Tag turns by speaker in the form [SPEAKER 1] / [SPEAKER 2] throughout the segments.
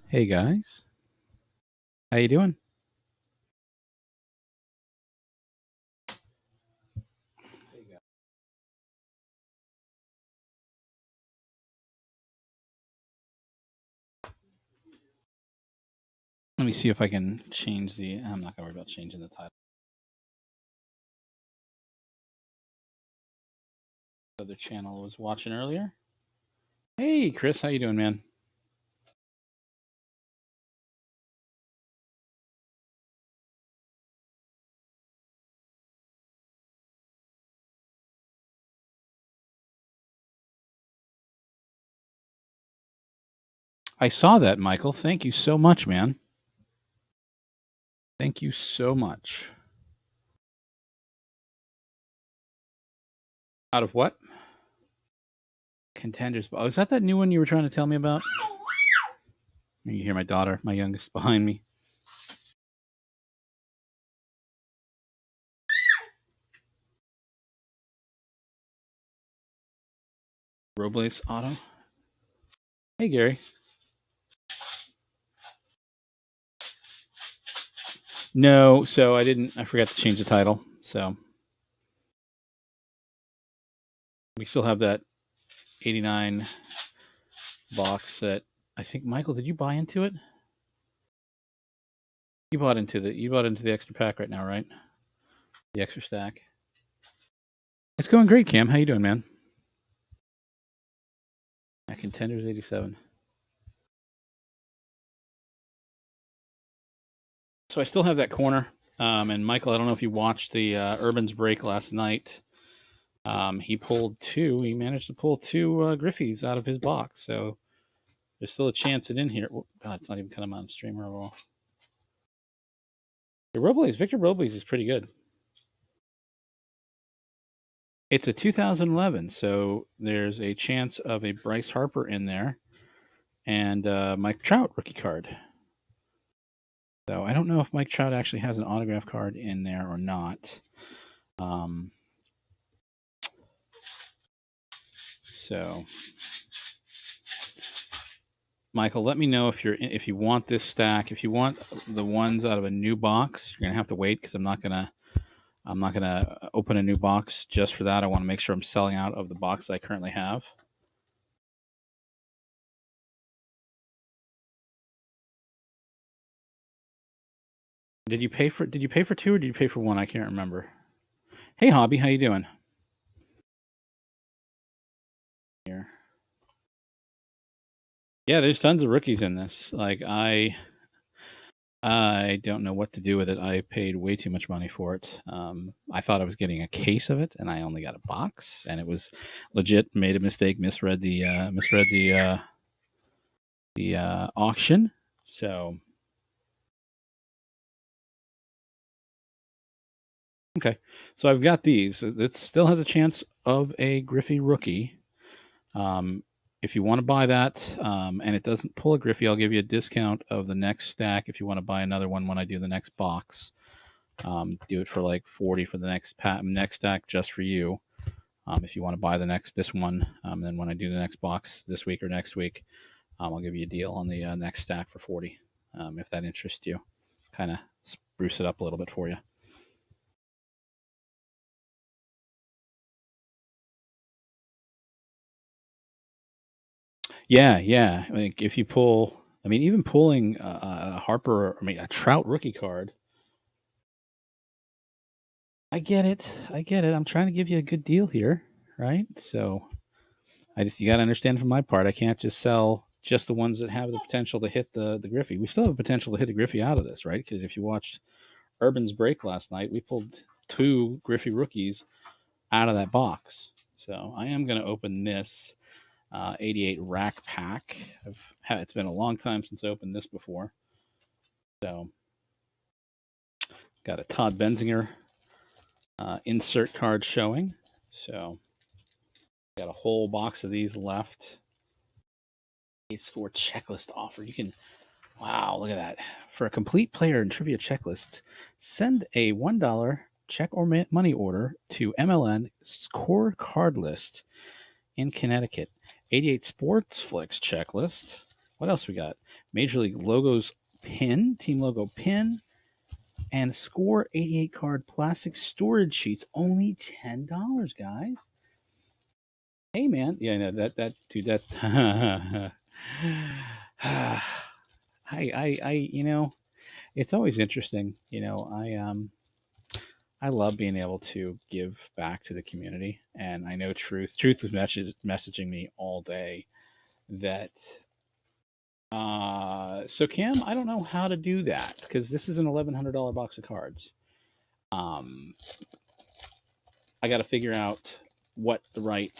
[SPEAKER 1] Hey guys, how you doing? Let me see if I can change the. I'm not gonna worry about changing the title. The other channel I was watching earlier. Hey Chris, how you doing, man? I saw that, Michael. Thank you so much, man. Thank you so much. Out of what? Contenders. Oh, is that new one you were trying to tell me about? You hear my daughter, my youngest, behind me. Robles Auto. Hey Gary. No, so I didn't. I forgot to change the title. So we still have that 89 box that I think Michael. Did you buy into it? You bought into the extra pack right now, right? The extra stack. It's going great, Cam. How you doing, man? Contenders 87. So I still have that corner. And Michael, I don't know if you watched the Urban's break last night. He pulled two. He managed to pull two Griffies out of his box. So there's still a chance it in here. Oh, God, it's not even coming on streamer at all. The Robles, Victor Robles is pretty good. It's a 2011, so there's a chance of a Bryce Harper in there and Mike Trout rookie card. So I don't know if Mike Trout actually has an autograph card in there or not. So, Michael, let me know if you want this stack. If you want the ones out of a new box, you're gonna have to wait because I'm not gonna open a new box just for that. I want to make sure I'm selling out of the box I currently have. Did you pay for two or did you pay for one? I can't remember. Hey, Hobby, how you doing? Here. Yeah, there's tons of rookies in this. Like I don't know what to do with it. I paid way too much money for it. I thought I was getting a case of it, and I only got a box, and it was legit. Made a mistake, misread the auction. So okay, so I've got these. It still has a chance of a Griffey rookie. Um, if you want to buy that, and it doesn't pull a Griffey, I'll give you a discount of the next stack. If you want to buy another one when I do the next box. Do it for like 40 for the next stack just for you. If you want to buy this one, then when I do the next box this week or next week, I'll give you a deal on the next stack for 40. If that interests you, kind of spruce it up a little bit for you. Yeah, yeah. I mean, if you pull, I mean, even pulling a Harper, I mean, a Trout rookie card. I get it. I get it. I'm trying to give you a good deal here, right? So you got to understand from my part, I can't just sell just the ones that have the potential to hit the Griffey. We still have the potential to hit the Griffey out of this, right? Because if you watched Urban's break last night, we pulled two Griffey rookies out of that box. So I am going to open this 88 rack pack. It's been a long time since I opened this before. So got a Todd Benzinger insert card showing. So got a whole box of these left. Score checklist offer. You can Wow, look at that. For a complete player and trivia checklist, send a $1 check or money order to MLN Core Card List in Connecticut. 88 Sports Flicks checklist. What else we got? Major League logos pin, team logo pin, and Score 88 card plastic storage sheets. Only $10, guys. Hey, man. Yeah, no, that dude, that. You know, it's always interesting. I love being able to give back to the community, and I know Truth was messaging me all day that. So Cam, I don't know how to do that because this is an $1,100 box of cards. Um, I got to figure out what the right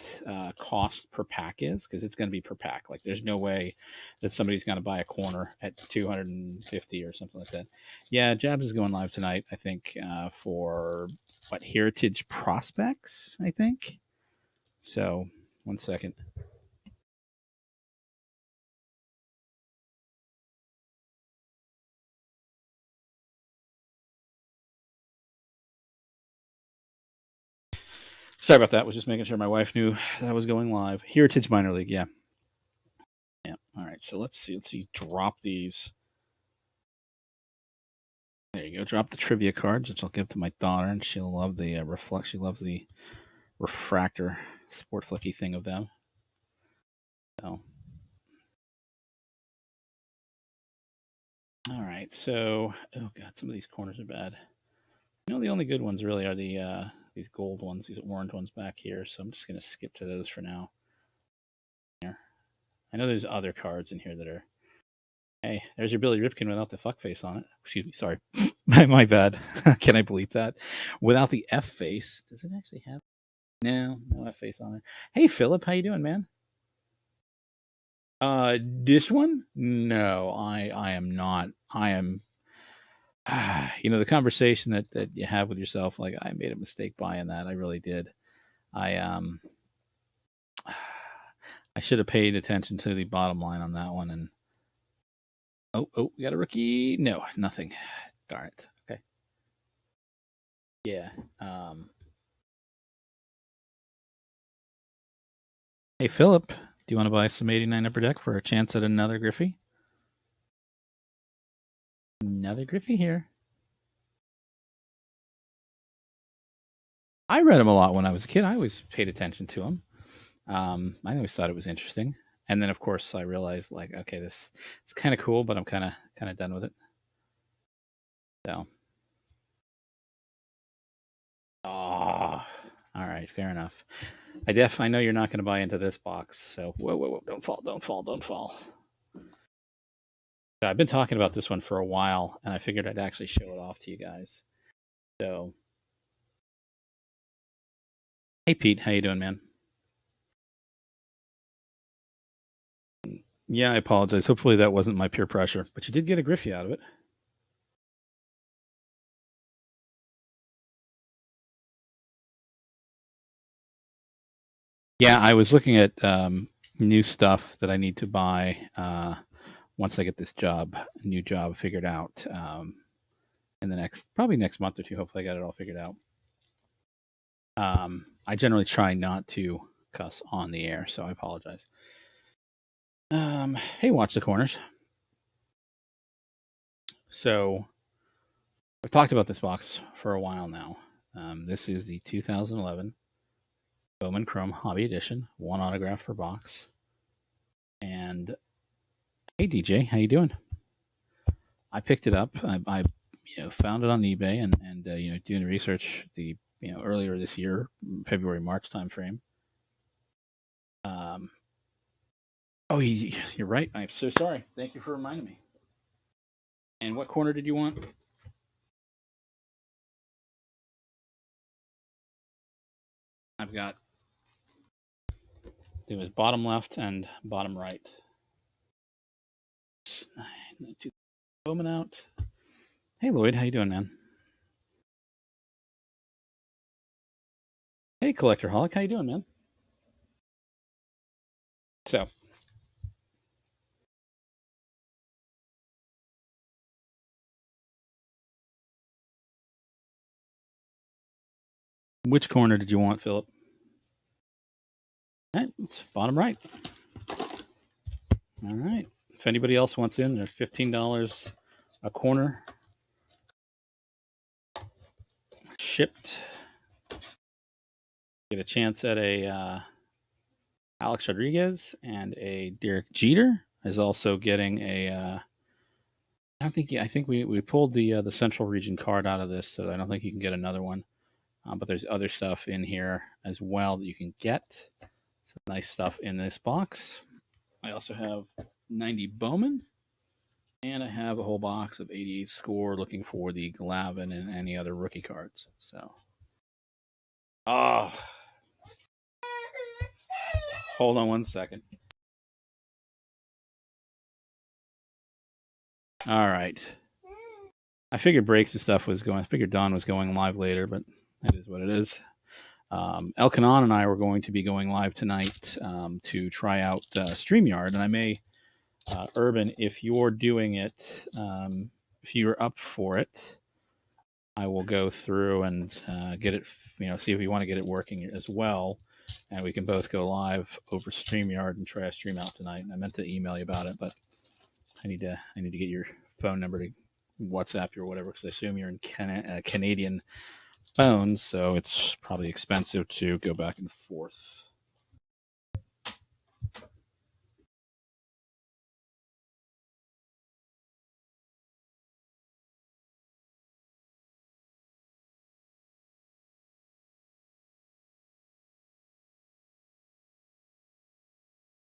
[SPEAKER 1] cost per pack is because it's going to be per pack. Like, there's no way that somebody's going to buy a corner at 250 or something like that. Yeah, Jabs is going live tonight. I think for what Heritage Prospects. I think so. 1 second. Sorry about that. Was just making sure my wife knew that I was going live. Heritage Minor League. Yeah. Yeah. All right. So let's see. Let's see. Drop these. There you go. Drop the trivia cards, which I'll give to my daughter, and she'll love the reflect. She loves the refractor sport flicky thing of them. So, all right. So, oh god, some of these corners are bad. The only good ones really are these gold ones, these orange ones back here. So I'm just gonna skip to those for now. Here, I know there's other cards in here that are. Hey, there's your Billy Ripken without the fuck face on it. Excuse me, sorry, my bad. Can I bleep that? Without the F face, does it actually have? No F face on it. Hey, Philip, how you doing, man? This one? No, I am not. I am. The conversation that you have with yourself, like I made a mistake buying that. I really did. I I should have paid attention to the bottom line on that one. And we got a rookie. No, nothing. Darn it. Okay. Yeah. Hey, Philip, do you want to buy some 89 upper deck for a chance at another Griffey? Another Griffey here. I read him a lot when I was a kid. I always paid attention to him. I always thought it was interesting, and then of course I realized, like, okay, this it's kind of cool, but I'm kind of done with it. So, oh, all right, fair enough. I know you're not going to buy into this box, so whoa, don't fall. So I've been talking about this one for a while, and I figured I'd actually show it off to you guys. So, hey Pete, how you doing, man? Yeah, I apologize. Hopefully that wasn't my peer pressure, but you did get a Griffey out of it. Yeah, I was looking at new stuff that I need to buy once I get this new job figured out in the probably next month or two. Hopefully, I got it all figured out. I generally try not to cuss on the air, so I apologize. Hey, watch the corners. So I've talked about this box for a while now. This is the 2011 Bowman Chrome Hobby Edition, one autograph per box. And hey, DJ, how you doing? I picked it up. I found it on eBay and doing research earlier this year, February March timeframe. Oh, you're right. I'm so sorry. Thank you for reminding me. And what corner did you want? I've got it was bottom left and bottom right. Two Bowman out. Hey Lloyd, how you doing, man? Hey Collector Holic, how you doing, man? So, which corner did you want, Philip? All right, it's bottom right. All right. if anybody else wants in, they're $15 a corner, shipped. Get a chance at a Alex Rodriguez, and a Derek Jeter is also getting a. I don't think. I think we pulled the Central Region card out of this, so I don't think you can get another one. But there's other stuff in here as well that you can get. Some nice stuff in this box. I also have 90 Bowman, and I have a whole box of 88 score, looking for the Glavin and any other rookie cards. So, oh, hold on one second. All right. I figured breaks and stuff was going. I figured Don was going live later, but that is what it is. Elkanon and I were going to be going live tonight to try out StreamYard, and I may, Urban, if you're doing it, if you're up for it, I will go through and get it. See if you want to get it working as well, and we can both go live over StreamYard and try a stream out tonight. And I meant to email you about it, but I need to get your phone number to WhatsApp you or whatever, because I assume you're in Canadian phones, so it's probably expensive to go back and forth.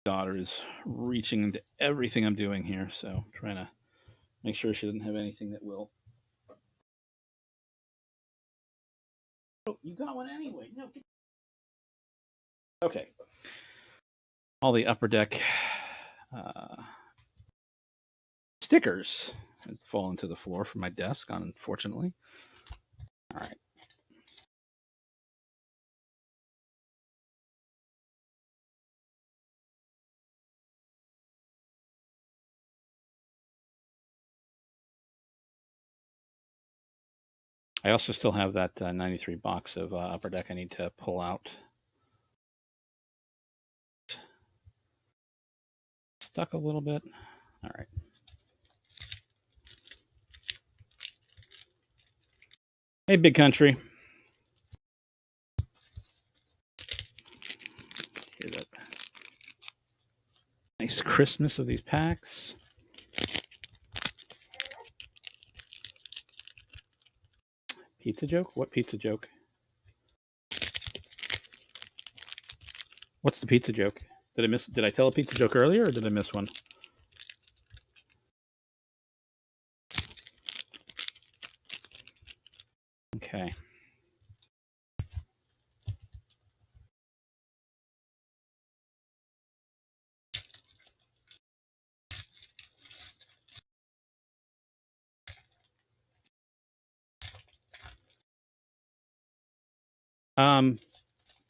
[SPEAKER 1] Daughter is reaching into everything I'm doing here, so I'm trying to make sure she doesn't have anything that will. Oh, you got one anyway. No. Okay. All the Upper Deck stickers had fallen to the floor from my desk, unfortunately. All right. I also still have that 93 box of Upper Deck I need to pull out. Stuck a little bit. All right. Hey, Big Country. Hear that nice crispness of these packs. Pizza joke? What pizza joke? What's the pizza joke? Did I tell a pizza joke earlier, or did I miss one? Okay.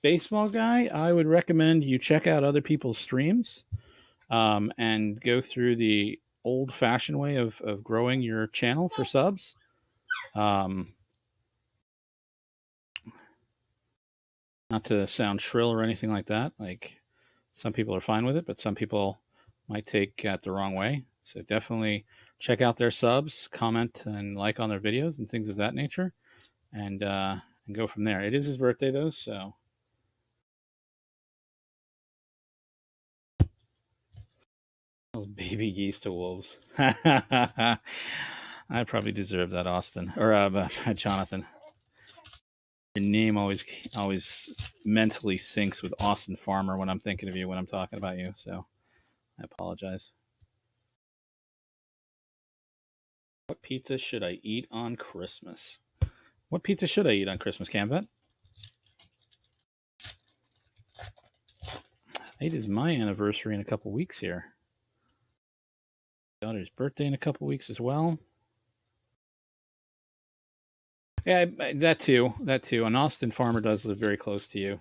[SPEAKER 1] Baseball guy, I would recommend you check out other people's streams, and go through the old-fashioned way of growing your channel for subs. Um, Not to sound shrill or anything like that. Like, some people are fine with it, but some people might take it the wrong way. So definitely check out their subs, comment and like on their videos and things of that nature, and go from there. It is his birthday though, so those baby geese to wolves. I probably deserve that, Austin or Jonathan. Your name always mentally syncs with Austin Farmer when I'm thinking of you when I'm talking about you. So I apologize. What pizza should I eat on Christmas? What pizza should I eat on Christmas, Camvet? It is my anniversary in a couple weeks here. Daughter's birthday in a couple weeks as well. Yeah, that too. That too. An Austin Farmer does live very close to you.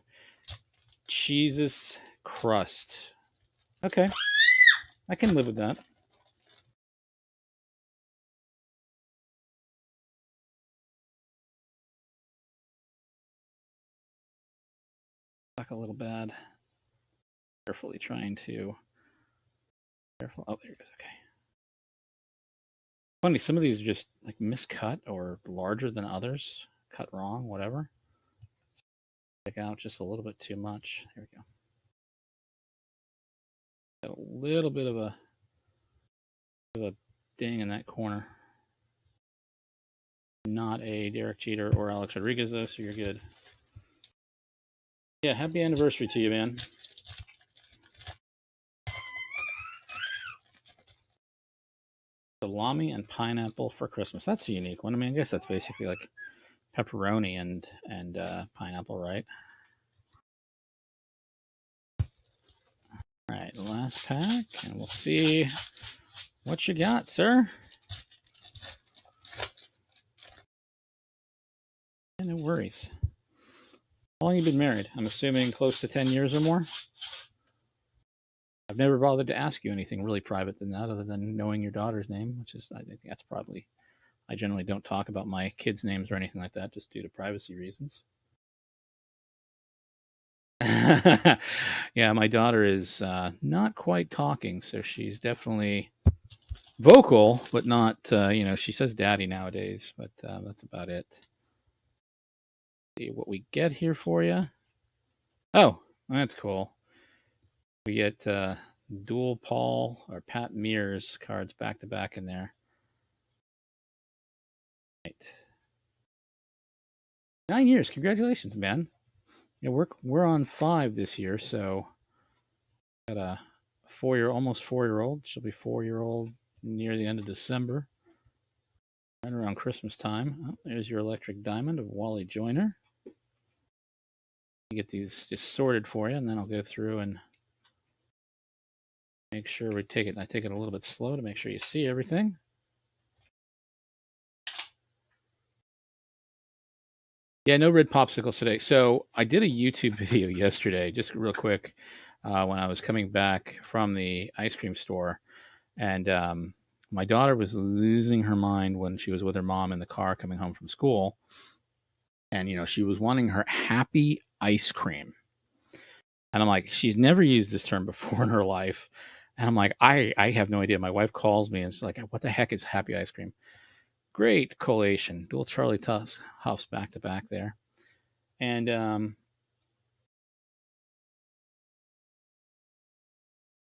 [SPEAKER 1] Jesus crust. Okay, I can live with that. Stuck a little bad. Carefully trying to Careful. Oh, there it goes. Okay. Funny, some of these are just like miscut or larger than others, cut wrong, whatever. Stick out just a little bit too much. Here we go. Got a little bit of a ding in that corner. Not a Derek Jeter or Alex Rodriguez though, so you're good. Yeah, happy anniversary to you, man. Salami and pineapple for Christmas. That's a unique one. I mean, I guess that's basically like pepperoni and pineapple, right? All right, last pack, and we'll see what you got, sir. Yeah, no worries. How long have you been married? I'm assuming close to 10 years or more. I've never bothered to ask you anything really private than that, other than knowing your daughter's name, which is, I think that's probably, I generally don't talk about my kids' names or anything like that, just due to privacy reasons. Yeah, my daughter is not quite talking, so she's definitely vocal, but not, she says daddy nowadays, but that's about it. See what we get here for you. Oh, that's cool. We get dual Paul or Pat Mears cards back to back in there. Right. 9 years. Congratulations, man. Yeah, we're on 5 this year, so got a almost 4-year-old. She'll be 4-year-old near the end of December. Right around Christmas time. Oh, there's your electric diamond of Wally Joyner. Get these just sorted for you, and then I'll go through and make sure we take it. I take it a little bit slow to make sure you see everything. Yeah, no red popsicles today. So I did a YouTube video yesterday, just real quick, when I was coming back from the ice cream store, and my daughter was losing her mind when she was with her mom in the car coming home from school, and she was wanting her happy ice cream, and I'm like, she's never used this term before in her life, and I'm like, I have no idea. My wife calls me and it's like, what the heck is happy ice cream? Great collation, dual Charlie Huffs back to back there. And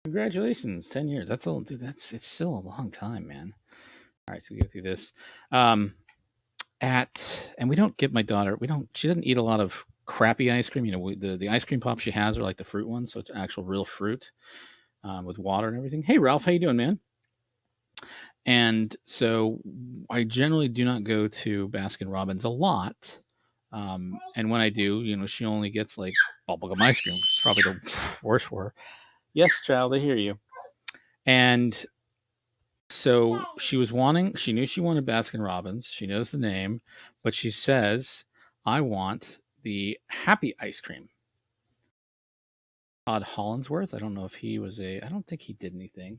[SPEAKER 1] congratulations, 10 years. That's a dude. It's still a long time, man. All right, so we go through this. And we don't give my daughter. We don't. She doesn't eat a lot of crappy ice cream. The ice cream pops she has are like the fruit ones, so it's actual real fruit with water and everything. Hey, Ralph, how you doing, man? And so I generally do not go to Baskin Robbins a lot. And when I do, she only gets like bubblegum ice cream, which is probably the worst for her. Yes, child, I hear you. And so she knew she wanted Baskin Robbins. She knows the name, but she says, I want the happy ice cream. Todd Hollinsworth. I don't know if I don't think he did anything.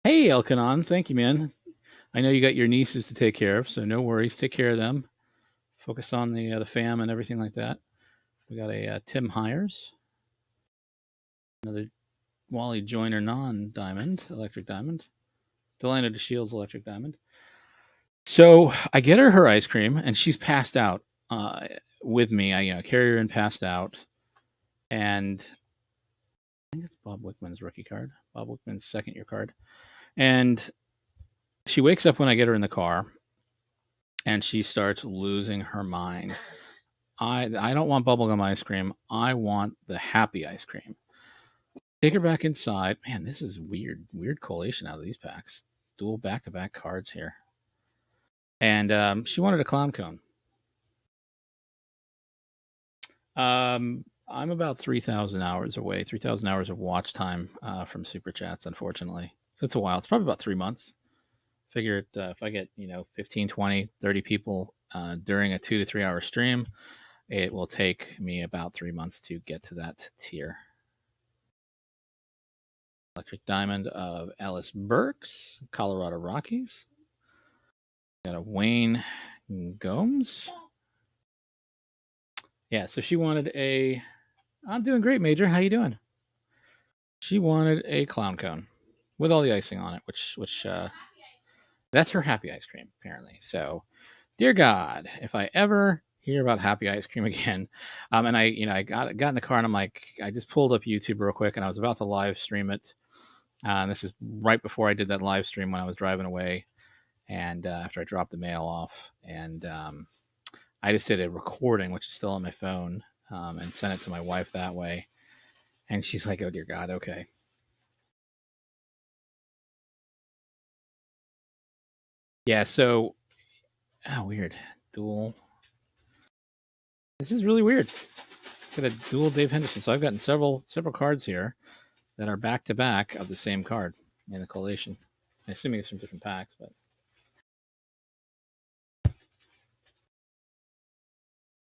[SPEAKER 1] Hey, Elkanon. Thank you, man. I know you got your nieces to take care of, so no worries. Take care of them. Focus on the fam and everything like that. We got a Tim Hires. Another Wally Joyner non-diamond, electric diamond. Delano DeShields electric diamond. So I get her ice cream, and she's passed out with me. I carry her and passed out, and I think it's Bob Wickman's rookie card, Bob Wickman's second-year card, and she wakes up when I get her in the car, and she starts losing her mind. I don't want bubblegum ice cream. I want the happy ice cream. Take her back inside. Man, this is weird collation out of these packs. Dual back-to-back cards here. And she wanted a clown cone. I'm about 3,000 hours away, 3,000 hours of watch time from Super Chats, unfortunately. So it's a while. It's probably about 3 months. Figure it, if I get, 15, 20, 30 people during a 2 to 3 hour stream, it will take me about 3 months to get to that tier. Electric Diamond of Alice Burks, Colorado Rockies. Got a Wayne Gomes. Yeah, so she wanted a I'm doing great, Major. How you doing? She wanted a clown cone with all the icing on it, which that's her happy ice cream apparently. So, dear God, if I ever hear about happy ice cream again, and I got in the car and I'm like, I just pulled up YouTube real quick and I was about to live stream it. And this is right before I did that live stream when I was driving away, and after I dropped the mail off, and I just did a recording, which is still on my phone, and sent it to my wife that way. And she's like, "Oh dear God, okay." Yeah. So, weird. Dual. This is really weird. Got a dual Dave Henderson. So I've gotten several cards here that are back to back of the same card in the collation. I'm assuming it's from different packs, but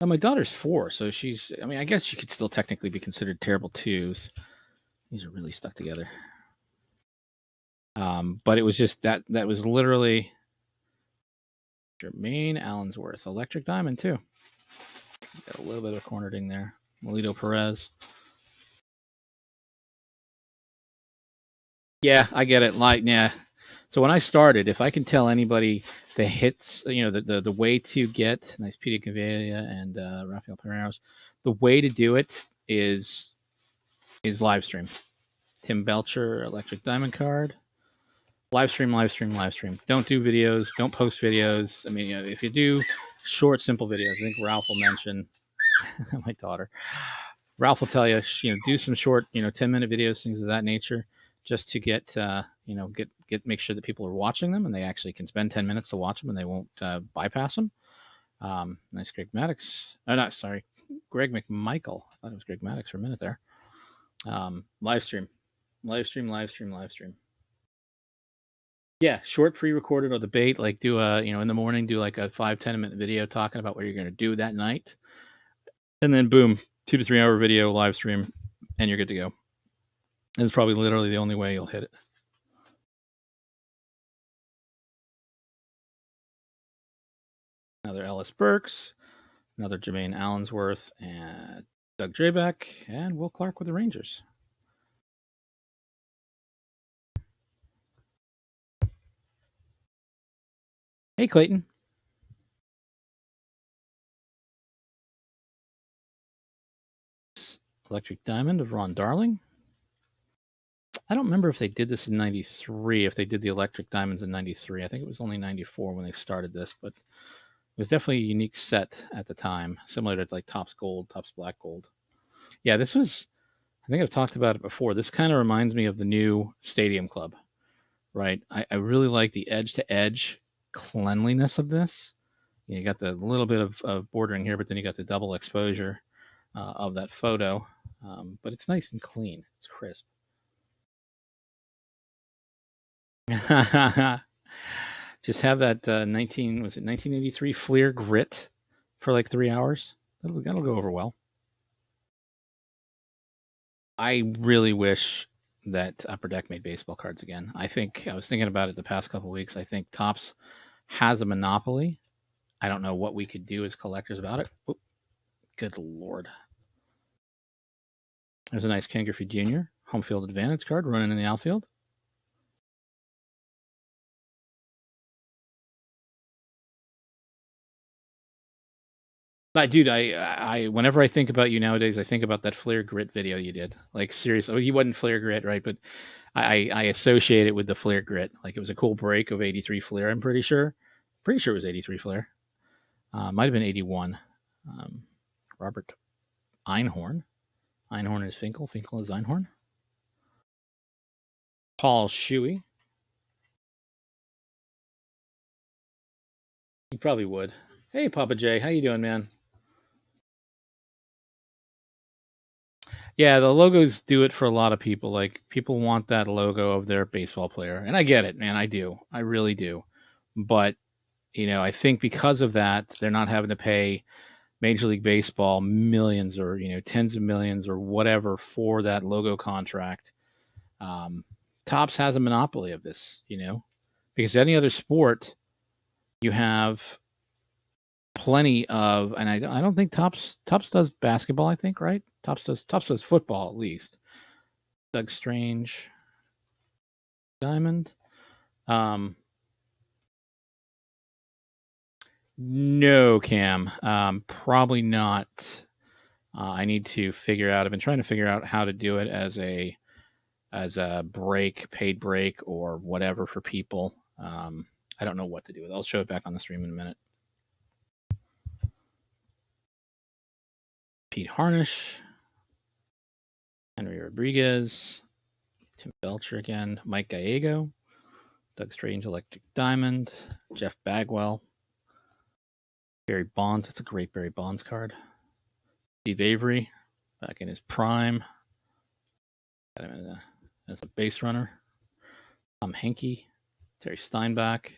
[SPEAKER 1] my daughter's 4, so she's. I mean, I guess she could still technically be considered terrible twos. These are really stuck together. But it was just that was literally Jermaine Allensworth, Electric Diamond too. Got a little bit of corner ding there. Melito Perez. Yeah, I get it. Like, yeah. So when I started, if I can tell anybody the hits, the way to get nice Peter Cavella and Rafael Pereiros, the way to do it is live stream. Tim Belcher, Electric Diamond card. Live stream, live stream, live stream. Don't do videos. Don't post videos. I mean, if you do short, simple videos, I think Ralph will mention my daughter. Ralph will tell you, do some short, 10-minute videos, things of that nature, just to get, make sure that people are watching them and they actually can spend 10 minutes to watch them and they won't bypass them. Nice Greg Maddox. Oh, not sorry, Greg McMichael. I thought it was Greg Maddox for a minute there. Live stream, live stream, live stream, live stream. Yeah, short pre-recorded or debate. Like do a, in the morning, do like a 5-10 minute video talking about what you're going to do that night, and then boom, 2 to 3 hour video live stream, and you're good to go. And it's probably literally the only way you'll hit it. Another Ellis Burks, another Jermaine Allensworth, and Doug Drabeck, and Will Clark with the Rangers. Hey, Clayton. Electric Diamond of Ron Darling. I don't remember if they did this in 93, if they did the Electric Diamonds in 93. I think it was only 94 when they started this, but it was definitely a unique set at the time, similar to like Topps Gold, Topps Black Gold. Yeah, this was, I think I've talked about it before. This kind of reminds me of the new Stadium Club, right? I really like the edge to edge cleanliness of this. You got the little bit of bordering here, but then you got the double exposure of that photo. But it's nice and clean. It's crisp. Just have that 1983 Fleer grit for like 3 hours. That'll go over well. I really wish that Upper Deck made baseball cards again. I think I was thinking about it the past couple of weeks. I think Topps has a monopoly. I don't know what we could do as collectors about it. Oh, good lord. There's a nice Ken Griffey Jr. home field advantage card running in the outfield. Dude, I whenever I think about you nowadays, I think about that Flair Grit video you did. Like seriously, you wasn't Flair Grit, right? But I associate it with the Flair Grit. Like it was a cool break of '83 Flair. I'm pretty sure. Pretty sure it was '83 Flair. Might have been '81. Robert Einhorn. Einhorn is Finkel. Finkel is Einhorn. Paul Shuey. You probably would. Hey, Papa J, how you doing, man? Yeah, the logos do it for a lot of people. Like people want that logo of their baseball player, and I get it, man. I do. I really do. But I think because of that, they're not having to pay Major League Baseball millions or tens of millions or whatever for that logo contract. Um, Topps has a monopoly of this, because any other sport, you have plenty of, and I don't think Tops does basketball. I think right. Tops does football at least. Doug Strange, Diamond. Um, no, Cam. Probably not. I need to figure out. I've been trying to figure out how to do it as a break, paid break, or whatever for people. I don't know what to do with it. I'll show it back on the stream in a minute. Pete Harnish, Henry Rodriguez, Tim Belcher again, Mike Gallego, Doug Strange, Electric Diamond, Jeff Bagwell, Barry Bonds. That's a great Barry Bonds card. Steve Avery, back in his prime. Got him as a base runner. Tom Henke, Terry Steinbach,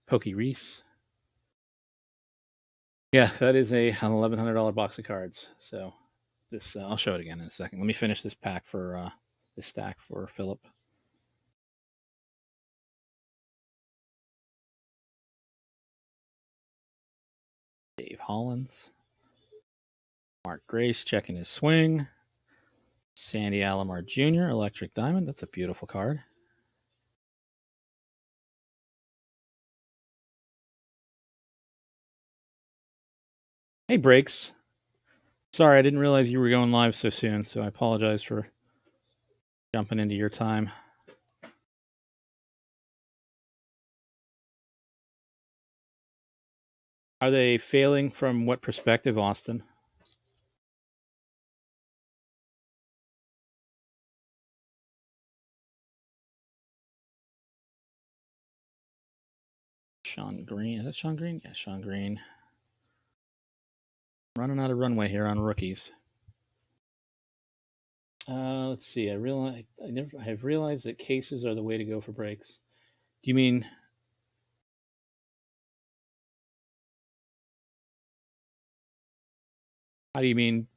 [SPEAKER 1] Pokey Reese. Yeah, that is an $1,100 box of cards. So this I'll show it again in a second. Let me finish this pack for this stack for Philip. Dave Hollins, Mark Grace checking his swing. Sandy Alomar Jr., Electric Diamond. That's a beautiful card. Hey, Breaks. Sorry, I didn't realize you were going live so soon, so I apologize for jumping into your time. Are they failing from what perspective, Austin? Sean Green. Is that Sean Green? Yeah, Sean Green. Running out of runway here on rookies. Let's see. I have realized that cases are the way to go for breaks. Do you mean? How do you mean,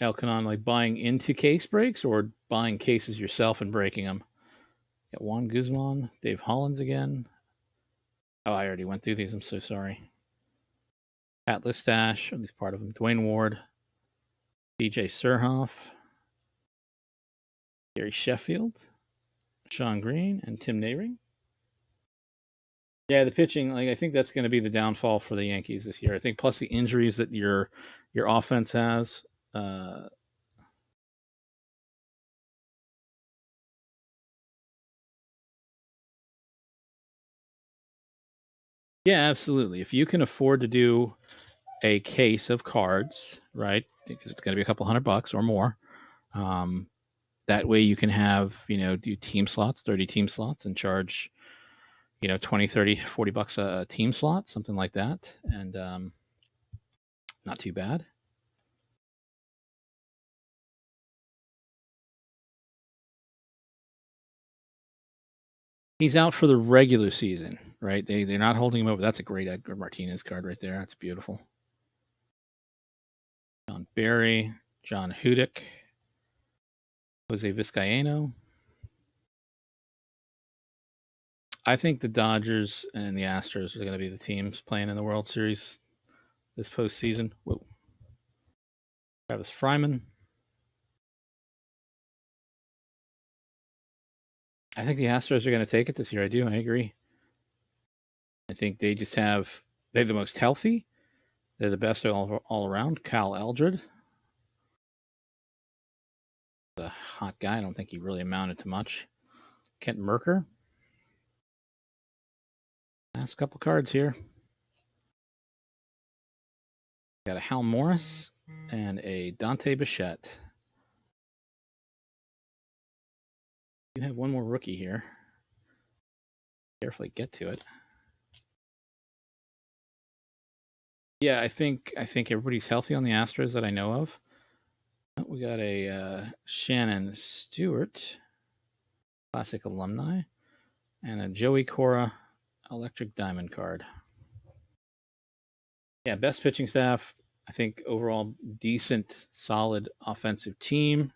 [SPEAKER 1] Elkanon? Like buying into case breaks or buying cases yourself and breaking them? Got Juan Guzman, Dave Hollins again. Oh, I already went through these. I'm so sorry. Pat Listash, at least part of them. Dwayne Ward, DJ Surhoff, Gary Sheffield, Sean Green, and Tim Nehring. Yeah, the pitching, I think that's going to be the downfall for the Yankees this year. I think plus the injuries that your offense has. Yeah, absolutely. If you can afford to do a case of cards, right? Because it's going to be a couple $100 or more. That way you can have, do team slots, 30 team slots, and charge, 20, 30, $40 a team slot, something like that. And not too bad. He's out for the regular season, right? They're not holding him over. That's a great Edgar Martinez card right there. That's beautiful. John Barry, John Hudick, Jose Vizcaino. I think the Dodgers and the Astros are going to be the teams playing in the World Series this postseason. Whoa. Travis Fryman. I think the Astros are going to take it this year. I do. I agree. I think they're the most healthy. They're the best all around. Cal Eldred, a hot guy. I don't think he really amounted to much. Kent Merker. Last couple cards here. Got a Hal Morris and a Dante Bichette. You have one more rookie here. Carefully get to it. Yeah, I think everybody's healthy on the Astros that I know of. We got a Shannon Stewart, classic alumni, and a Joey Cora Electric Diamond card. Yeah, best pitching staff. I think overall decent, solid offensive team.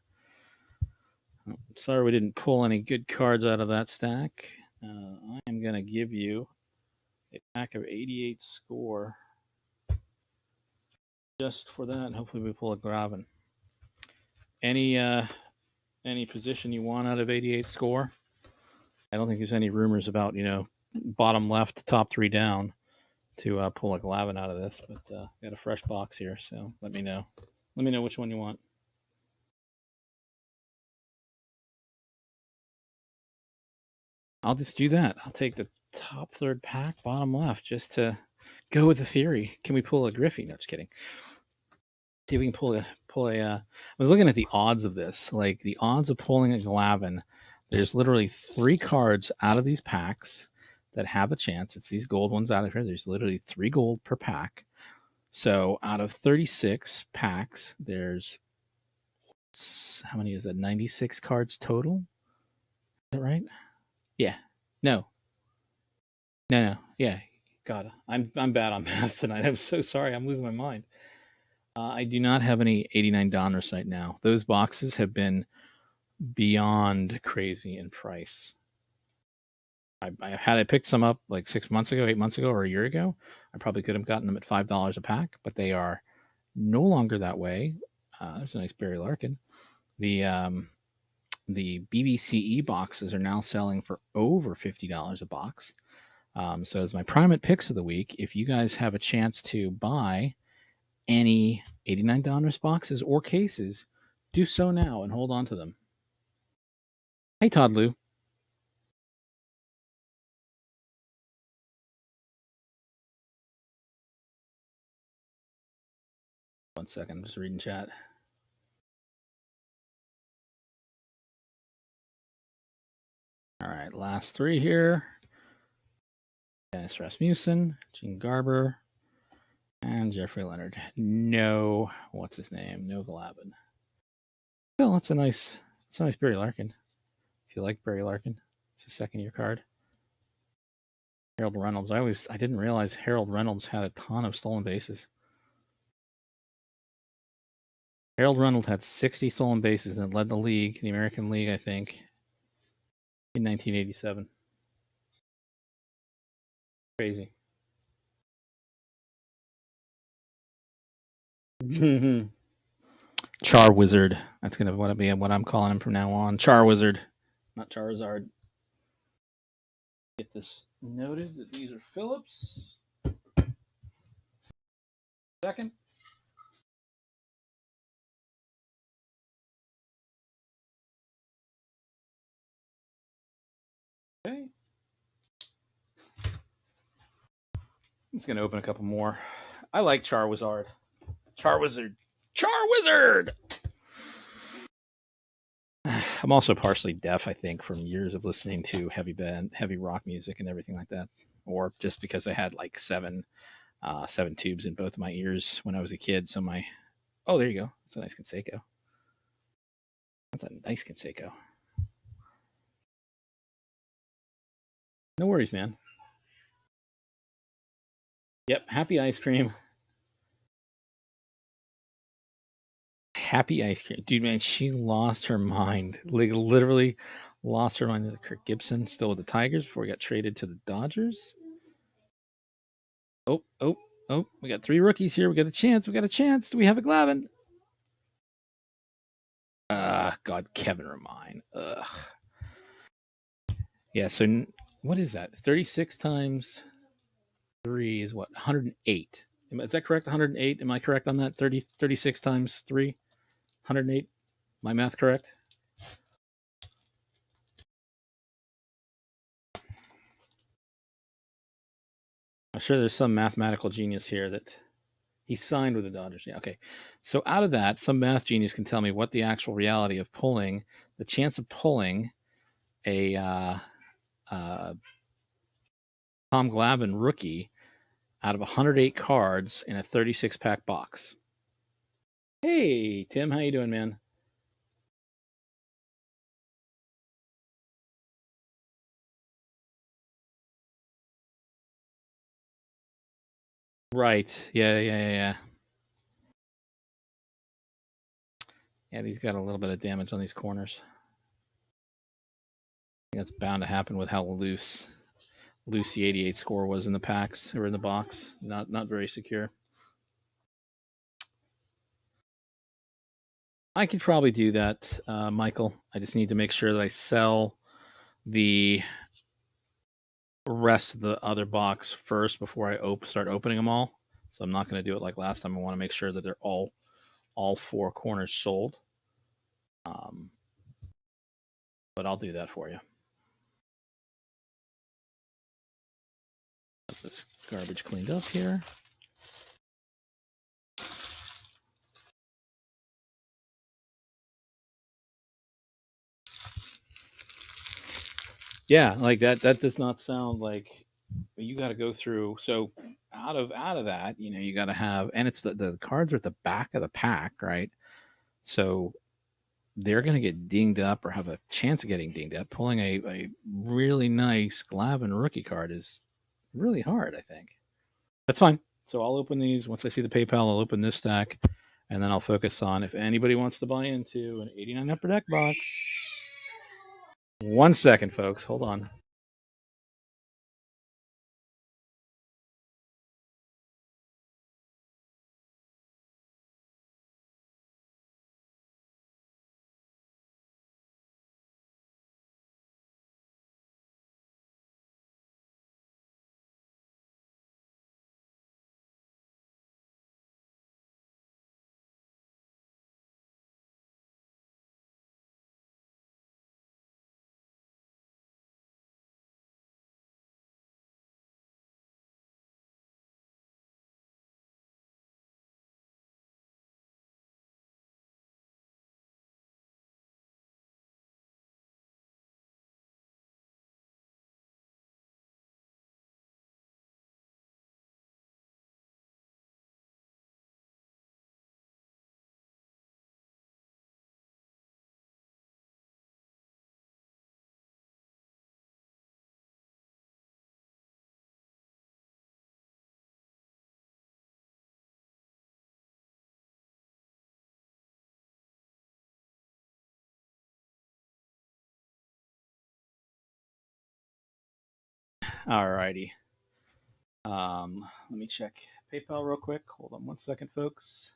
[SPEAKER 1] Sorry we didn't pull any good cards out of that stack. I am going to give you a pack of 88 score just for that. Hopefully, we pull a Gravin. Any position you want out of 88 score? I don't think there's any rumors about bottom left, top three down to pull a Glavin out of this, but got a fresh box here, so let me know. Let me know which one you want. I'll just do that. I'll take the top third pack, bottom left, just to go with the theory. Can we pull a Griffey? No, just kidding. See if we can pull a. I was looking at the odds of this. Like the odds of pulling a Glavin, there's literally 3 cards out of these packs that have a chance. It's these gold ones out of here. There's literally 3 gold per pack. So out of 36 packs, there's how many is that? 96 cards total. Is that right? Yeah. No. No. Yeah. God, I'm bad on math tonight. I'm so sorry. I'm losing my mind. I do not have any 89 Donruss right now. Those boxes have been beyond crazy in price. I picked some up like 6 months ago, 8 months ago, or a year ago. I probably could have gotten them at $5 a pack, but they are no longer that way. There's a nice Barry Larkin. The BBCE boxes are now selling for over $50 a box. So as my primate picks of the week, if you guys have a chance to buy any 89 Donruss boxes or cases, do so now and hold on to them. Hey, Todd Lou. 1 second, I'm just reading chat. All right, last 3 here. Dennis Rasmussen, Gene Garber, and Jeffrey Leonard. No, what's his name? No Glavin. Well, it's a nice Barry Larkin. If you like Barry Larkin, it's a second-year card. Harold Reynolds. I didn't realize Harold Reynolds had a ton of stolen bases. Harold Reynolds had 60 stolen bases and led the league, the American League, I think, in 1987. Crazy. Char Wizard. That's gonna be what I'm calling him from now on. Char Wizard, not Charizard. Get this noted that these are Phillips. Second. Okay. I'm just gonna open a couple more. I like Char Wizard. Char Wizard. Char Wizard. I'm also partially deaf, I think, from years of listening to heavy rock music and everything like that, or just because I had like seven tubes in both of my ears when I was a kid. So there you go. That's a nice Conseco. No worries, man. Yep. Happy ice cream. Happy ice cream, dude. Man, she lost her mind. Like literally, lost her mind. Kirk Gibson still with the Tigers before he got traded to the Dodgers. Oh! We got 3 rookies here. We got a chance. Do we have a Glavin? God, Kevin Remine. Ugh. Yeah. So what is that? 36 times 3 is what? 108. Is that correct? 108. Am I correct on that? 36 times 3, 108. My math correct? I'm sure there's some mathematical genius here that he signed with the Dodgers. Yeah, okay. So out of that, some math genius can tell me what the actual reality of the chance of pulling a Tom Glavine rookie out of 108 cards in a 36 pack box. Hey, Tim, how you doing, man? Right. Yeah. Yeah, he's got a little bit of damage on these corners. That's bound to happen with how loose the 88 score was in the packs or in the box. Not very secure. I could probably do that, Michael. I just need to make sure that I sell the rest of the other box first before I start opening them all. So I'm not going to do it like last time. I want to make sure that they're all four corners sold. Um, but I'll do that for you. Get this garbage cleaned up here. Yeah, like that does not sound like you got to go through. So out of that, you got to have, and it's the cards are at the back of the pack, right? So they're going to get dinged up or have a chance of getting dinged up. Pulling a really nice Glavin rookie card is really hard, I think. That's fine. So I'll open these. Once I see the PayPal, I'll open this stack, and then I'll focus on if anybody wants to buy into an 89 Upper Deck box. 1 second, folks. Hold on. All righty. Let me check PayPal real quick. Hold on 1 second, folks.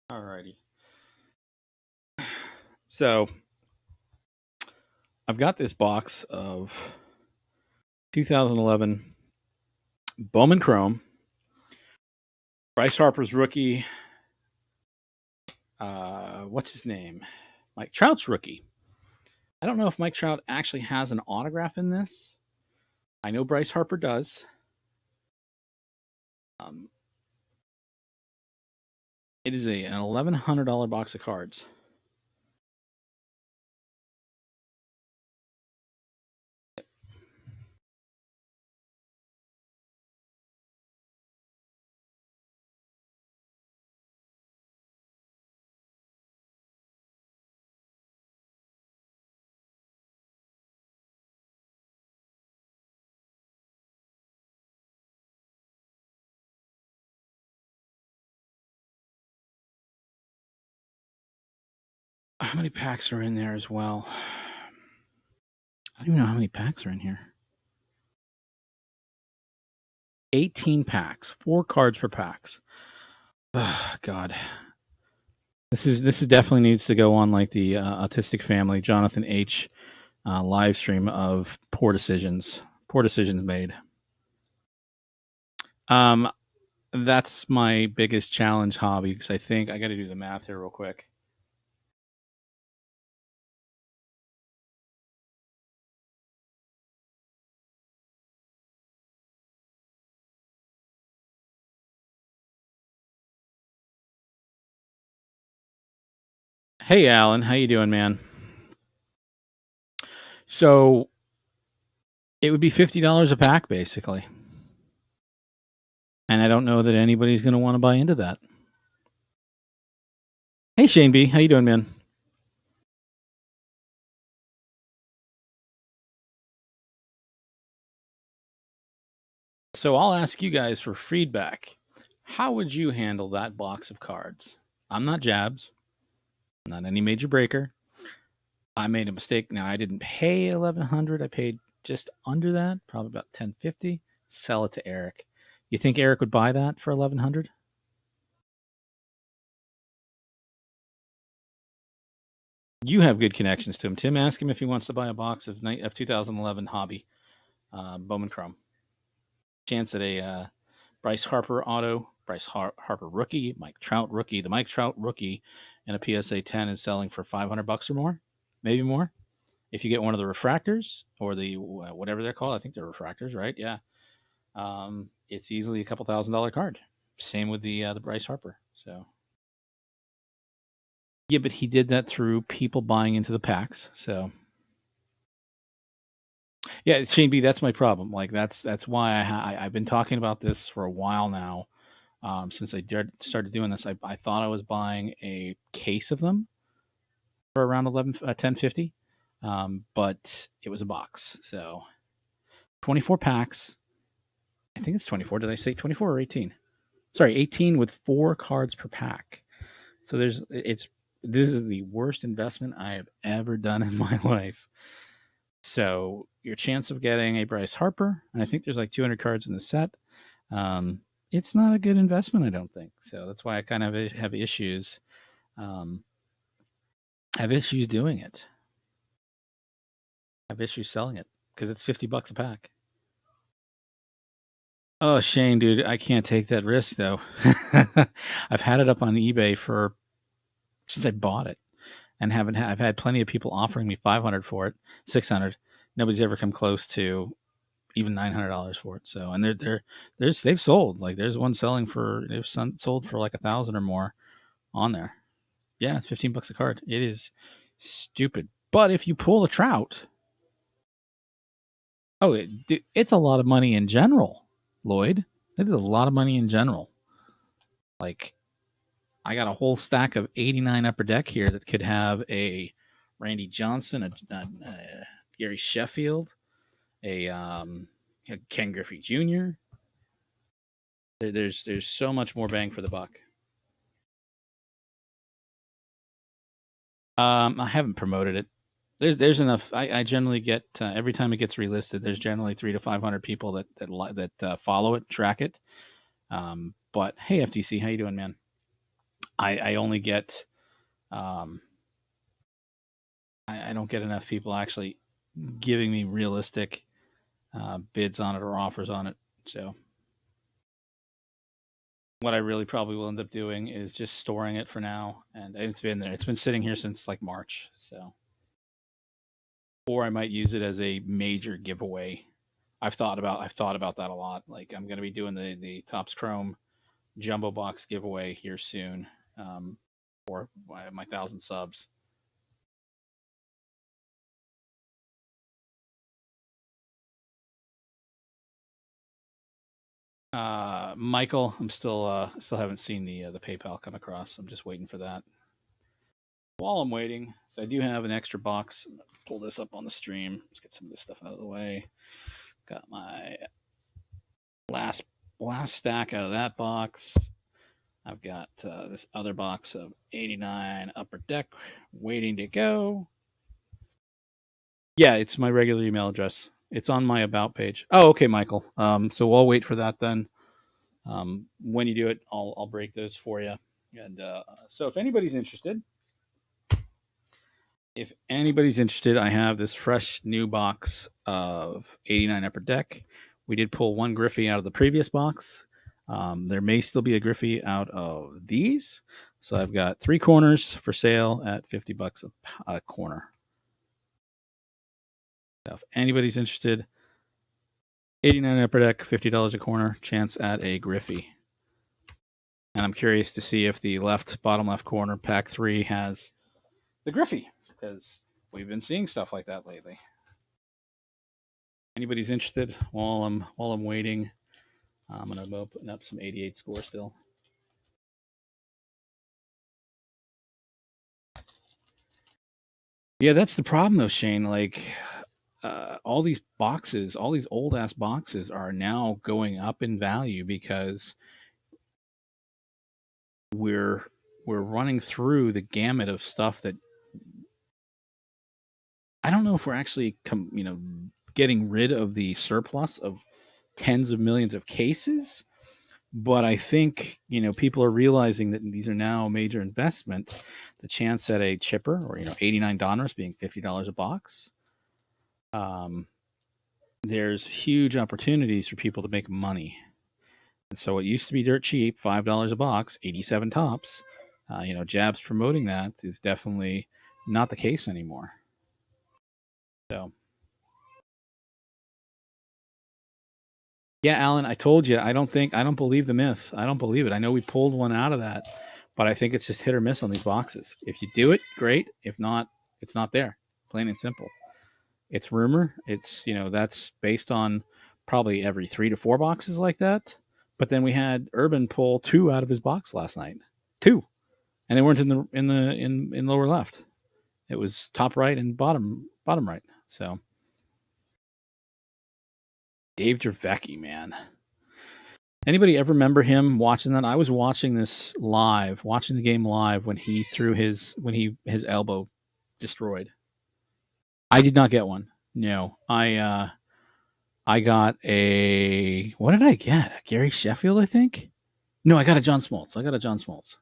[SPEAKER 1] All righty. So I've got this box of 2011 Bowman Chrome, Bryce Harper's rookie. What's his name? Mike Trout's rookie. I don't know if Mike Trout actually has an autograph in this. I know Bryce Harper does. Um, it is an $1,100 box of cards. How many packs are in there as well? I don't even know how many packs are in here. 18 packs, 4 cards per packs. Oh, God, this is definitely needs to go on like the Autistic Family Jonathan H. Live stream of poor decisions made. That's my biggest challenge hobby because I think I got to do the math here real quick. Hey, Alan, how you doing, man? So it would be $50 a pack, basically, and I don't know that anybody's going to want to buy into that. Hey, Shane B, how you doing, man? So I'll ask you guys for feedback. How would you handle that box of cards? I'm not Jabs, not any major breaker. I made a mistake. Now I didn't pay 1,100. I paid just under that, probably about 1050. Sell it to Eric. You think Eric would buy that for 1100? You have good connections to him. Tim, ask him if he wants to buy a box of 2011 Hobby Bowman Chrome. Chance at a Bryce Harper auto, Harper rookie, Mike Trout rookie. The Mike Trout rookie and a PSA 10 is selling for $500 or more, maybe more. If you get one of the refractors or the whatever they're called, I think they're refractors, right? Yeah, it's easily a couple $1,000 card. Same with the Bryce Harper. So yeah, but he did that through people buying into the packs. So yeah, Shane B, that's my problem. Like that's why I've been talking about this for a while now. Since I started doing this, I thought I was buying a case of them for around 1050, but it was a box. So 24 packs. I think it's 24. Did I say 24 or 18? Sorry, 18 with 4 cards per pack. So this is the worst investment I have ever done in my life. So your chance of getting a Bryce Harper, and I think there's like 200 cards in the set. It's not a good investment, I don't think. So that's why I kind of have issues. Have issues doing it. Have issues selling it because it's $50 a pack. Oh, Shane, dude, I can't take that risk though. I've had it up on eBay since I bought it, and I've had plenty of people offering me 500 for it, 600. Nobody's ever come close to even $900 for it. So, and they've sold, like there's one selling for, they've sold for like 1,000 or more on there. Yeah, it's $15 a card. It is stupid. But if you pull a Trout, it's a lot of money in general, Lloyd. It is a lot of money in general. Like, I got a whole stack of 89 Upper Deck here that could have a Randy Johnson, a Gary Sheffield, a Ken Griffey Jr. There's so much more bang for the buck. I haven't promoted it. There's enough. I generally get every time it gets relisted. There's generally 300 to 500 people that follow it, track it. But hey, FTC, how you doing, man? I only get I don't get enough people actually giving me realistic bids on it or offers on it. So what I really probably will end up doing is just storing it for now, and it's been there. It's been sitting here since like March. So, or I might use it as a major giveaway. I've thought about that a lot. Like I'm going to be doing the Topps Chrome jumbo box giveaway here soon, for my 1,000 subs. Michael, I'm still haven't seen the PayPal come across. I'm just waiting for that. While I'm waiting, so I do have an extra box. Pull this up on the stream. Let's get some of this stuff out of the way. Got my last stack out of that box. I've got this other box of 89 Upper Deck waiting to go. Yeah, it's my regular email address. It's on my about page. Oh, okay, Michael. So we'll wait for that then. When you do it, I'll break those for you. And so if anybody's interested, I have this fresh new box of 89 Upper Deck. We did pull one Griffey out of the previous box. There may still be a Griffey out of these. So I've got 3 corners for sale at $50 a corner. So if anybody's interested, 89 Upper Deck, $50 a corner, chance at a Griffey. And I'm curious to see if the bottom left corner, pack 3, has the Griffey, because we've been seeing stuff like that lately. Anybody's interested while I'm waiting, I'm going to open up some 88 score still. Yeah, that's the problem though, Shane. Like all these boxes, all these old ass boxes are now going up in value because we're running through the gamut of stuff that I don't know if we're actually getting rid of the surplus of tens of millions of cases. But I think, people are realizing that these are now a major investment. The chance at a chipper, or $89 being $50 a box, there's huge opportunities for people to make money. And so it used to be dirt cheap, $5 a box, 87 tops. Jabs promoting that is definitely not the case anymore. So, yeah, Alan, I told you, I don't believe the myth. I don't believe it. I know we pulled one out of that, but I think it's just hit or miss on these boxes. If you do it, great. If not, it's not there. Plain and simple. It's rumor. It's, that's based on probably every 3 to 4 boxes like that. But then we had Urban pull 2 out of his box last night. 2. And they weren't in lower left. It was top right and bottom right. So Dave Dravecki, man. Anybody ever remember him watching that? I was watching the game live when he threw his elbow destroyed. I did not get one. No. I got what did I get? A Gary Sheffield, I think? No, I got a John Smoltz.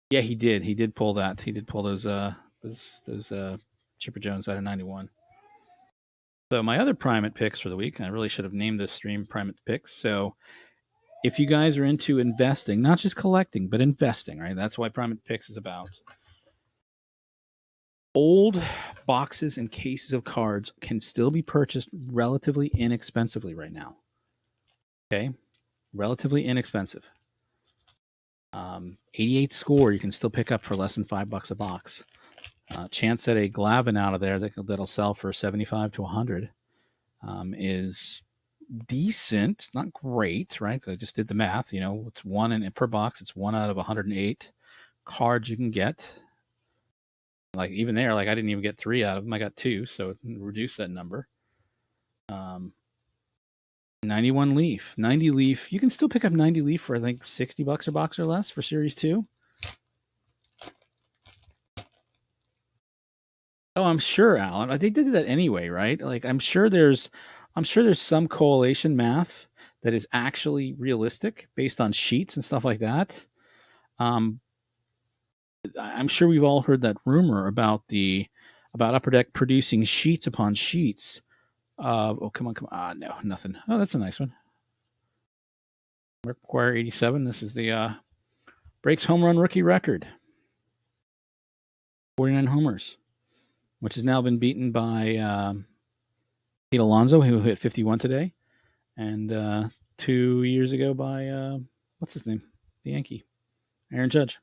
[SPEAKER 1] Yeah, he did. He did pull that. He did pull those Chipper Jones out of 91. So my other Primate picks for the week, and I really should have named this stream Primate picks. So if you guys are into investing, not just collecting, but investing, right? That's why Primate picks is about. Old boxes and cases of cards can still be purchased relatively inexpensively right now. Okay, relatively inexpensive. 88 score you can still pick up for less than $5 a box. Chance at a Glavin out of there that'll sell for 75 to 100 is decent. It's not great, right? I just did the math. It's one per box. It's 1 out of 108 cards you can get. Like even there, like I didn't even get 3 out of them. I got 2, so it reduced that number. 91 Leaf, 90 Leaf. You can still pick up 90 Leaf for I think $60 a box or less for Series 2. Oh, I'm sure, Alan. They did that anyway, right? Like I'm sure there's some correlation math that is actually realistic based on sheets and stuff like that. I'm sure we've all heard that rumor about Upper Deck producing sheets upon sheets. Oh, come on. No, nothing. Oh, that's a nice one. Rick McGuire 87. This is the breaks home run rookie record. 49 homers, which has now been beaten by Pete Alonso, who hit 51 today, and 2 years ago by what's his name, the Yankee, Aaron Judge.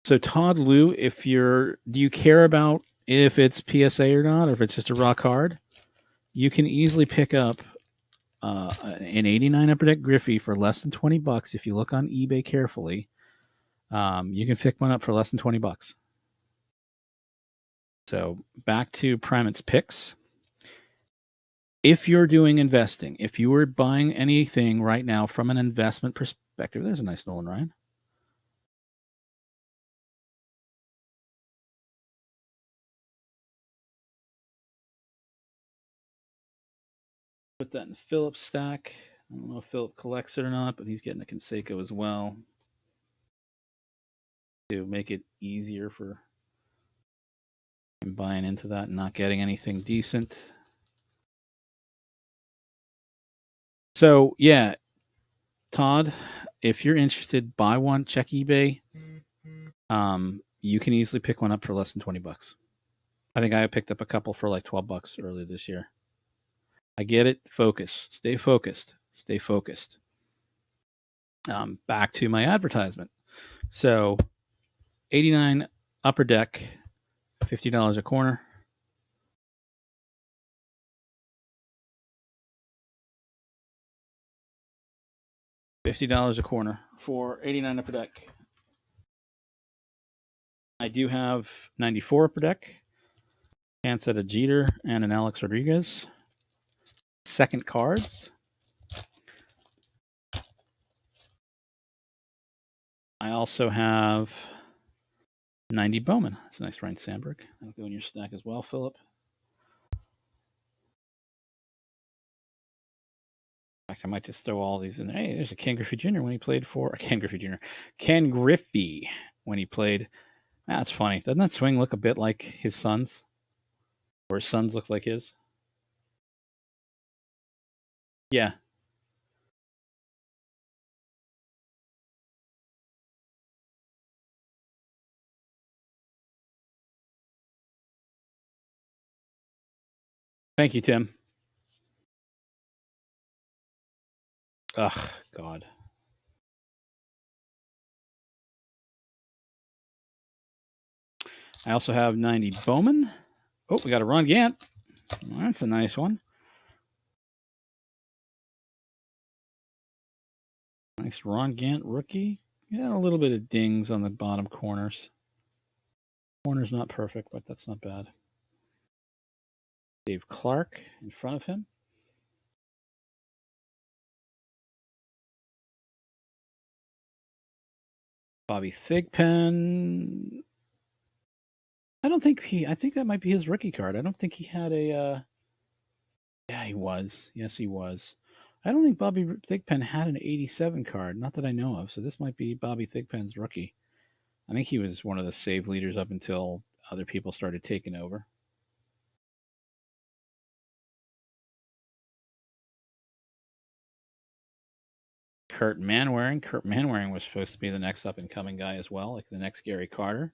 [SPEAKER 1] So Todd Liu, do you care about if it's PSA or not, or if it's just a raw card? You can easily pick up an 89 Upper Deck Griffey for less than $20 if you look on eBay carefully. You can pick one up for less than $20. So back to Primate's picks. If you're doing investing, if you were buying anything right now from an investment perspective, there's a nice Nolan Ryan. Put that in Philip's stack. I don't know if Philip collects it or not, but he's getting a Conseco as well to make it easier for him buying into that and not getting anything decent. So, yeah, Todd, if you're interested, buy one, check eBay. You can easily pick one up for less than $20. I think I picked up a couple for like $12 earlier this year. I get it. Focus. Stay focused. Stay focused. Back to my advertisement. So, 89 Upper Deck, $50 a corner. $50 a corner for 89 Upper Deck. I do have 94 Upper Deck. Chance at a Jeter and an Alex Rodriguez. Second cards. I also have 90 Bowman. That's a nice Ryan Sandberg. That'll go in your stack as well, Philip. In fact, I might just throw all these in there. Hey, there's a Ken Griffey Jr. when he played for Ken Griffey Jr. Ken Griffey when he played. That's funny. Doesn't that swing look a bit like his son's? Or his son's look like his? Yeah. Thank you, Tim. Ugh, God. I also have 90 Bowman. Oh, we got a Ron Gant. That's a nice one. Nice Ron Gant rookie. Yeah, a little bit of dings on the bottom corners. Corner's not perfect, but that's not bad. Dave Clark in front of him. Bobby Thigpen. I think that might be his rookie card. I don't think he had a, yeah, he was. Yes, he was. I don't think Bobby Thigpen had an 87 card, not that I know of. So this might be Bobby Thigpen's rookie. I think he was one of the save leaders up until other people started taking over. Kurt Manwaring. Kurt Manwaring was supposed to be the next up and coming guy as well, like the next Gary Carter.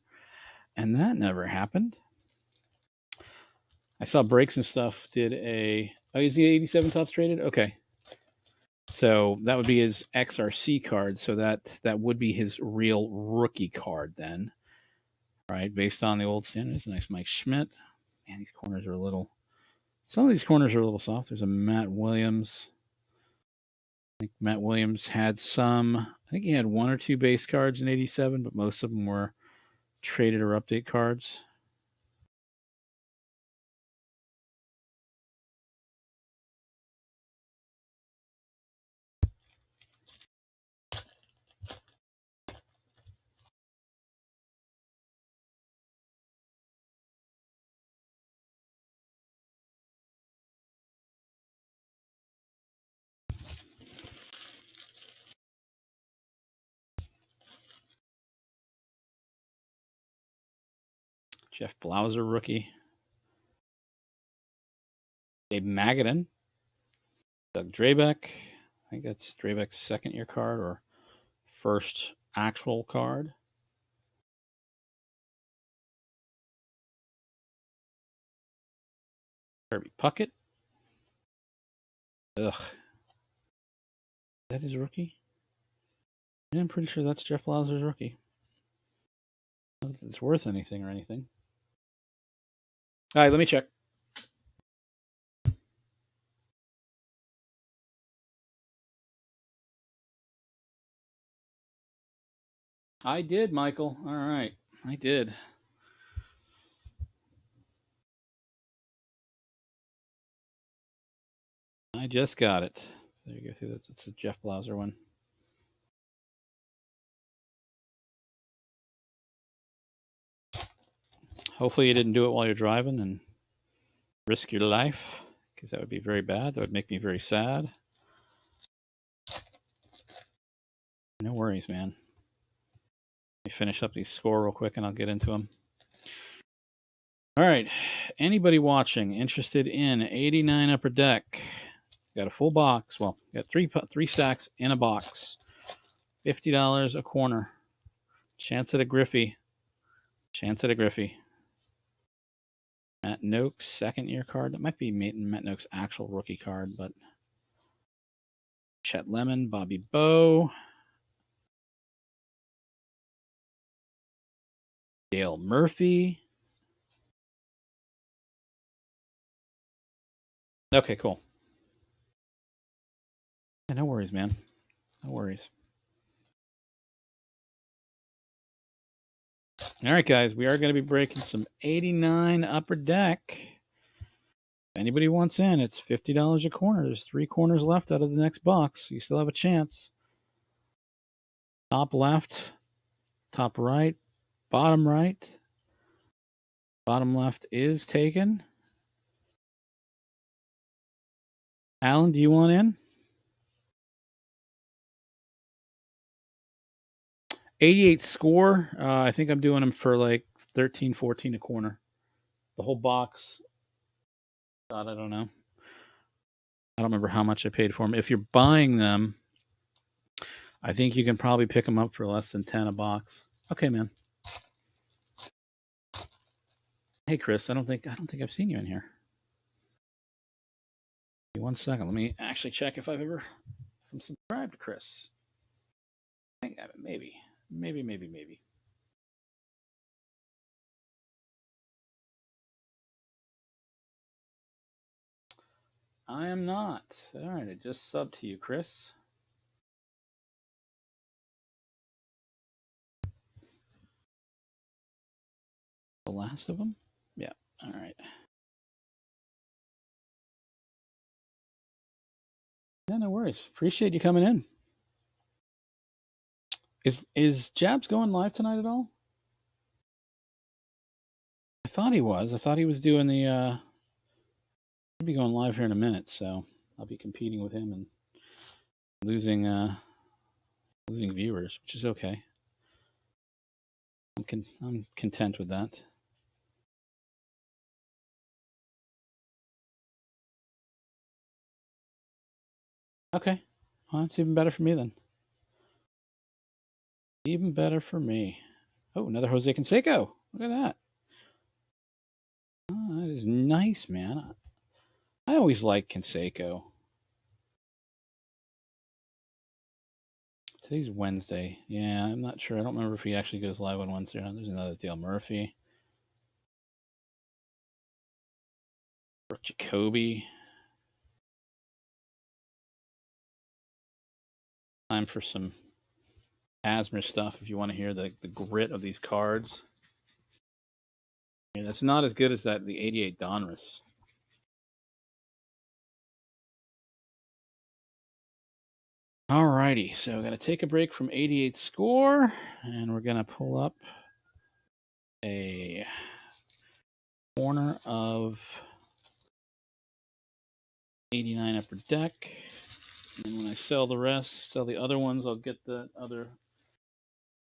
[SPEAKER 1] And that never happened. I saw Breaks and Stuff did a. Oh, is he 87 tops traded? Okay. So that would be his XRC card. So that would be his real rookie card then, right? Based on the old standards. Nice Mike Schmidt. Man, these corners are a little. Some of these corners are a little soft. There's a Matt Williams. I think Matt Williams had some. I think he had one or two base cards in '87, but most of them were traded or update cards. Jeff Blauser rookie. Dave Magadan. Doug Drabeck. I think that's Drabeck's second year card or first actual card. Kirby Puckett. Ugh. Is that his rookie? Yeah, I'm pretty sure that's Jeff Blauser's rookie. Not that it's worth anything or anything. All right, let me check. I did, Michael. All right. I did. I just got it. There you go. That's a Jeff Blauser one. Hopefully you didn't do it while you're driving and risk your life, because that would be very bad. That would make me very sad. No worries, man. Let me finish up these score real quick and I'll get into them. All right. Anybody watching interested in 89 Upper Deck? Got a full box. Well, got three stacks in a box. $50 a corner. Chance at a Griffey. Chance at a Griffey. Matt Noakes, second year card. That might be Matt Noakes' actual rookie card, but Chet Lemon, Bobby Bowe, Dale Murphy. Okay, cool. Yeah, no worries, man. No worries. All right, guys, we are going to be breaking some 89 Upper Deck. If anybody wants in, it's $50 a corner. There's 3 corners left out of the next box. You still have a chance. Top left, top right, bottom right, bottom left is taken. Alan, do you want in? 88 score. I think I'm doing them for like 13, 14 a corner. The whole box. God, I don't know. I don't remember how much I paid for them. If you're buying them, I think you can probably pick them up for less than 10 a box. Okay, man. Hey, Chris. I don't think I've seen you in here. 1 second. Let me actually check if I'm subscribed to Chris. I think maybe. I am not. All right, I just subbed to you, Chris. The last of them? Yeah. All right. Yeah, no worries. Appreciate you coming in. Is Jabs going live tonight at all? I thought he was. I thought he was doing the. He'll be going live here in a minute, so I'll be competing with him and losing viewers, which is okay. I'm content with that. Okay, well, it's even better for me then. Even better for me. Oh, another Jose Canseco. Look at that. Oh, that is nice, man. I always like Canseco. Today's Wednesday. Yeah, I'm not sure. I don't remember if he actually goes live on Wednesday or not. There's another Dale Murphy. Brooke Jacoby. Time for some Asmer stuff if you want to hear the grit of these cards. Yeah, that's not as good as the 88 Donruss. Alrighty, so we're going to take a break from 88 score, and we're going to pull up a corner of 89 upper deck. And when I sell the other ones, I'll get the other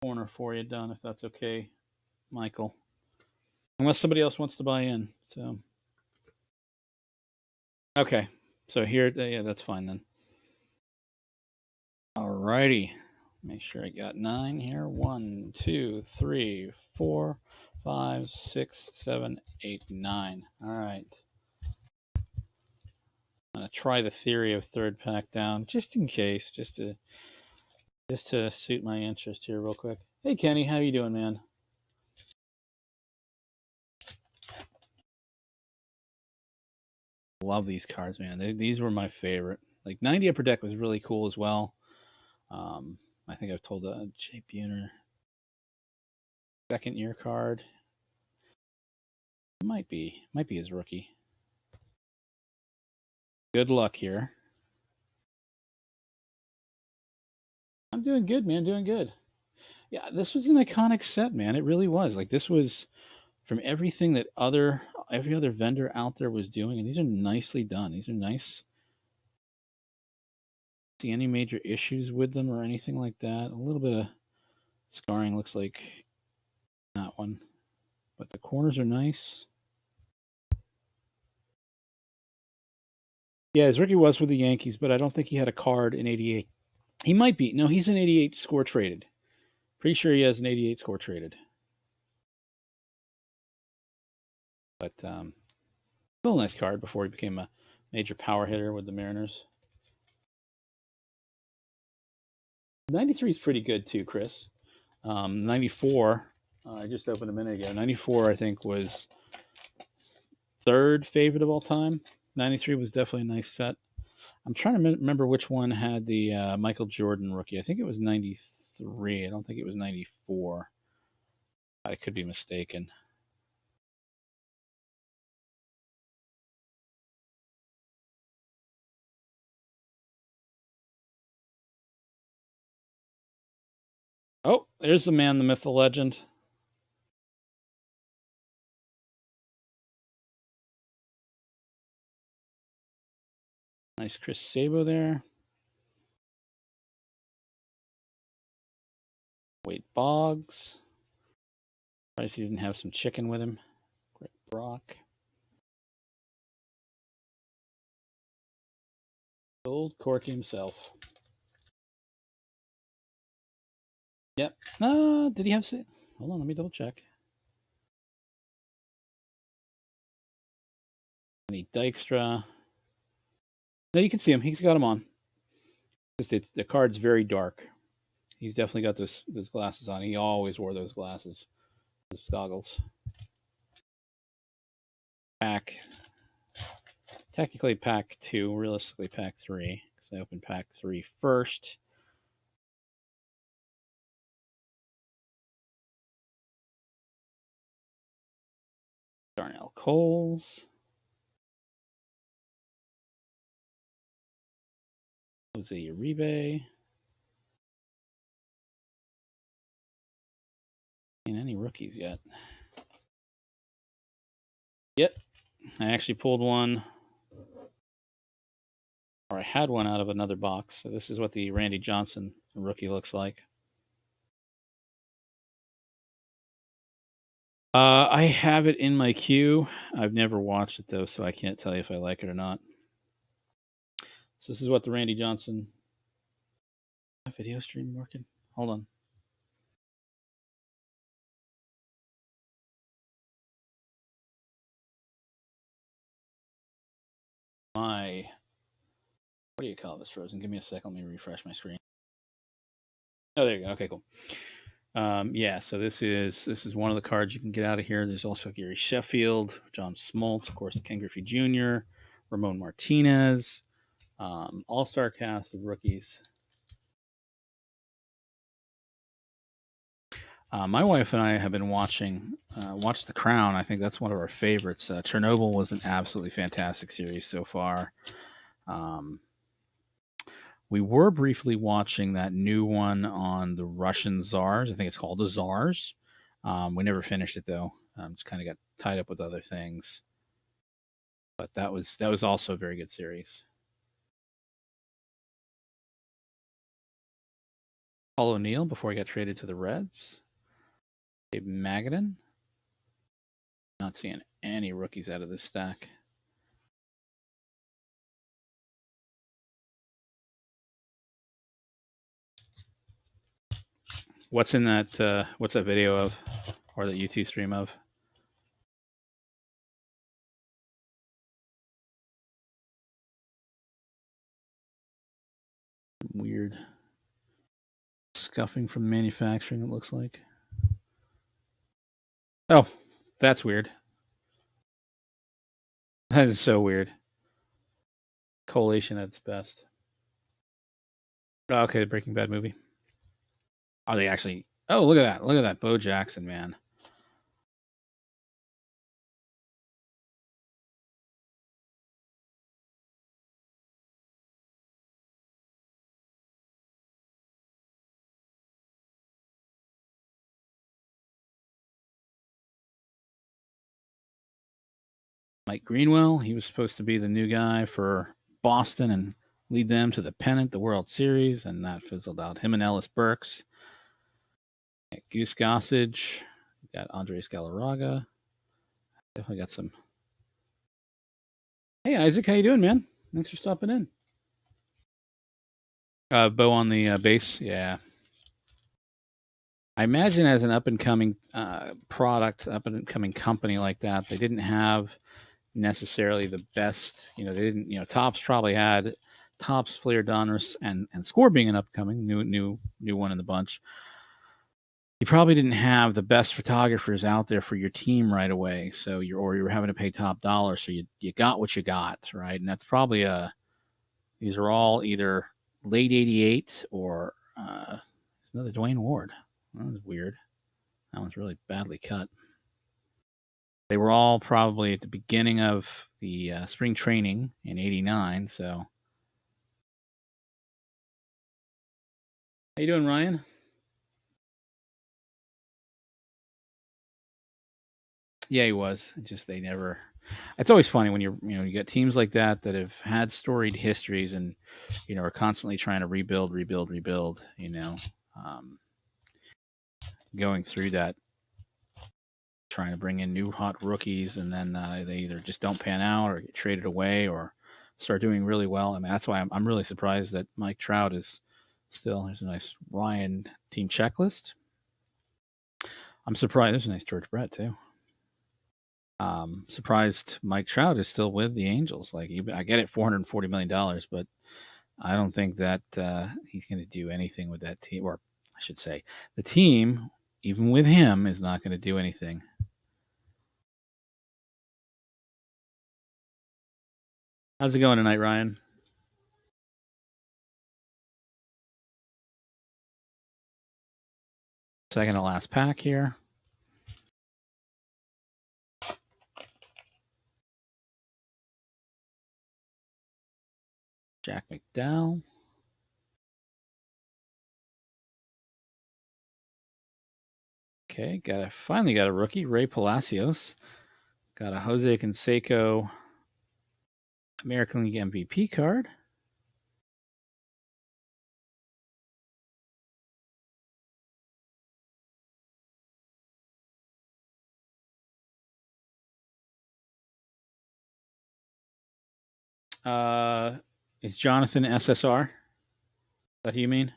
[SPEAKER 1] corner for you done, if that's okay, Michael. Unless somebody else wants to buy in. So, okay. So here, yeah, that's fine then. Alrighty. Make sure I got 9 here. 1, 2, 3, 4, 5, 6, 7, 8, 9. All right. I'm gonna try the theory of third pack down, just in case, just to suit my interest here, real quick. Hey, Kenny, how you doing, man? Love these cards, man. These were my favorite. Like 90 upper deck was really cool as well. I think I've told Jay Buhner second year card. It might be his rookie. Good luck here. I'm doing good, man. Doing good. Yeah, this was an iconic set, man. It really was. Like this was from everything that every other vendor out there was doing, and these are nicely done. These are nice. See any major issues with them or anything like that? A little bit of scarring looks like that one, but the corners are nice. Yeah, his rookie was with the Yankees, but I don't think he had a card in '88. He might be. No, he's an '88 score traded. Pretty sure he has an '88 score traded. But still a nice card before he became a major power hitter with the Mariners. 93 is pretty good too, Chris. 94, I just opened a minute ago. 94, I think, was third favorite of all time. 93 was definitely a nice set. I'm trying to remember which one had the Michael Jordan rookie. I think it was 93. I don't think it was 94. I could be mistaken. Oh, there's the man, the myth, the legend. Nice Chris Sabo there. Wade Boggs. Surprised he didn't have some chicken with him. Greg Brock. Old Corky himself. Yep. Did he have... Hold on, let me double check. Any Dykstra. No, you can see him. He's got him on. The card's very dark. He's definitely got those glasses on. He always wore those glasses, those goggles. Pack. Technically pack 2, realistically pack 3. Because I opened pack 3 first. Darnell Coles. Jose Uribe. Ain't any rookies yet. Yep. I actually pulled one, or I had one out of another box. So this is what the Randy Johnson rookie looks like. I have it in my queue. I've never watched it though, so I can't tell you if I like it or not. So this is what the Randy Johnson video stream working. Hold on. My, what do you call this, Frozen? Give me a second. Let me refresh my screen. Oh, there you go. Okay, cool. Yeah, so this is one of the cards you can get out of here. There's also Gary Sheffield, John Smoltz, of course, Ken Griffey Jr., Ramon Martinez, all-star cast of rookies. My wife and I have been watching The Crown. I think that's one of our favorites. Chernobyl was an absolutely fantastic series so far. We were briefly watching that new one on the Russian czars. I think it's called the Czars. We never finished it though. Just kind of got tied up with other things. But that was also a very good series. Paul O'Neill before he got traded to the Reds. Dave Magadan. Not seeing any rookies out of this stack. What's in that? What's that video of, or that YouTube stream of? Weird scuffing from manufacturing. It looks like. Oh, that's weird. That is so weird. Collation at its best. Oh, okay, the Breaking Bad movie. Are they actually? Oh, look at that! Look at that, Bo Jackson, man. Mike Greenwell, he was supposed to be the new guy for Boston and lead them to the pennant, the World Series, and that fizzled out. Him and Ellis Burks. Goose Gossage. Got Andres Galarraga. Definitely got some. Hey, Isaac, how you doing, man? Thanks for stopping in. Bo on the base, yeah. I imagine as an up and coming product, up and coming company like that, they didn't have necessarily the best. They didn't. Topps probably had Topps, Flair, Donruss, and Score being an upcoming new one in the bunch. You probably didn't have the best photographers out there for your team right away, so you were having to pay top dollar, so you got what you got, right? And that's probably these are all either late '88 or another Dwayne Ward. That was weird. That one's really badly cut. They were all probably at the beginning of the spring training in '89. So, how you doing, Ryan? Yeah, he was. Just they never. It's always funny when you get teams like that that have had storied histories and are constantly trying to rebuild. Um, Going through that, trying to bring in new hot rookies, and then they either just don't pan out or get traded away or start doing really well. I mean, that's why I'm really surprised that Mike Trout is still. There's a nice Ryan team checklist. I'm surprised. There's a nice George Brett too. Surprised Mike Trout is still with the Angels. Like, I get it, $440 million, but I don't think that he's going to do anything with that team. Or I should say, the team, even with him, is not going to do anything. How's it going tonight, Ryan? Second to last pack here. Jack McDowell. Okay, finally got a rookie, Ray Palacios. Got a Jose Canseco American League MVP card. Uh, is Jonathan SSR? Is that who you mean?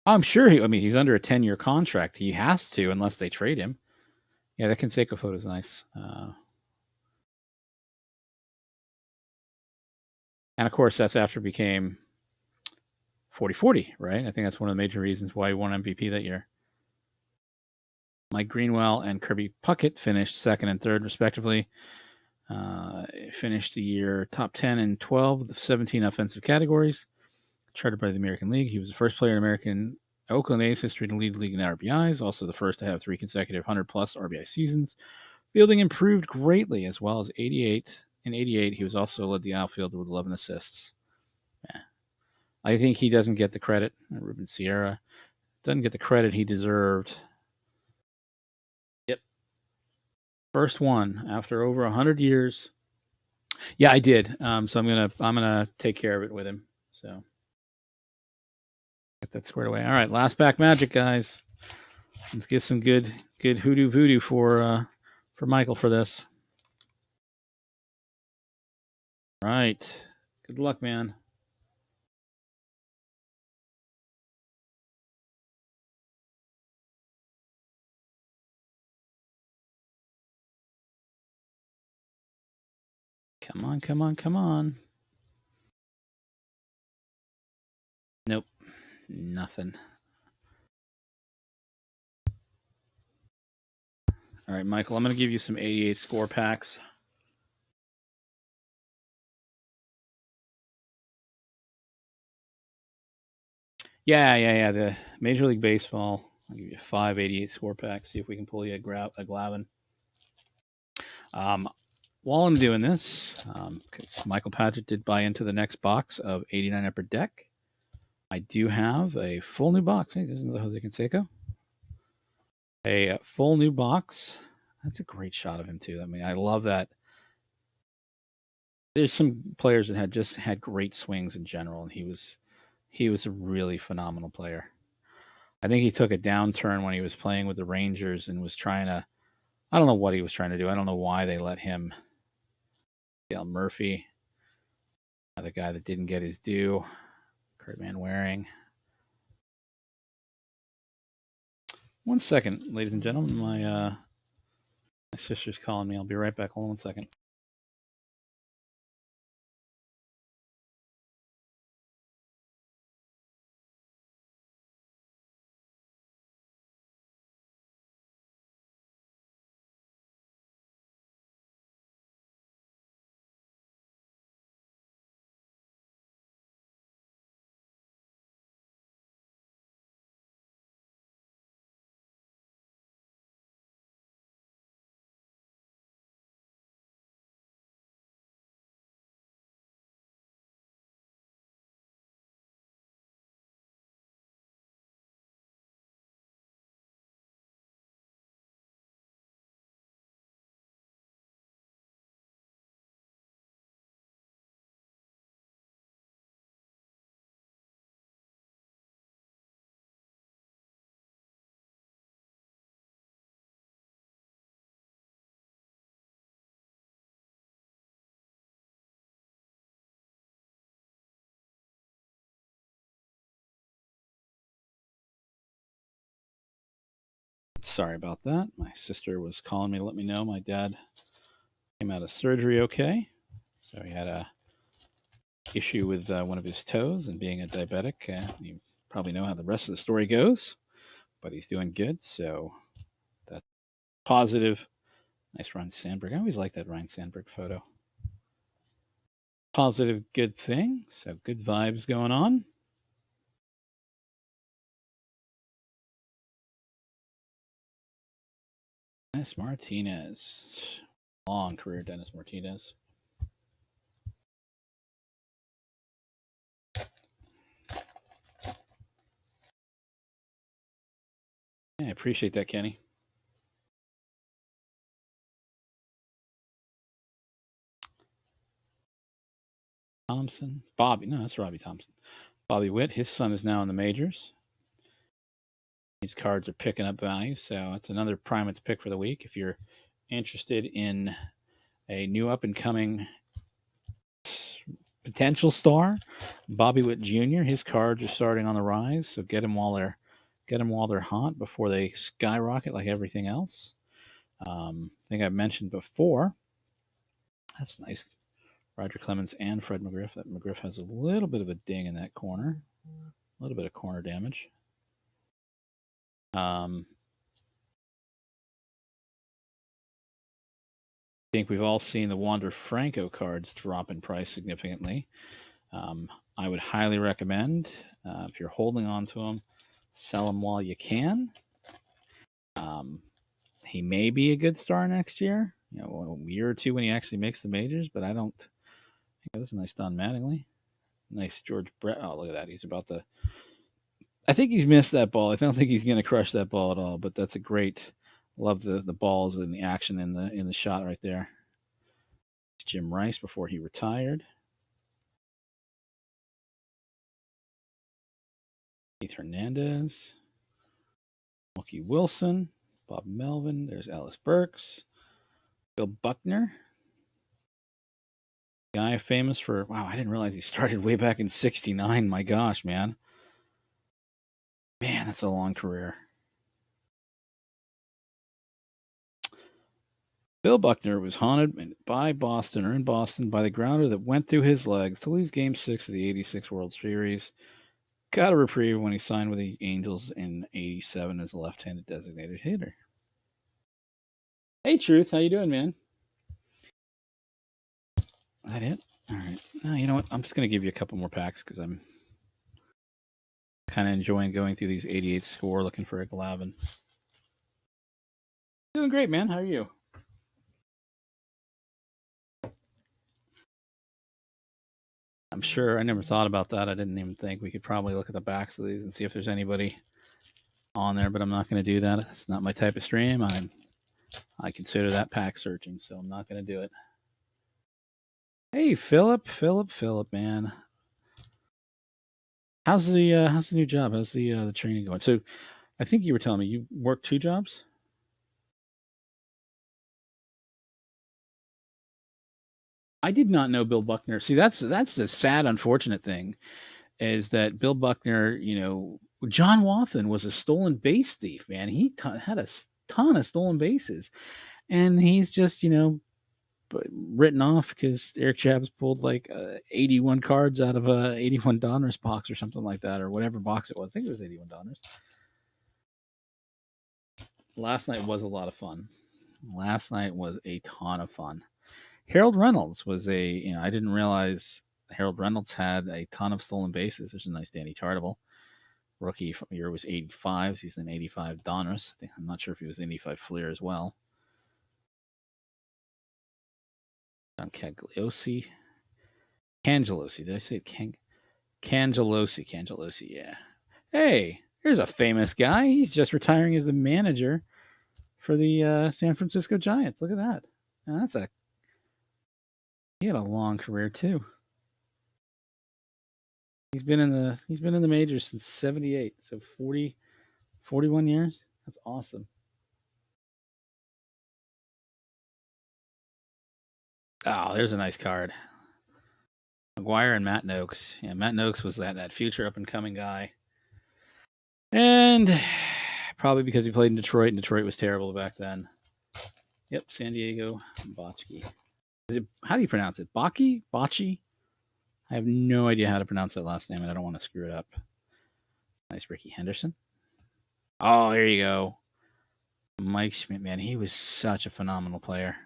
[SPEAKER 1] I'm sure I mean, he's under a 10-year contract. He has to, unless they trade him. Yeah, the Canseco photo is nice. And of course, that's after he became 40-40, right? I think that's one of the major reasons why he won MVP that year. Mike Greenwell and Kirby Puckett finished second and third, respectively. Finished the year top 10 in 12 of the 17 offensive categories charted by the American League. He was the first player in American Oakland A's history to lead the league in RBIs, also the first to have 3 consecutive 100-plus RBI seasons. Fielding improved greatly, as well as 88. In 88, he was also led the outfield with 11 assists. Yeah. I think he doesn't get the credit. Ruben Sierra doesn't get the credit he deserved. Yep. First one after over 100 years. Yeah, I did. So I'm gonna take care of it with him. So get that squared away. All right, last pack magic, guys. Let's get some good hoodoo voodoo for Michael for this. All right. Good luck, man. Come on, come on, come on. Nope. Nothing. All right, Michael, I'm going to give you some 88 score packs. Yeah. The Major League Baseball. I'll give you 5 88 score packs. See if we can pull you a Glavin. While I'm doing this, Michael Padgett did buy into the next box of 89 Upper Deck. I do have a full new box. Hey, this is the Jose Canseco. A full new box. That's a great shot of him too. I mean, I love that. There's some players that had great swings in general, and he was a really phenomenal player. I think he took a downturn when he was playing with the Rangers and was trying to. I don't know what he was trying to do. I don't know why they let him. Dale Murphy, the guy that didn't get his due. Kurt Manwaring. One second, ladies and gentlemen. My sister's calling me. I'll be right back. Hold on 1 second. Sorry about that. My sister was calling me to let me know my dad came out of surgery okay. So he had a issue with one of his toes, and being a diabetic, you probably know how the rest of the story goes. But he's doing good, so that's positive. Nice Ryan Sandberg. I always like that Ryan Sandberg photo. Positive, good thing. So good vibes going on. Dennis Martinez. Long career, Dennis Martinez. Yeah, I appreciate that, Kenny. Thompson. Bobby. No, that's Robbie Thompson. Bobby Witt. His son is now in the majors. These cards are picking up value, so it's another Primates pick for the week. If you're interested in a new up and coming potential star, Bobby Witt Jr., his cards are starting on the rise, so get them while they're hot before they skyrocket like everything else. I think I've mentioned before. That's nice. Roger Clemens and Fred McGriff. That McGriff has a little bit of a ding in that corner, a little bit of corner damage. I think we've all seen the Wander Franco cards drop in price significantly. I would highly recommend, if you're holding on to them, sell them while you can. He may be a good star next year, a year or two when he actually makes the majors, but I don't. That's a nice Don Mattingly. Nice George Brett. Oh, look at that. He's about to. I think he's missed that ball. I don't think he's going to crush that ball at all, but that's a great. Love the balls and the action in the shot right there. Jim Rice before he retired. Keith Hernandez. Mookie Wilson. Bob Melvin. There's Ellis Burks. Bill Buckner. Guy famous for, wow, I didn't realize he started way back in 69. My gosh, man. Man, that's a long career. Bill Buckner was haunted by Boston, or in Boston, by the grounder that went through his legs to lose Game 6 of the 86 World Series. Got a reprieve when he signed with the Angels in 87 as a left-handed designated hitter. Hey, Truth, how you doing, man? That it? All right. You know what? I'm just going to give you a couple more packs because I'm kind of enjoying going through these 88 score looking for a Glavin. Doing great, man. How are you? I'm sure. I never thought about that. I didn't even think we could probably look at the backs of these and see if there's anybody on there, but I'm not going to do that. It's not my type of stream. I consider that pack searching, so I'm not going to do it. Hey, Philip, man. How's the new job? How's the training going? So, I think you were telling me you work 2 jobs. I did not know Bill Buckner. See, that's the sad, unfortunate thing, is that Bill Buckner, John Wathan was a stolen base thief, man. He had a ton of stolen bases, and he's just, written off because Eric Chaps pulled like 81 cards out of a 81 Donruss box or something like that, or whatever box it was. I think it was 81 Donruss. Last night was a lot of fun. Last night was a ton of fun. Harold Reynolds was I didn't realize Harold Reynolds had a ton of stolen bases. There's a nice Danny Tartable. Rookie year was 85. He's an 85 Donruss. I'm not sure if he was 85 Fleer as well. John Cagliosi. Cangelosi. Did I say Cangelosi, yeah. Hey, here's a famous guy. He's just retiring as the manager for the San Francisco Giants. Look at that. Now, he had a long career too. He's been in the majors since 78, so 41 years. That's awesome. Oh, there's a nice card. McGuire and Matt Noakes. Yeah, Matt Noakes was that future up and coming guy. And Probably because he played in Detroit, and Detroit was terrible back then. Yep, San Diego Botchki. How do you pronounce it? Baki? Bocce? I have no idea how to pronounce that last name, and I don't want to screw it up. Nice Ricky Henderson. Oh, here you go. Mike Schmidt, man, he was such a phenomenal player.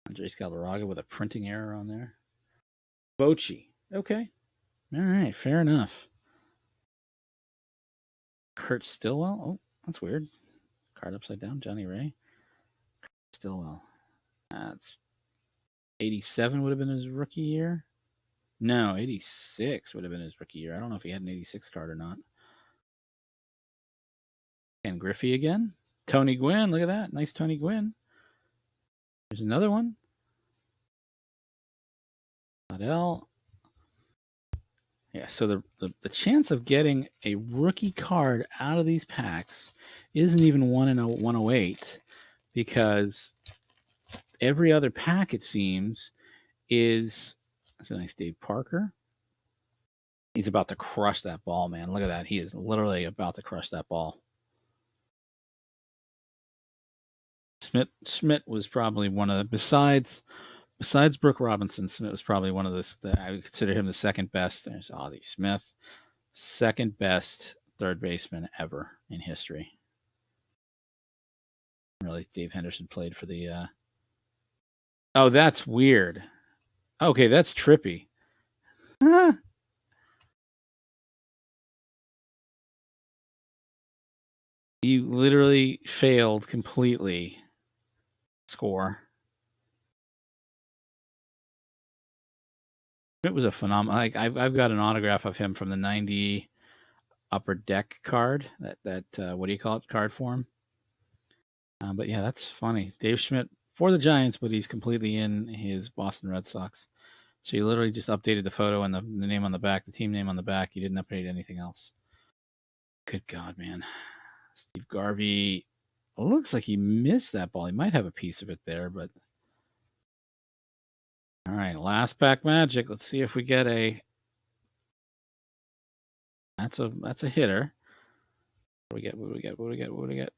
[SPEAKER 1] Andres Galarraga with a printing error on there. Bochy. Okay. All right, fair enough. Kurt Stillwell. Oh, that's weird. Card upside down. Johnny Ray. Kurt Stillwell. That's 87 would have been his rookie year. No, 86 would have been his rookie year. I don't know if he had an 86 card or not. Ken Griffey again. Tony Gwynn. Look at that. Nice Tony Gwynn. There's another one. Adele. Yeah, so the chance of getting a rookie card out of these packs isn't even 1 in 108 because every other pack, it seems, is. That's a nice Dave Parker. He's about to crush that ball, man. Look at that. He is literally about to crush that ball. Schmidt was probably one of the, besides Brooke Robinson, Schmidt was probably one of the I would consider him the second best. There's Ozzie Smith, second best third baseman ever in history. Really, Dave Henderson played for the. Oh, that's weird. Okay, that's trippy. You literally failed completely. Score. It was a phenomenal. Like I've got an autograph of him from the '90 Upper Deck card. That what do you call it? Card form. But yeah, that's funny. Dave Schmidt for the Giants, but he's completely in his Boston Red Sox. So you literally just updated the photo and the name on the back, the team name on the back. You didn't update anything else. Good God, man. Steve Garvey. Looks like he missed that ball. He might have a piece of it there, but all right, last pack magic. Let's see if we get a. That's a hitter. What do we get? What do we get? What do we get? What do we get?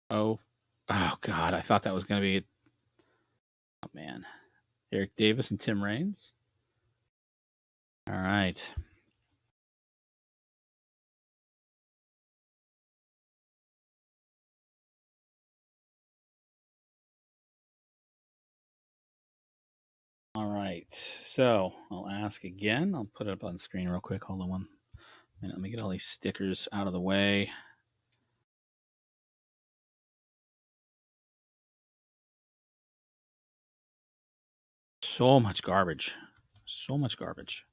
[SPEAKER 1] Oh God! I thought that was going to be. Oh man, Eric Davis and Tim Raines. All right. All right. So I'll ask again. I'll put it up on the screen real quick. Hold on one minute. Let me get all these stickers out of the way. So much garbage. So much garbage.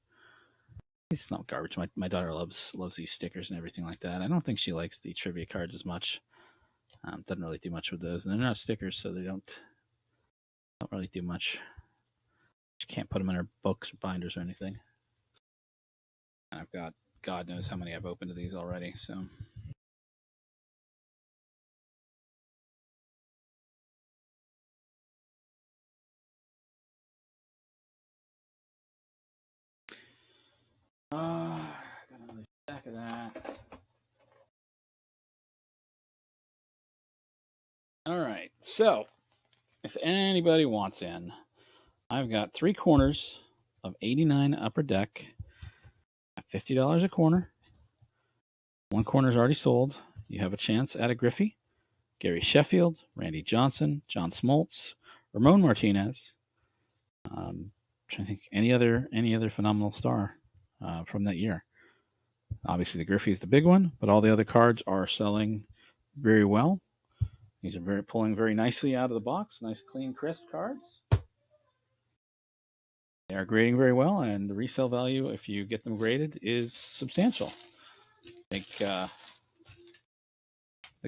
[SPEAKER 1] It's not garbage. My daughter loves these stickers and everything like that. I don't think she likes the trivia cards as much. Doesn't really do much with those. And they're not stickers, so they don't really do much. She can't put them in her books or binders or anything. And I've got God knows how many I've opened of these already. So. Got another stack of that. All right. So, if anybody wants in, I've got 3 corners of 89 Upper Deck at $50 a corner. 1 corner is already sold. You have a chance at a Griffey, Gary Sheffield, Randy Johnson, John Smoltz, Ramon Martinez. Trying to think any other phenomenal star from that year. Obviously, the Griffey is the big one, but all the other cards are selling very well. These are pulling very nicely out of the box. Nice, clean, crisp cards. They are grading very well, and the resale value, if you get them graded, is substantial. I think the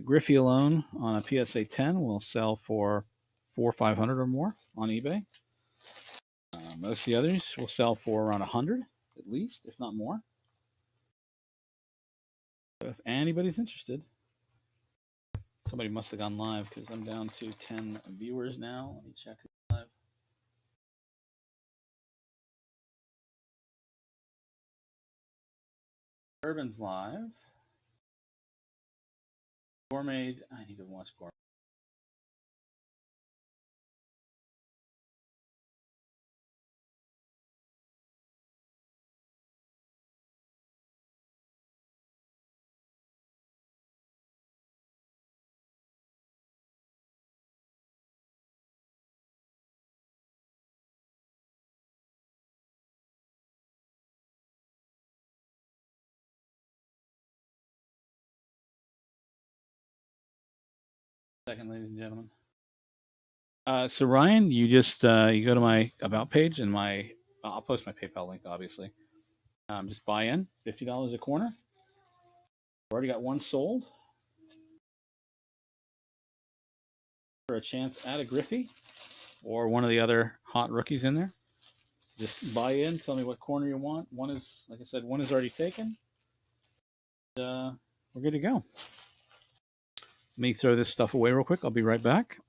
[SPEAKER 1] Griffey alone on a PSA 10 will sell for $400 or $500 or more on eBay. Most of the others will sell for around $100 at least, if not more. So if anybody's interested, somebody must have gone live because I'm down to 10 viewers now. Let me check live. Urban's live. Gourmet. I need to watch Gourmet. Second, ladies and gentlemen. So Ryan, you just you go to my about page and my I'll post my PayPal link, obviously. Just buy in $50 a corner. Already got one sold for a chance at a Griffey or one of the other hot rookies in there. So just buy in. Tell me what corner you want. One is, like I said, one is already taken. We're good to go. Let me throw this stuff away real quick. I'll be right back.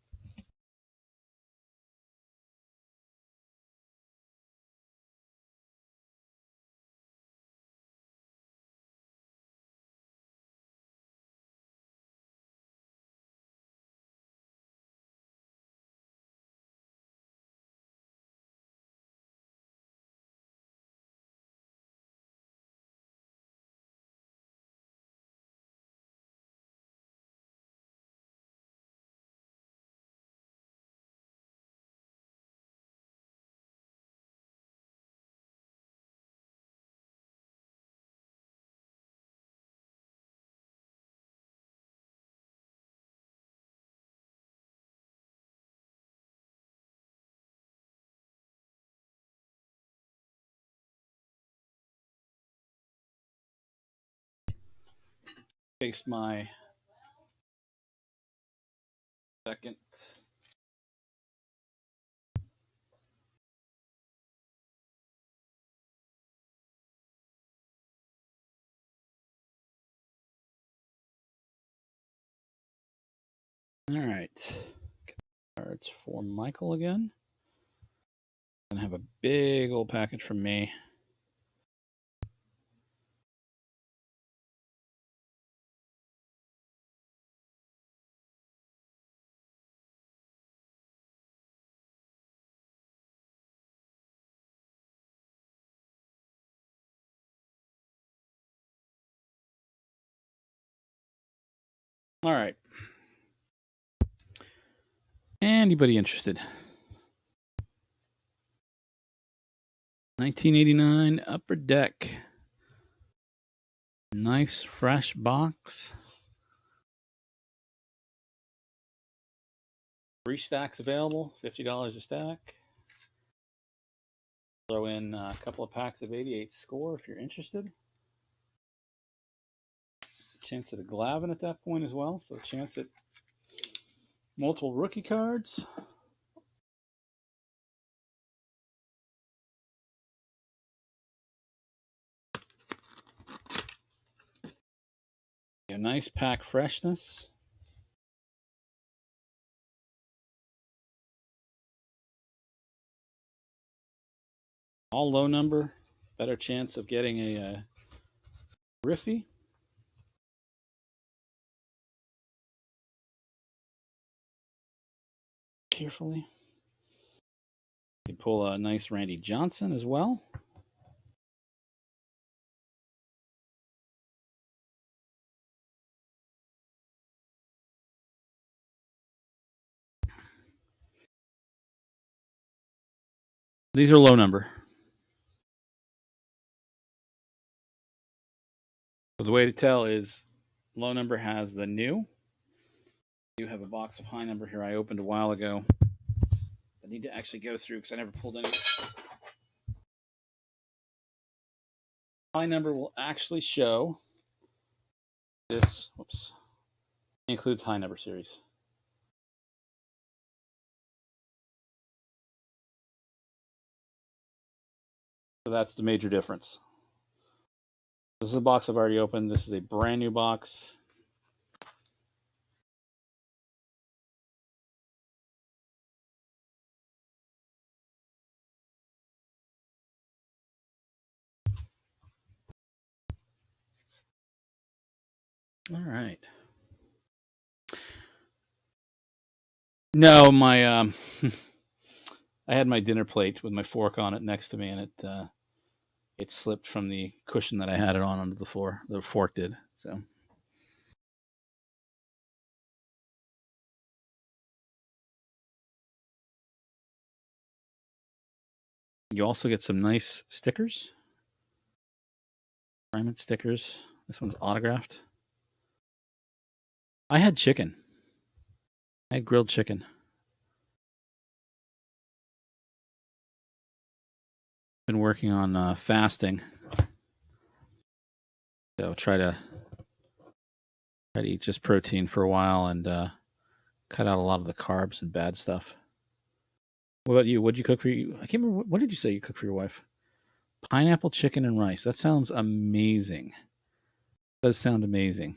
[SPEAKER 1] Paste my second. All right. Cards for Michael again. Gonna have a big old package from me. All right. Anybody interested? 1989 Upper Deck. Nice fresh box. 3 stacks available, $50 a stack. Throw in a couple of packs of 88 score if you're interested. Chance at a Glavin at that point as well, so chance at multiple rookie cards. A nice pack freshness. All low number. Better chance of getting a Griffey. Carefully. You pull a nice Randy Johnson as well. These are low number. So the way to tell is low number has the new. You have a box of high number here I opened a while ago. I need to actually go through because I never pulled any. High number will actually show this. Whoops. It includes high number series. So that's the major difference. This is a box I've already opened. This is a brand new box. All right. No, my I had my dinner plate with my fork on it next to me, and it slipped from the cushion that I had it on onto the floor. The fork did. So you also get some nice stickers, diamond stickers. This one's autographed. I had chicken. I had grilled chicken. Been working on fasting, so try to eat just protein for a while and cut out a lot of the carbs and bad stuff. What about you? What'd you cook for you? I can't remember. What did you say you cooked for your wife? Pineapple chicken and rice. That sounds amazing. Does sound amazing.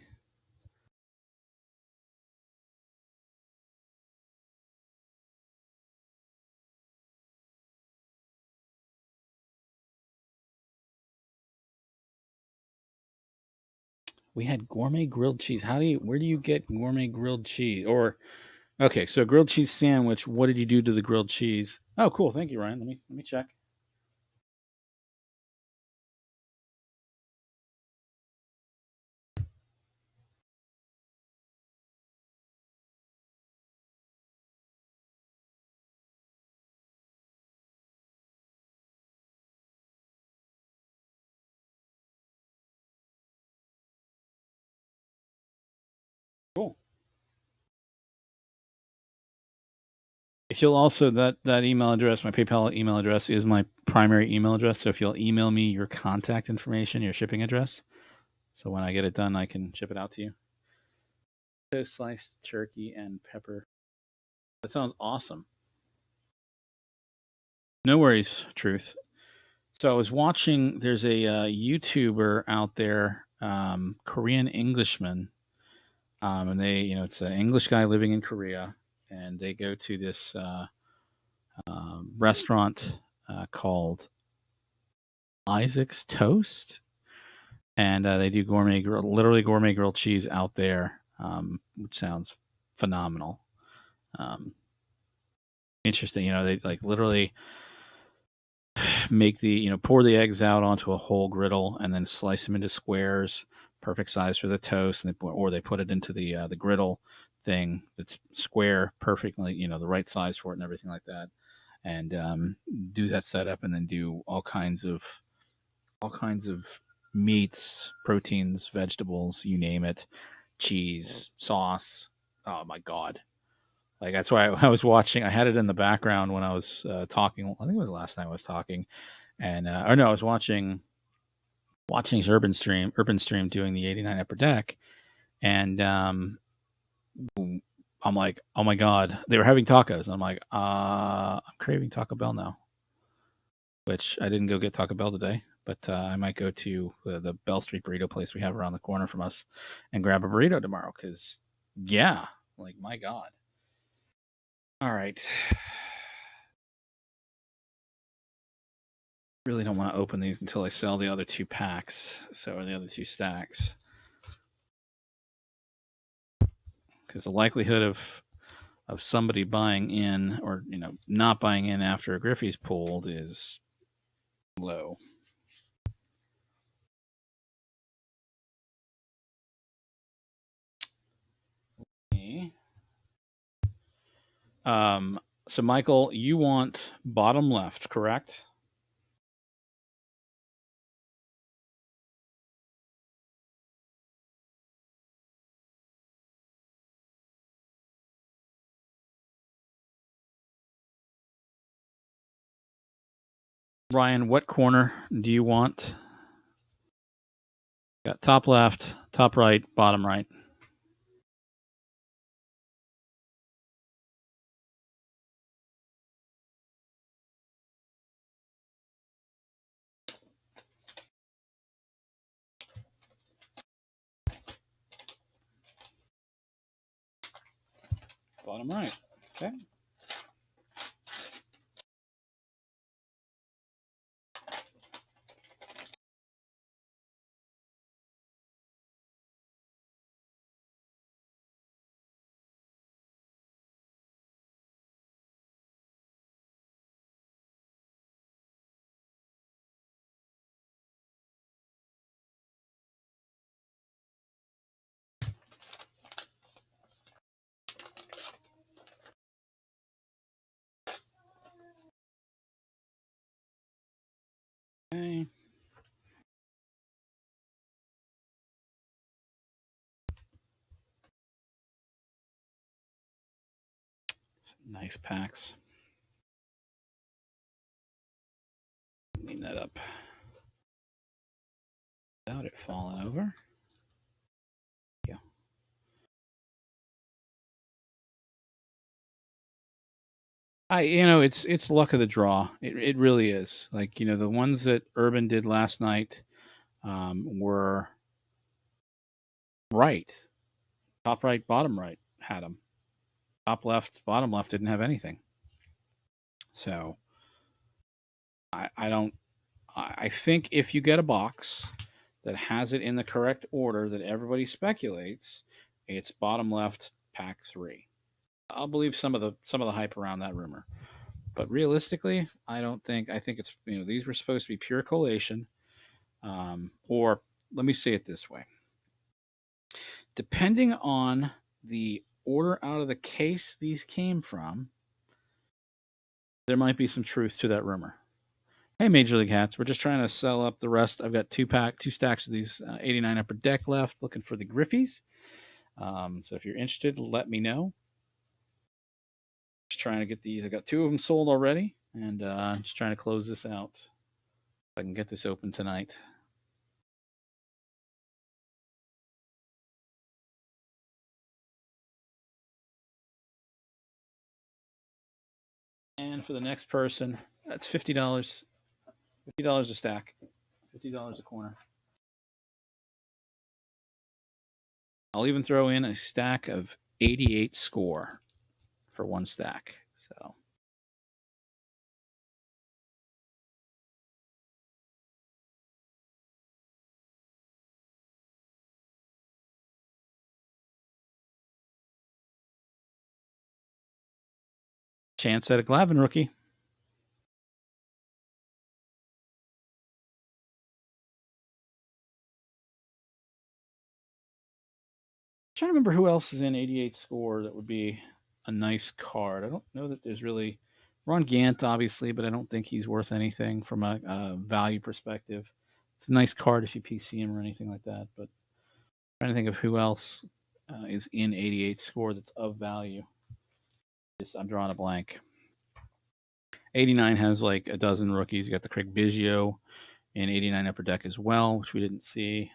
[SPEAKER 1] We had gourmet grilled cheese. Where do you get gourmet grilled cheese? Or okay, so grilled cheese sandwich. What did you do to the grilled cheese? Oh, cool. Thank you, Ryan. Let me check. Cool. If you'll also that email address, my PayPal email address is my primary email address. So if you'll email me your contact information, your shipping address, so when I get it done, I can ship it out to you. So sliced turkey and pepper. That sounds awesome. No worries, truth. So I was watching. There's a YouTuber out there, Korean Englishman, and it's an English guy living in Korea, and they go to this restaurant called Isaac's Toast, and they do literally gourmet grilled cheese out there, which sounds phenomenal. Um, Interesting. They like literally make the pour the eggs out onto a whole griddle and then slice them into squares, perfect size for the toast, and or they put it into the griddle thing that's square, perfectly, the right size for it and everything like that, and do that setup, and then do all kinds of meats, proteins, vegetables, you name it, cheese, sauce. Oh my god! Like that's why I was watching. I had it in the background when I was talking. I think it was the last time I was talking, and or no, I was watching Urban Stream doing the 89 Upper Deck, and I'm like, oh my god, they were having tacos. And I'm like, I'm craving Taco Bell now, which I didn't go get Taco Bell today, but I might go to the Bell Street burrito place we have around the corner from us and grab a burrito tomorrow. Because yeah, like my god. All right, really don't want to open these until I sell the other two packs, or the other two stacks, because the likelihood of somebody buying in or not buying in after a Griffey's pulled is low. Um, so Michael, you want bottom left, correct? Ryan, what corner do you want? Got top left, top right, bottom right. Bottom right. Okay. Nice packs. Clean that up without it falling over. Yeah. It's luck of the draw. It really is. Like, the ones that Urban did last night were right. Top right, bottom right had them. Top left, bottom left didn't have anything. So I don't. I think if you get a box that has it in the correct order that everybody speculates, it's bottom left, pack 3. I'll believe some of the hype around that rumor. But realistically, I don't think. I think it's these were supposed to be pure collation, or let me say it this way: depending on the order out of the case these came from, there might be some truth to that rumor. Hey, Major League Hats, we're just trying to sell up the rest. I've got two stacks of these 89 Upper Deck left, looking for the Griffies. So if you're interested, let me know. Just trying to get these. I got 2 of them sold already, and just trying to close this out. If I can get this open tonight. And for the next person, that's $50. $50 a stack. $50 a corner. I'll even throw in a stack of 88 score for one stack. So chance at a Glavin rookie. I'm trying to remember who else is in 88 score that would be a nice card. I don't know that there's really Ron Gant, obviously, but I don't think he's worth anything from a value perspective. It's a nice card if you PC him or anything like that, but I'm trying to think of who else is in 88 score that's of value. I'm drawing a blank. 89 has like a dozen rookies. You got the Craig Biggio in 89 Upper Deck as well, which we didn't see.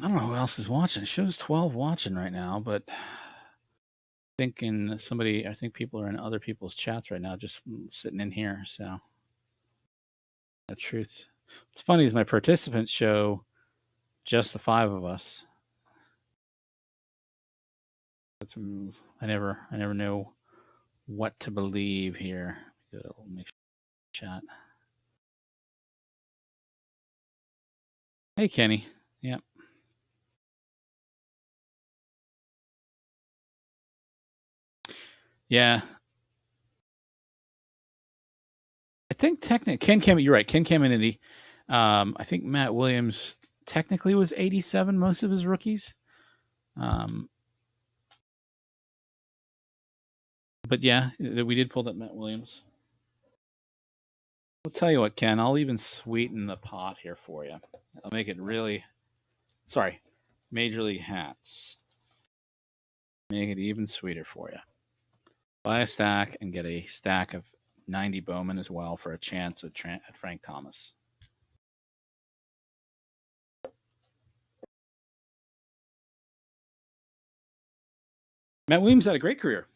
[SPEAKER 1] I don't know who else is watching. It shows 12 watching right now, but I think people are in other people's chats right now, just sitting in here. So the truth. What's funny is my participants show just the 5 of us. I never know what to believe here. Go to make chat. Hey, Kenny. Yep. Yeah. I think technically Ken Caminiti, you're right. Ken Caminiti. I think Matt Williams technically was 87 most of his rookies. But yeah, we did pull that Matt Williams. I'll tell you what, Ken. I'll even sweeten the pot here for you. I'll make it really. Sorry, Major League Hats. Make it even sweeter for you. Buy a stack and get a stack of 90 Bowman as well for a chance at Frank Thomas. Matt Williams had a great career.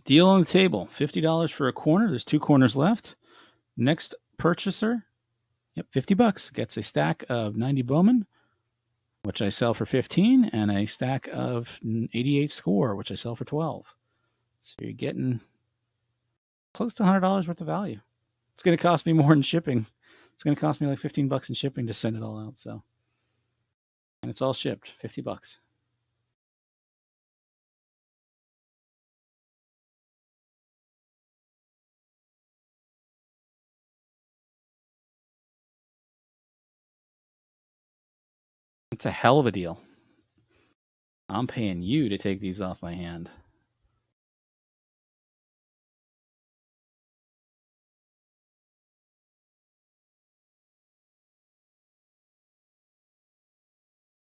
[SPEAKER 1] Deal on the table. $50 for a corner. There's 2 corners left. Next purchaser, yep, $50 gets a stack of 90 Bowman, which I sell for 15, and a stack of 88 score, which I sell for 12. So you're getting close to $100 worth of value. It's going to cost me more in shipping. It's going to cost me like $15 in shipping to send it all out. So, and it's all shipped, $50. It's a hell of a deal. I'm paying you to take these off my hand.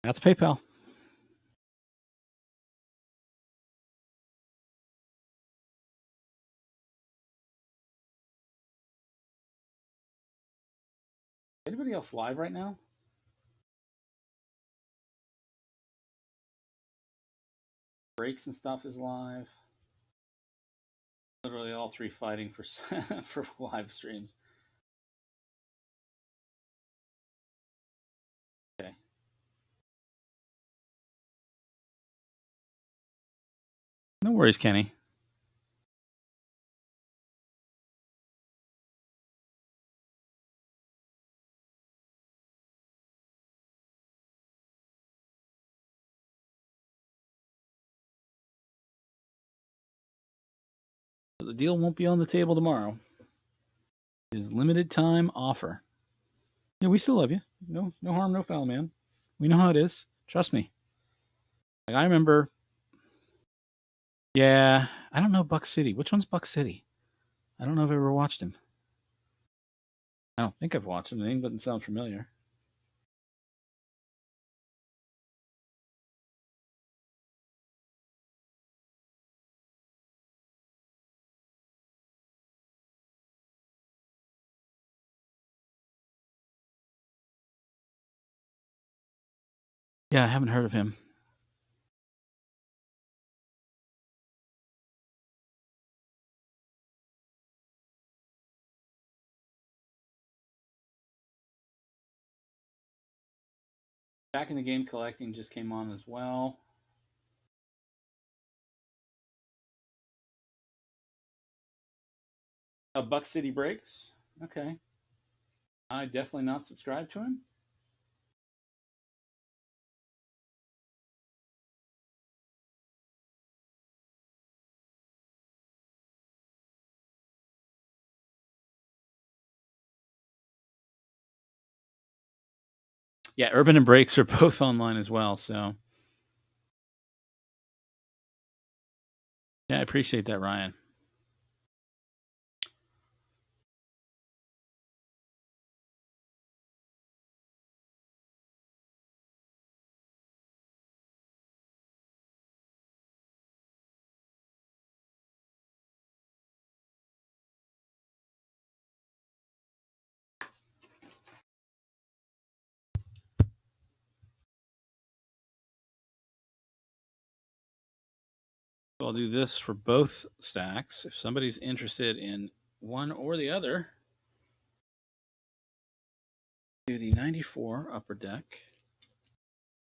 [SPEAKER 1] That's PayPal. Anybody else live right now? Breaks and stuff is live. Literally all three fighting for for live streams. Okay. No worries, Kenny. The deal won't be on the table tomorrow. It is limited time offer. Yeah, we still love you. No harm, no foul, man. We know how it is. Trust me. Like I remember. Yeah, I don't know Buck City. Which one's Buck City? I don't know if I've ever watched him. I don't think I've watched him. The name doesn't sound familiar. Yeah, I haven't heard of him. Back in the Game Collecting just came on as well. Buck City Breaks. Okay. I definitely not subscribed to him. Yeah, Urban and Breaks are both online as well. So yeah, I appreciate that, Ryan. So I'll do this for both stacks. If somebody's interested in one or the other, do the 94 Upper Deck,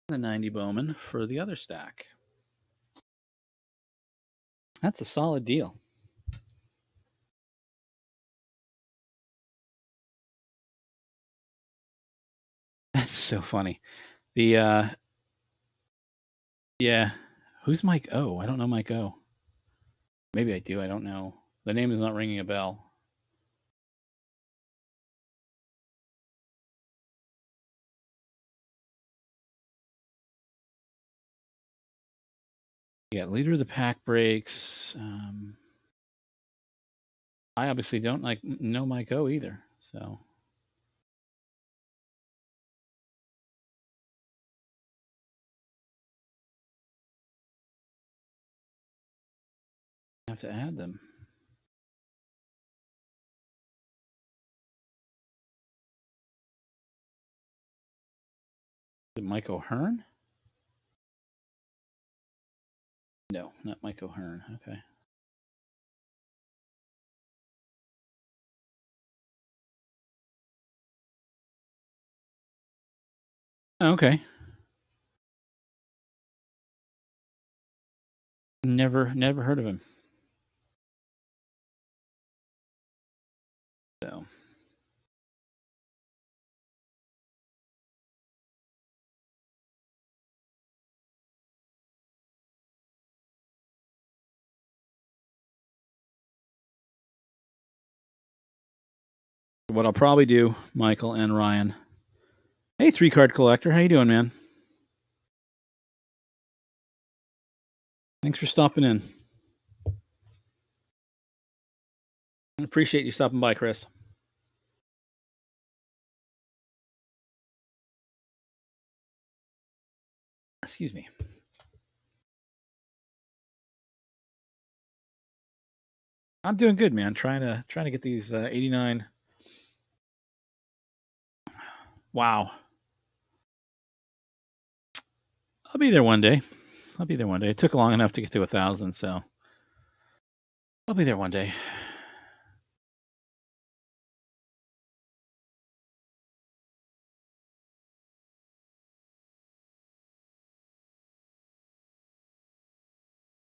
[SPEAKER 1] the 90 Bowman for the other stack. That's a solid deal. That's so funny. The yeah, who's Mike O? I don't know Mike O. Maybe I do. I don't know. The name is not ringing a bell. Yeah, leader of the pack breaks. I obviously don't know Mike O either. So I have to add them. Is it Mike O'Hearn? No, not Mike O'Hearn. Okay. Okay. Never heard of him. So. What I'll probably do, Michael and Ryan. Hey, 3-card collector, how you doing, man? Thanks for stopping in. I appreciate you stopping by, Chris. Excuse me. I'm doing good, man. Trying to get these 89. Wow. I'll be there one day. I'll be there one day. It took long enough to get to 1,000, so I'll be there one day.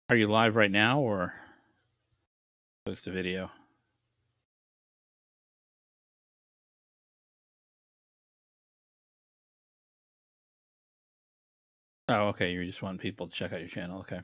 [SPEAKER 1] Are you live right now or post a video? Oh, okay. You just want people to check out your channel. Okay.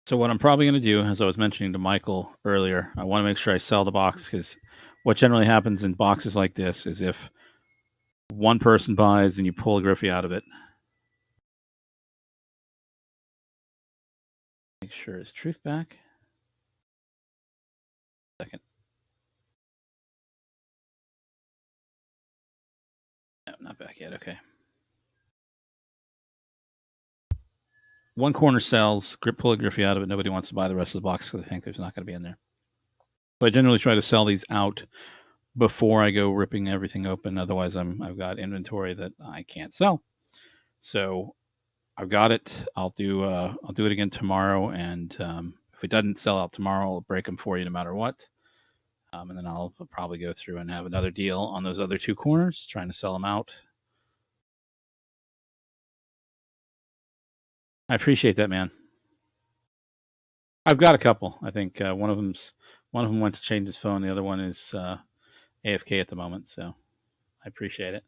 [SPEAKER 1] So what I'm probably going to do, as I was mentioning to Michael earlier, I want to make sure I sell the box because what generally happens in boxes like this is if one person buys and you pull a Griffey out of it. Make sure it's truth back. Second. No, not back yet. Okay. One corner sells, pull a Griffey out of it. Nobody wants to buy the rest of the box because they think there's not going to be in there. So I generally try to sell these out before I go ripping everything open. Otherwise, I've got inventory that I can't sell. So I've got it. I'll do it again tomorrow, and if it doesn't sell out tomorrow, I'll break them for you no matter what. And then I'll probably go through and have another deal on those other two corners, trying to sell them out. I appreciate that, man. I've got a couple. I think one of them went to change his phone. The other one is AFK at the moment. So I appreciate it.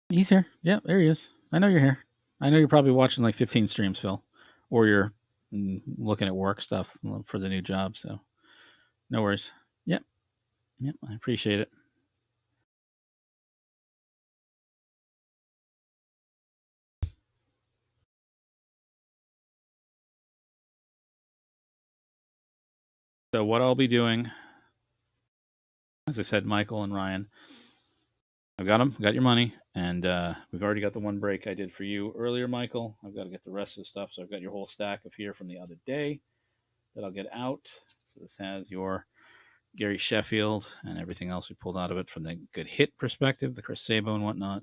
[SPEAKER 1] He's here. Yeah, there he is. I know you're here. I know you're probably watching like 15 streams, Phil, or you're looking at work stuff for the new job. So no worries. Yep. Yep. I appreciate it. So what I'll be doing, as I said, Michael and Ryan, I've got them, got your money, and we've already got the one break I did for you earlier, Michael. I've got to get the rest of the stuff, so I've got your whole stack of here from the other day that I'll get out. So this has your Gary Sheffield and everything else we pulled out of it from the good hit perspective, the Chris Sabo and whatnot.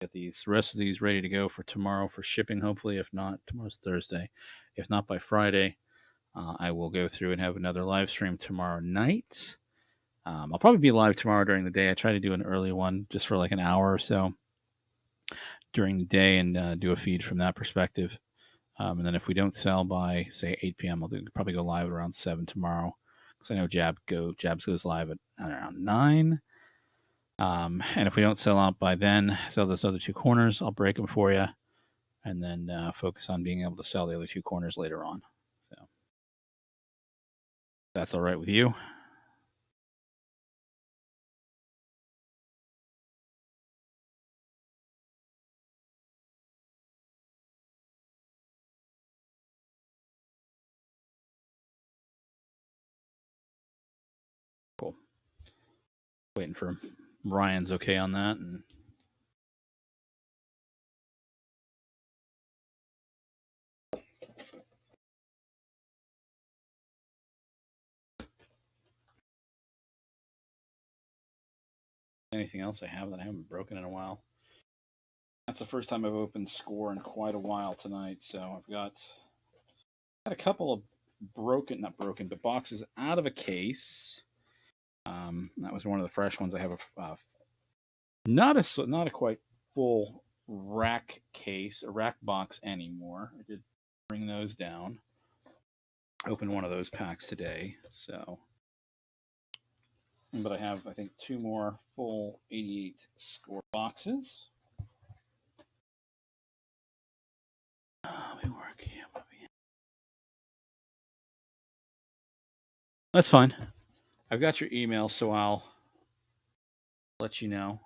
[SPEAKER 1] Get these rest of these ready to go for tomorrow for shipping, hopefully. If not, tomorrow's Thursday. If not by Friday, I will go through and have another live stream tomorrow night. I'll probably be live tomorrow during the day. I try to do an early one just for like an hour or so during the day and do a feed from that perspective. And then if we don't sell by say 8 p.m., I'll probably go live around 7 tomorrow because I know Jabs goes live at around 9. And if we don't sell out by then, sell those other two corners, I'll break them for you, and then focus on being able to sell the other two corners later on. So that's all right with you. Cool. Waiting for Ryan's okay on that. And anything else I have that I haven't broken in a while? That's the first time I've opened score in quite a while tonight. So I've got a couple of not broken, but boxes out of a case. That was one of the fresh ones. I have not a quite full rack case, a rack box anymore. I did bring those down. Opened one of those packs today. So, but I have, I think, two more full 88 score boxes. That's fine. I've got your email, so I'll let you know.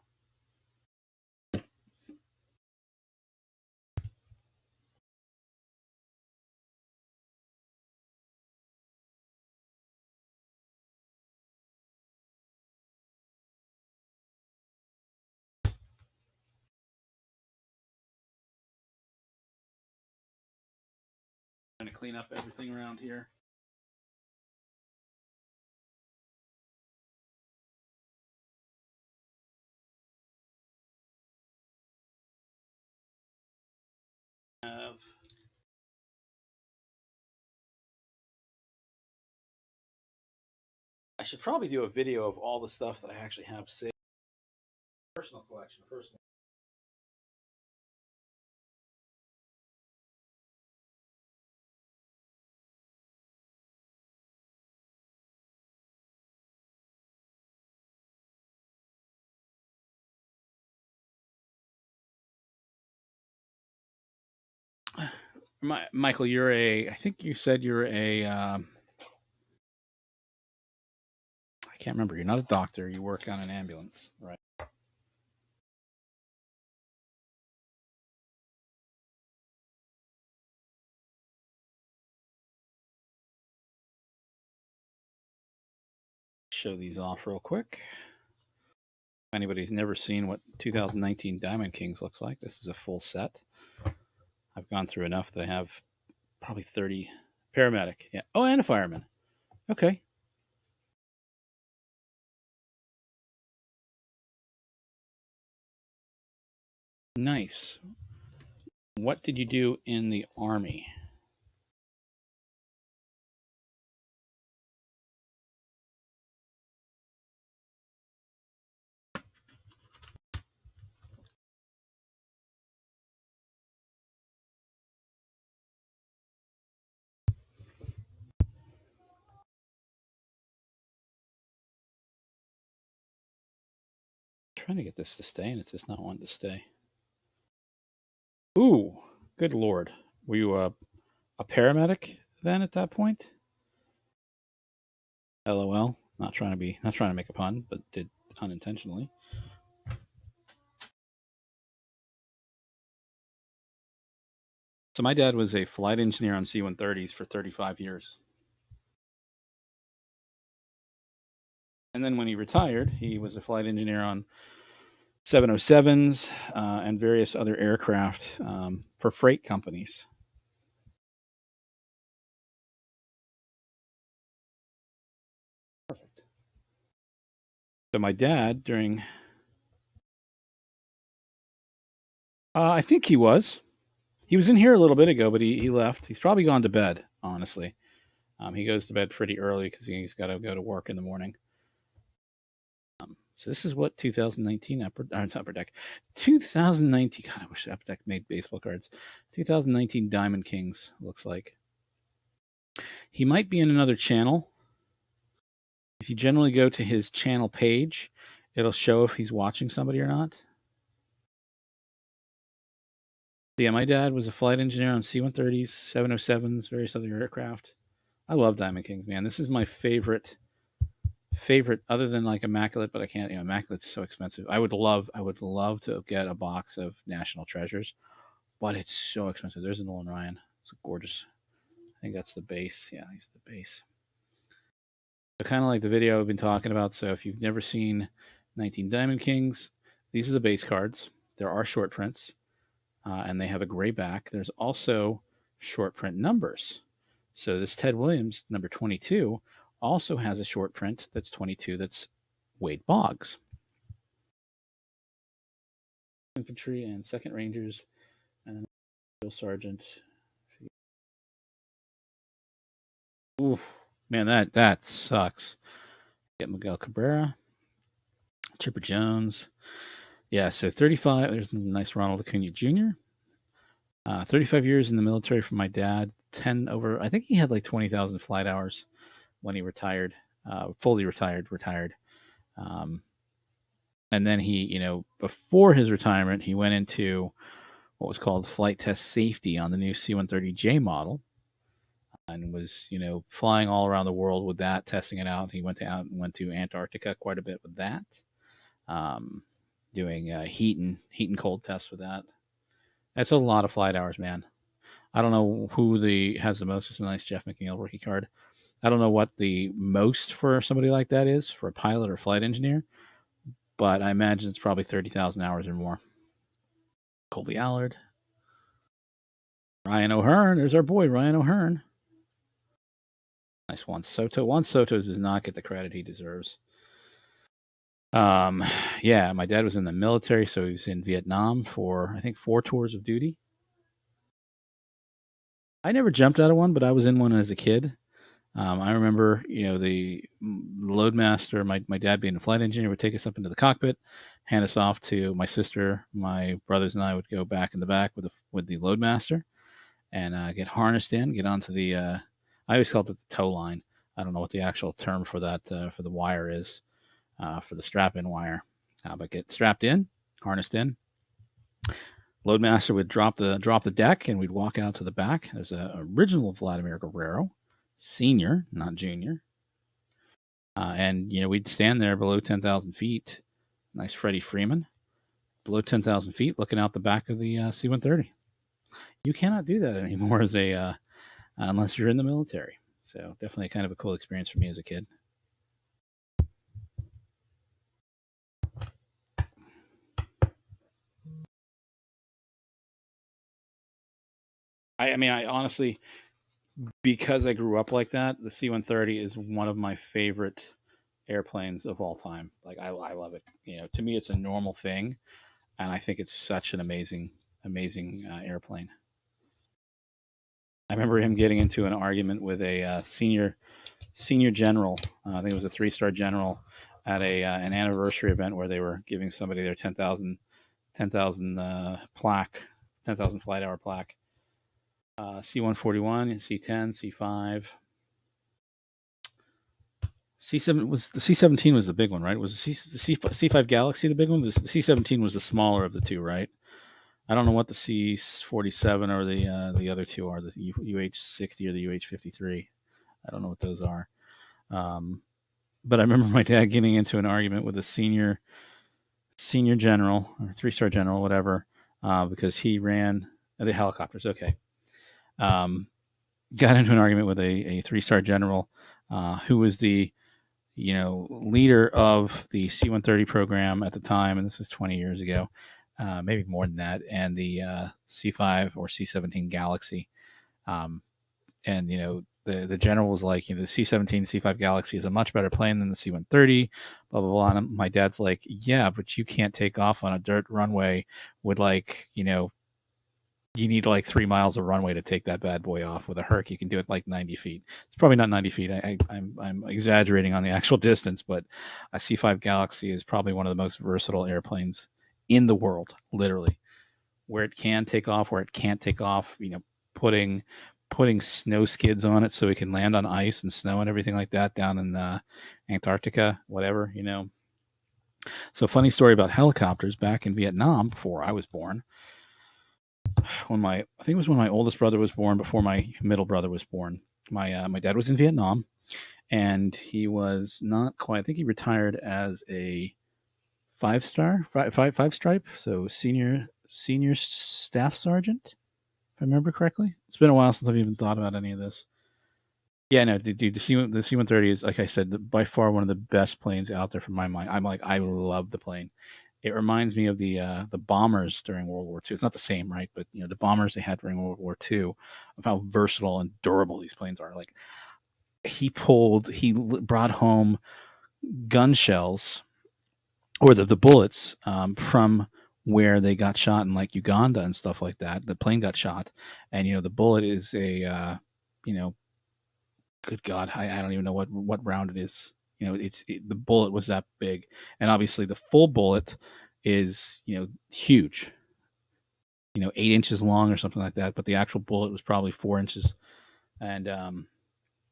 [SPEAKER 1] I'm going to clean up everything around here. I should probably do a video of all the stuff that I actually have saved. Personal collection, personal. Michael, you're a. I think you said you're a. I can't remember. You're not a doctor. You work on an ambulance, right? Show these off real quick. If anybody's never seen what 2019 Diamond Kings looks like, this is a full set. I've gone through enough that I have probably 30 paramedic. Yeah. Oh, and a fireman. Okay. Nice. What did you do in the army? I'm trying to get this to stay, and it's just not wanting to stay. Ooh, good lord. Were you a paramedic then at that point? LOL. Not trying to make a pun, but did unintentionally. So my dad was a flight engineer on C-130s for 35 years. And then when he retired, he was a flight engineer on 707s and various other aircraft for freight companies. Perfect. So my dad, during, I think he was. He was in here a little bit ago, but he left. He's probably gone to bed, honestly. He goes to bed pretty early because he's got to go to work in the morning. So this is what 2019 Upper Deck, 2019. God, I wish Upper Deck made baseball cards. 2019 Diamond Kings looks like. He might be in another channel. If you generally go to his channel page, it'll show if he's watching somebody or not. Yeah, my dad was a flight engineer on C-130s, 707s, various other aircraft. I love Diamond Kings, man. This is my favorite other than like Immaculate, but I can't. Immaculate's so expensive. I would love to get a box of National Treasures, but it's so expensive. There's a Nolan Ryan. It's gorgeous. I think that's the base. Yeah, he's the base. So kind of like the video I've been talking about. So if you've never seen 19 Diamond Kings, these are the base cards. There are short prints, and they have a gray back. There's also short print numbers. So this Ted Williams number 22 also has a short print that's 22. That's Wade Boggs. Infantry and Second Rangers, and then Drill Sergeant. Oof, man, that sucks. Get Miguel Cabrera, Chipper Jones. Yeah, so 35. There's a nice Ronald Acuna Jr. 35 years in the military for my dad. 10 over. I think he had like 20,000 flight hours when he retired. Fully retired. Retired. Um, and then he, before his retirement, he went into what was called flight test safety on the new C-130J model, and was flying all around the world with that, testing it out. He went to Antarctica quite a bit with that, um, doing heat and cold tests with that. That's a lot of flight hours, man. I don't know who the has the most. It's a nice Jeff McNeil rookie card. I don't know what the most for somebody like that is for a pilot or flight engineer, but I imagine it's probably 30,000 hours or more. Colby Allard, Ryan O'Hearn. There's our boy Ryan O'Hearn. Nice Juan Soto. Juan Soto does not get the credit he deserves. Um, yeah, my dad was in the military, so he was in Vietnam for I think 4 tours of duty. I never jumped out of one, but I was in one as a kid. I remember, the loadmaster, my dad being a flight engineer, would take us up into the cockpit, hand us off to my sister, my brothers, and I would go back in the back with the loadmaster and get harnessed in, get onto the. I always called it the tow line. I don't know what the actual term for that for the wire is, for the strap-in wire, but get strapped in, harnessed in. Loadmaster would drop the deck, and we'd walk out to the back. There's a original Vladimir Guerrero, senior, not junior. And we'd stand there below 10,000 feet. Nice Freddie Freeman, below 10,000 feet, looking out the back of the C-130. You cannot do that anymore as a unless you're in the military. So definitely kind of a cool experience for me as a kid. I mean, I honestly, because I grew up like that, the C-130 is one of my favorite airplanes of all time. Like I love it. To me, it's a normal thing, and I think it's such an amazing airplane. I remember him getting into an argument with a senior general. I think it was a 3-star general at an anniversary event where they were giving somebody their 10,000 plaque, 10,000 flight hour plaque. C-141, C-10, C-5. C-7 was the C-17 was the big one, right? Was the C-5 Galaxy the big one? The C-17 was the smaller of the two, right? I don't know what the C-47 or the other two are, the UH-60 or the UH-53. I don't know what those are. But I remember my dad getting into an argument with a senior general or 3-star general, whatever, because he ran the helicopters. Okay, got into an argument with a 3-star general who was the leader of the C-130 program at the time, and this was 20 years ago, maybe more than that, and the C-5 or C-17 Galaxy. And the general was like, the C-17 C-5 Galaxy is a much better plane than the C-130, blah blah blah. And my dad's like, yeah, but you can't take off on a dirt runway with you need like 3 miles of runway to take that bad boy off. With a Herc, you can do it like 90 feet. It's probably not 90 feet. I'm exaggerating on the actual distance, but a C-5 Galaxy is probably one of the most versatile airplanes in the world, literally, where it can take off, where it can't take off. Putting snow skids on it so it can land on ice and snow and everything like that down in Antarctica, whatever. So, funny story about helicopters. Back in Vietnam, before I was born, I think it was when my oldest brother was born, before my middle brother was born. My dad was in Vietnam, and he was not quite. I think he retired as a 5-star, five stripe, so senior staff sergeant, if I remember correctly. It's been a while since I've even thought about any of this. Yeah, no, dude, the C-130 is, like I said, by far one of the best planes out there from my mind. I love the plane. It reminds me of the bombers during World War II. It's not the same, right? But the bombers they had during World War II, of how versatile and durable these planes are. Like he brought home gun shells or the bullets from where they got shot in like Uganda and stuff like that. The plane got shot, and the bullet is a you know good God, I don't even know what round it is. The bullet was that big, and obviously the full bullet is huge. 8 inches long or something like that. But the actual bullet was probably 4 inches, and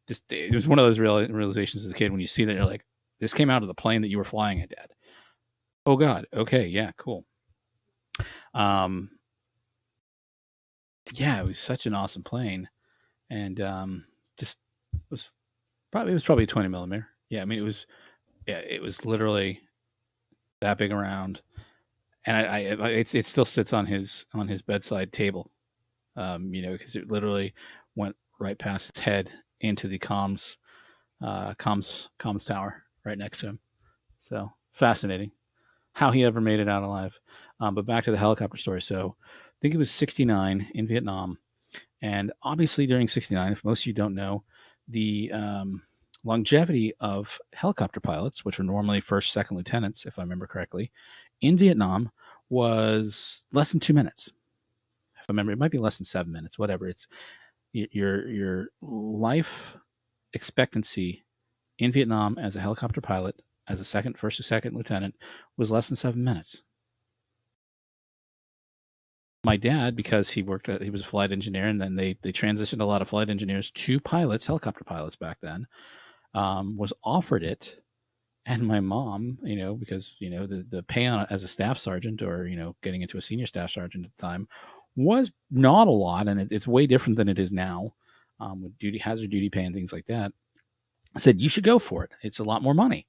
[SPEAKER 1] just it was one of those realizations as a kid when you see that you're like, this came out of the plane that you were flying at, Dad. Oh God, okay, yeah, cool. Um, yeah, it was such an awesome plane, and just it was probably a 20 millimeter. Yeah, I mean it was literally that big around, and it still sits on his bedside table, because it literally went right past his head into the comms tower right next to him. So fascinating how he ever made it out alive. But back to the helicopter story. So I think it was 69 in Vietnam. And obviously during 69, if most of you don't know, the longevity of helicopter pilots, which were normally first, second lieutenants, if I remember correctly, in Vietnam was less than 2 minutes. If I remember, it might be less than 7 minutes, whatever. It's your life expectancy in Vietnam as a helicopter pilot, as a first or second lieutenant, was less than 7 minutes. My dad, because he was a flight engineer, and then they transitioned a lot of flight engineers to pilots, helicopter pilots back then, was offered it. And my mom, because the pay on as a staff sergeant, or getting into a senior staff sergeant at the time, was not a lot, and it's way different than it is now, with hazard duty pay and things like that. I said, you should go for it. It's a lot more money.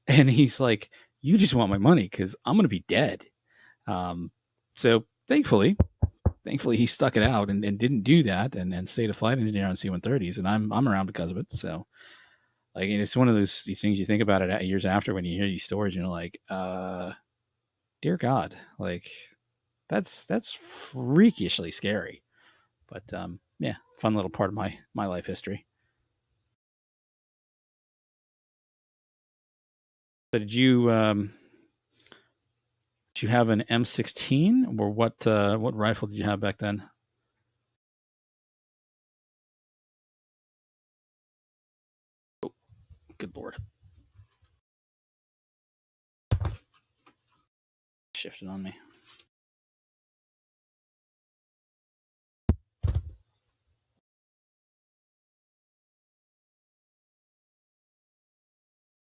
[SPEAKER 1] And he's like, you just want my money because I'm going to be dead. So thankfully he stuck it out and didn't do that, and stayed a flight engineer on C-130s, and I'm around because of it. So like, it's one of those things you think about it years after when you hear these stories, and you're like, dear God, like that's freakishly scary. But yeah, fun little part of my life history. So did you have an M16, or what rifle did you have back then? Good Lord. Shifted on me.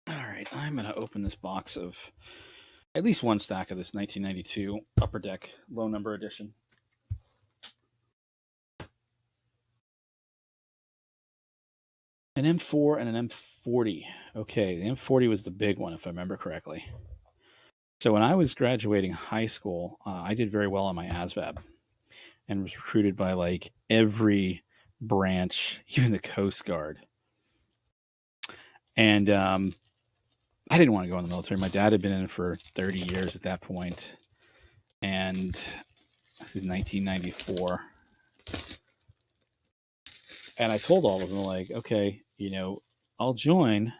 [SPEAKER 1] All right, I'm going to open this box of at least one stack of this 1992 Upper Deck low number edition. An M4 and an M40. Okay, the M40 was the big one, if I remember correctly. So when I was graduating high school, I did very well on my ASVAB and was recruited by like every branch, even the Coast Guard. And I didn't want to go in the military. My dad had been in it for 30 years at that point, and this is 1994. And I told all of them, like, okay, I'll join,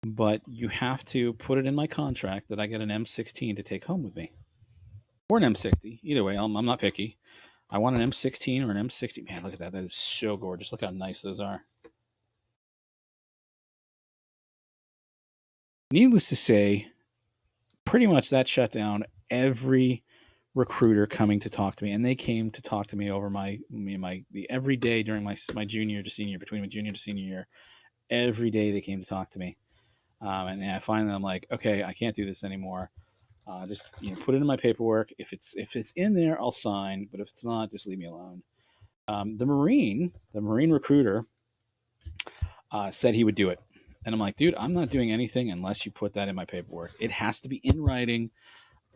[SPEAKER 1] but you have to put it in my contract that I get an M16 to take home with me, or an M60. Either way, I'm not picky. I want an M16 or an M60. Man, look at that. That is so gorgeous. Look how nice those are. Needless to say, pretty much that shut down every recruiter coming to talk to me, and they came to talk to me over every day during my junior to senior, between my junior to senior year. Every day they came to talk to me, and I finally I'm like, okay, I can't do this anymore. Just put it in my paperwork. If it's in there, I'll sign. But if it's not, just leave me alone. The Marine recruiter said he would do it, and I'm like, dude, I'm not doing anything unless you put that in my paperwork. It has to be in writing.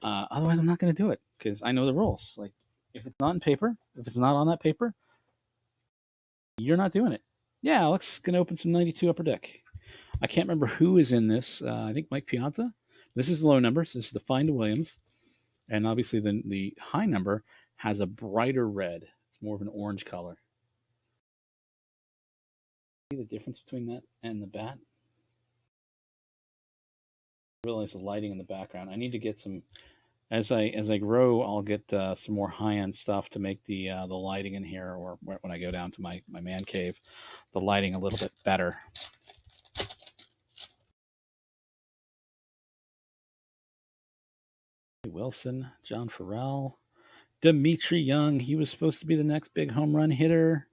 [SPEAKER 1] Otherwise, I'm not going to do it because I know the rules. Like, if it's not in paper, if it's not on that paper, you're not doing it. Yeah, Alex going to open some 92 Upper Deck. I can't remember who is in this. I think Mike Piazza. This is the low number. So this is the Find Williams. And obviously the high number has a brighter red. It's more of an orange color. See the difference between that and the bat? I realize the lighting in the background. I need to get some as I grow, I'll get some more high end stuff to make the lighting in here, or when I go down to my man cave, the lighting a little bit better. Wilson, John Farrell, Dimitri Young. He was supposed to be the next big home run hitter.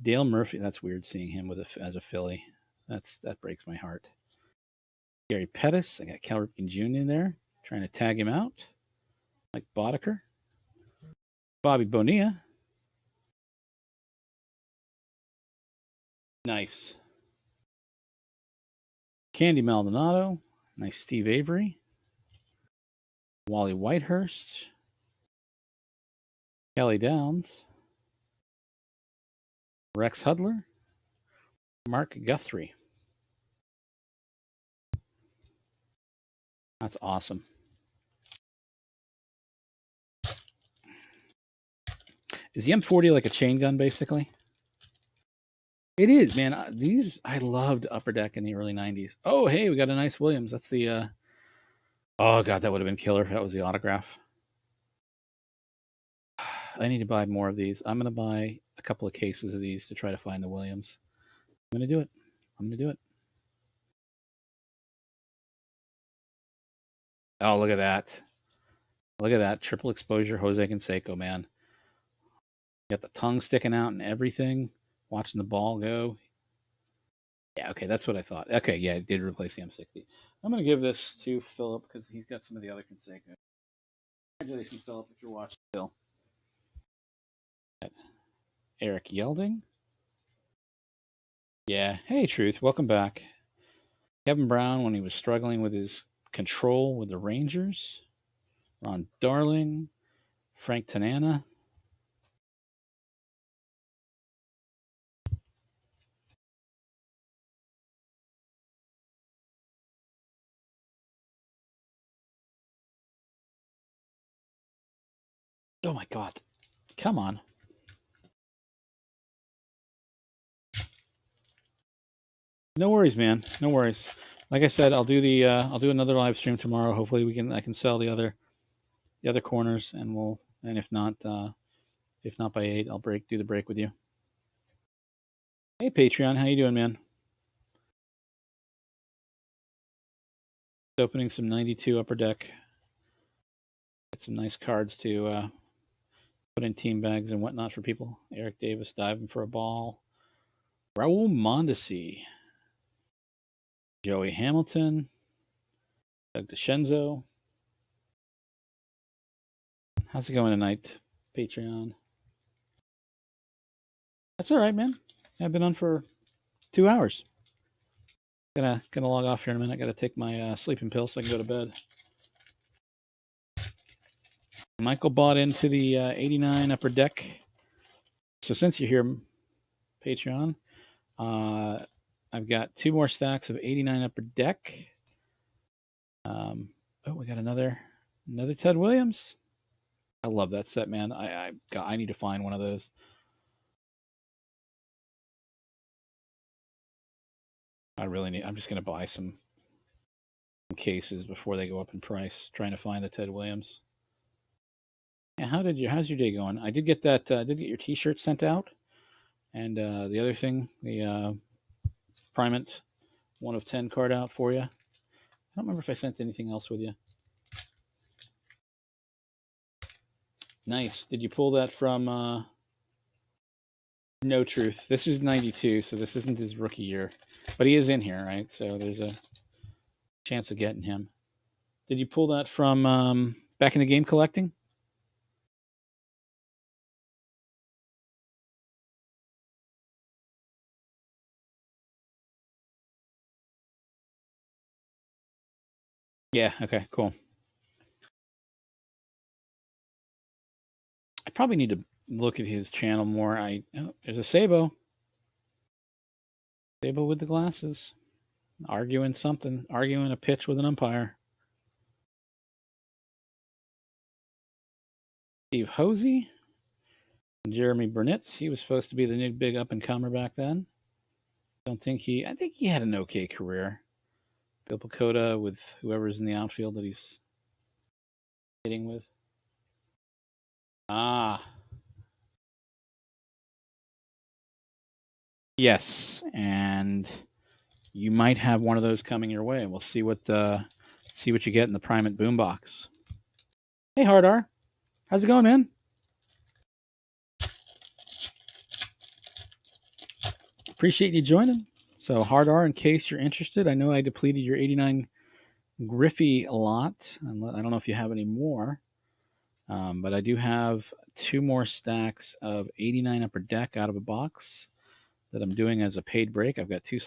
[SPEAKER 1] Dale Murphy. That's weird seeing him as a Philly. That breaks my heart. Gary Pettis. I got Cal Ripken Jr. in there trying to tag him out. Mike Boddicker. Bobby Bonilla. Nice. Candy Maldonado. Nice Steve Avery. Wally Whitehurst. Kelly Downs. Rex Hudler. Mark Guthrie. That's awesome. Is the M40 like a chain gun, basically? It is, man. I loved Upper Deck in the early '90s. Oh, hey, we got a nice Williams. That's the. Oh god, that would have been killer if that was the autograph. I need to buy more of these. I'm gonna buy a couple of cases of these to try to find the Williams. I'm gonna do it. I'm gonna do it. Oh, look at that! Look at that triple exposure Jose Canseco, man. Got the tongue sticking out and everything. Watching the ball go. Yeah, okay, that's what I thought. Okay, yeah, it did replace the M60. I'm gonna give this to Philip because he's got some of the other Canseco. Congratulations, Philip, if you're watching still. Eric Yelding. Yeah. Hey, Truth. Welcome back. Kevin Brown when he was struggling with his control with the Rangers. Ron Darling. Frank Tanana. Oh my God. Come on. No worries, man. No worries. Like I said, I'll do another live stream tomorrow. Hopefully I can sell the other corners, and if not by 8, I'll do the break with you. Hey Patreon, how you doing, man? Opening some 92 Upper Deck. Get some nice cards to put in team bags and whatnot for people. Eric Davis diving for a ball. Raul Mondesi. Joey Hamilton. Doug DeScenzo. How's it going tonight, Patreon? That's all right, man. I've been on for 2 hours. Gonna log off here in a minute. Gotta take my sleeping pill so I can go to bed. Michael bought into the 89 Upper Deck. So since you're here, Patreon, I've got 2 more stacks of 89 Upper Deck. We got another Ted Williams. I love that set, man. I need to find one of those. I'm just gonna buy some cases before they go up in price. Trying to find the Ted Williams. Yeah, how's your day going? I did get your T-shirt sent out, and the other thing, the Primate 1 of 10 card out for you. I don't remember if I sent anything else with you. Nice. Did you pull that from No Truth? This is 92, so this isn't his rookie year. But he is in here, right? So there's a chance of getting him. Did you pull that from back in the game collecting? Yeah, okay, cool. I probably need to look at his channel more. There's a Sabo. Sabo with the glasses. Arguing a pitch with an umpire. Steve Hosey. Jeremy Burnitz. He was supposed to be the new big up and comer back then. I think he had an okay career. Bill Pecota with whoever's in the outfield that he's Hitting with. Ah. Yes, and you might have one of those coming your way. We'll see what you get in the Primate Boombox. Hey, Hardar, how's it going, man? Appreciate you joining. So, Hardar, in case you're interested, I know I depleted your 89 Griffey lot. I don't know if you have any more, but I do have 2 more stacks of 89 Upper Deck out of a box that I'm doing as a paid break. I've got 2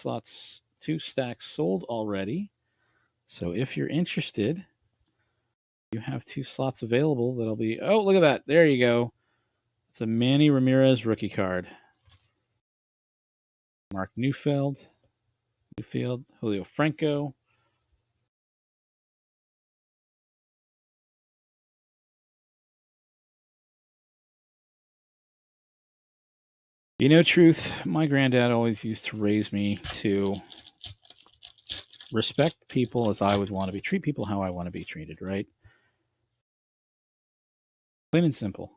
[SPEAKER 1] stacks sold already. So if you're interested, you have 2 slots available that'll be. Oh, look at that. There you go. It's a Manny Ramirez rookie card. Mark Newfield, Julio Franco. You know, truth, my granddad always used to raise me to respect people as I would want to be, treat people how I want to be treated, right? Plain and simple.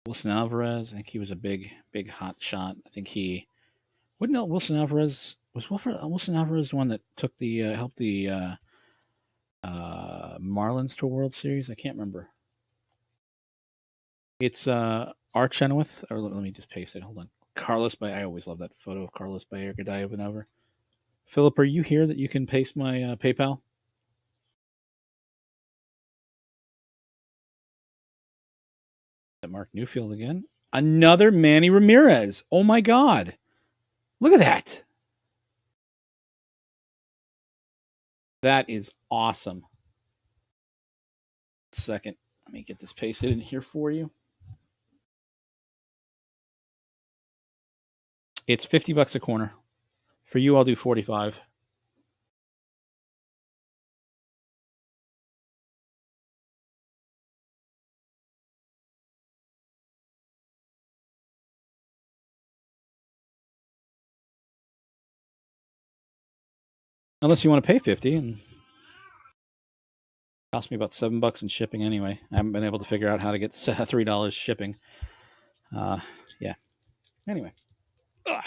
[SPEAKER 1] Wilson Alvarez, I think he was a big hot shot. I think he wouldn't. Wilson Alvarez Wilson Alvarez the one that took the helped the Marlins to a World Series. I can't remember. It's Art Chenoweth, or let me just paste it. Hold on. I always love that photo of Carlos Bayer Godiva over and over. Philip, are you here that you can paste my PayPal? Mark Newfield again. Another Manny Ramirez. Oh my God. Look at that. That is awesome. Second, let me get this pasted in here for you. It's $50 a corner. For you, I'll do 45. Unless you want to pay 50 and cost me about $7 in shipping anyway. I haven't been able to figure out how to get $3 shipping. Yeah. Anyway. Ugh.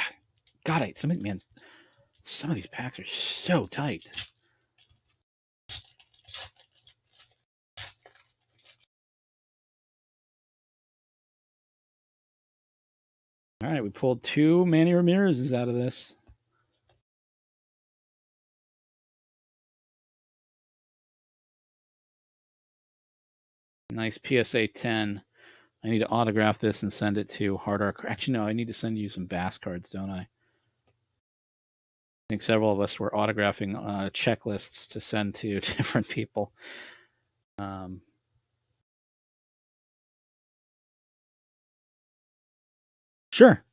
[SPEAKER 1] God, some of these packs are so tight. All right, we pulled 2 Manny Ramirez's out of this. Nice PSA 10. I need to autograph this and send it to Hard Arc. Actually, no, I need to send you some Bass cards, don't I? I think several of us were autographing checklists to send to different people. Sure.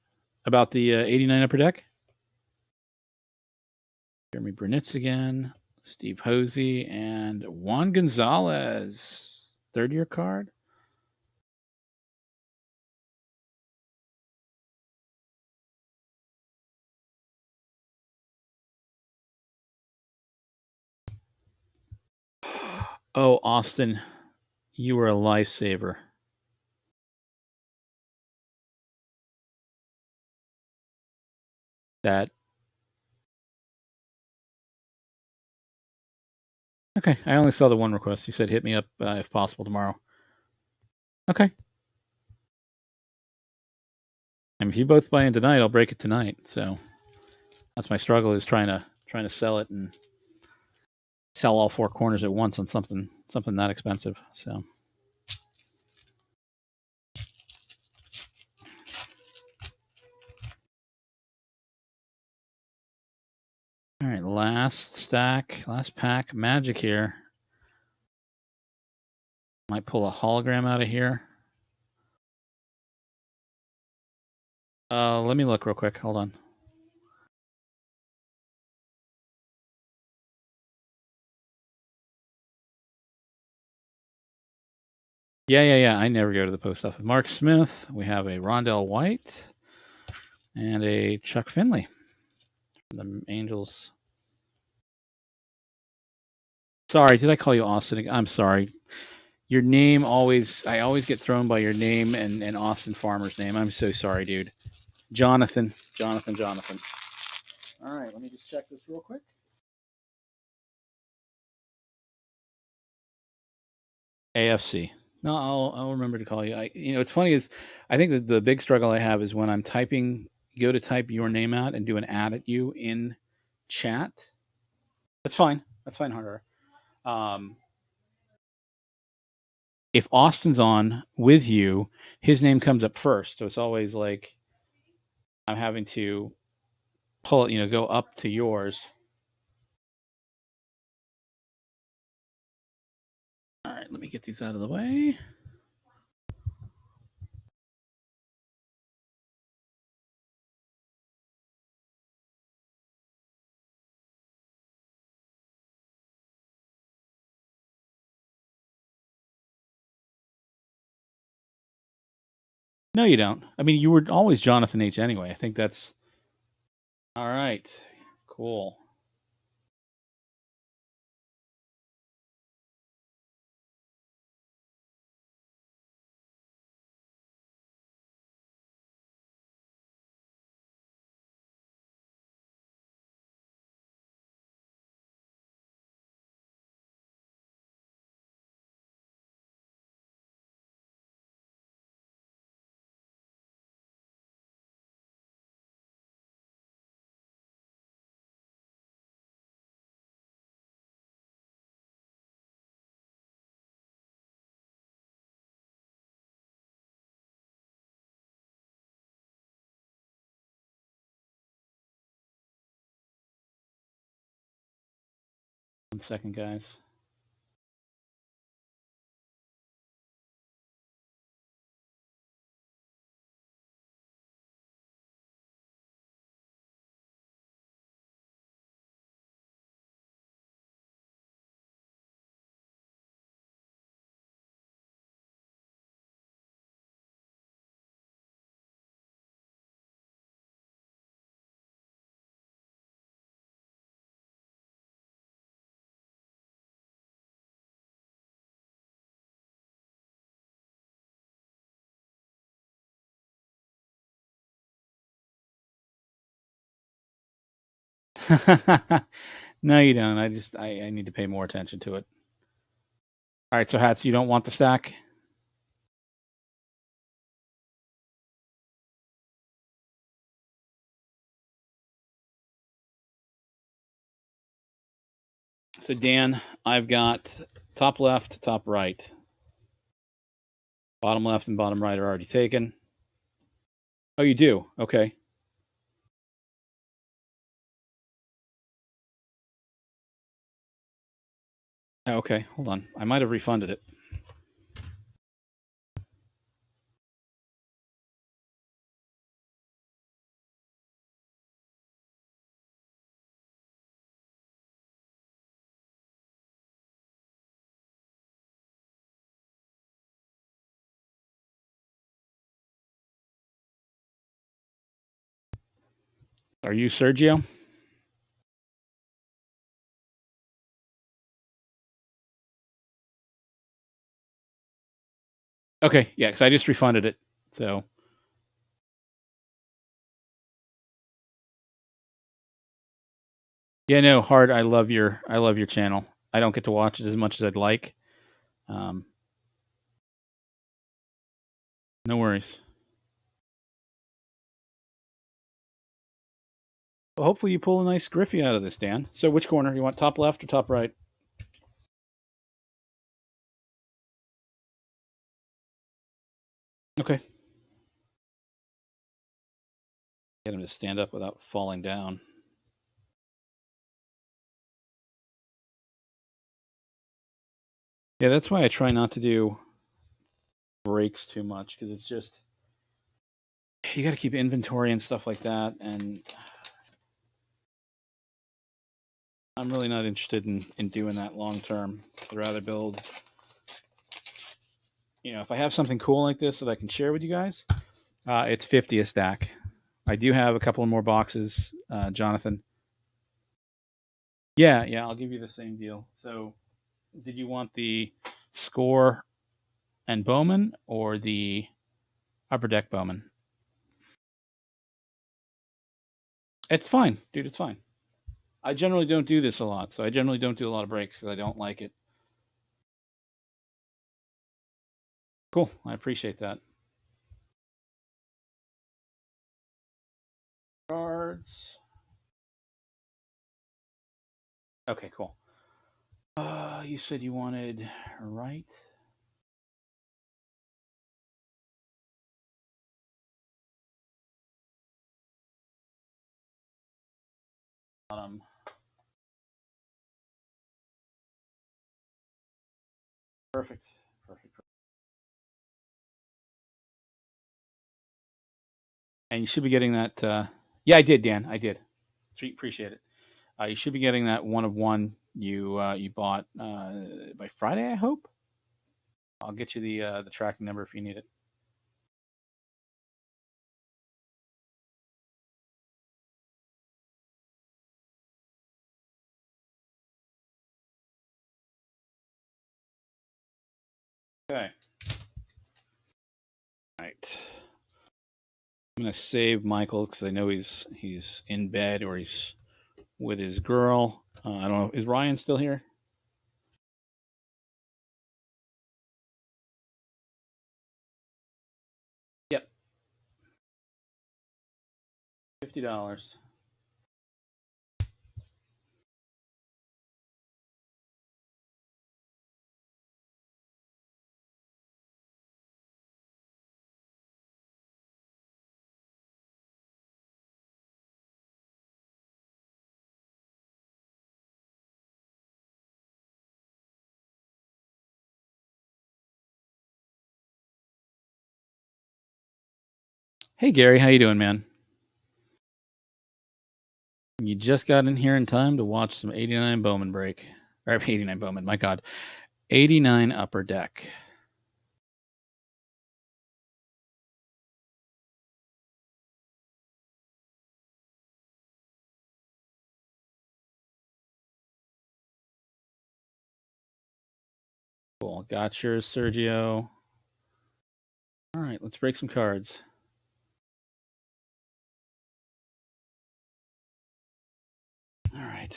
[SPEAKER 1] About the 89 Upper Deck? Jeremy Brunitz again, Steve Hosey, and Juan Gonzalez. 3rd-year card. Oh, Austin, you were a lifesaver. That. Okay, I only saw the one request. You said hit me up if possible tomorrow. Okay. And if you both buy in tonight, I'll break it tonight. So that's my struggle, is trying to sell it and sell all 4 corners at once on something that expensive. So. All right, last pack, Magic here. Might pull a hologram out of here. Let me look real quick. Hold on. Yeah. I never go to the post office. Mark Smith. We have a Rondell White and a Chuck Finley from the Angels. Sorry, did I call you Austin? I'm sorry. Your name I always get thrown by your name and Austin Farmer's name. I'm so sorry, dude. Jonathan. Jonathan, Jonathan. All right, let me just check this real quick. AFC. No, I'll remember to call you. It's funny is I think that the big struggle I have is when I'm typing, go to type your name out and do an ad at you in chat. That's fine. That's fine, Hunter. Um, if Austin's on with you, his name comes up first, so it's always like I'm having to pull it, go up to yours. All right, let me get these out of the way. No, you don't. I mean, you were always Jonathan H. Anyway. I think that's all right. Cool. One second, guys. No, you don't. I need to pay more attention to it. All right, so Hats, you don't want the stack? So Dan, I've got top left, top right. Bottom left and bottom right are already taken. Oh, you do? Okay. Okay, hold on. I might have refunded it. Are you Sergio? Okay, yeah, because I just refunded it. So yeah, no, hard. I love your channel. I don't get to watch it as much as I'd like. Um, no worries. Well, hopefully you pull a nice Griffey out of this, Dan. So which corner? You want top left or top right? Okay. Get him to stand up without falling down. Yeah, that's why I try not to do breaks too much because it's just you got to keep inventory and stuff like that, and I'm really not interested in doing that long term. I'd rather build. If I have something cool like this that I can share with you guys, it's 50 a stack. I do have a couple of more boxes, Jonathan. Yeah, I'll give you the same deal. So Did you want the score and Bowman or the upper deck Bowman? It's fine, dude. It's fine. I generally don't do this a lot, so I generally don't do a lot of breaks because I don't like it. Cool. I appreciate that. Cards. Okay, cool. You said you wanted right. Bottom. Perfect. Perfect. And you should be getting that. Yeah, I did, Dan. I did. Appreciate it. You should be getting that one of one you bought by Friday. I hope. I'll get you the tracking number if you need it. Okay. All right. I'm gonna save Michael because I know he's in bed or he's with his girl. I don't know. Is Ryan still here? Yep. $50. Hey Gary, how you doing, man? You just got in here in time to watch some 89 Bowman break. Or 89 Bowman, my God. 89 Upper Deck. Cool. Got yours, Sergio. All right, let's break some cards. All right.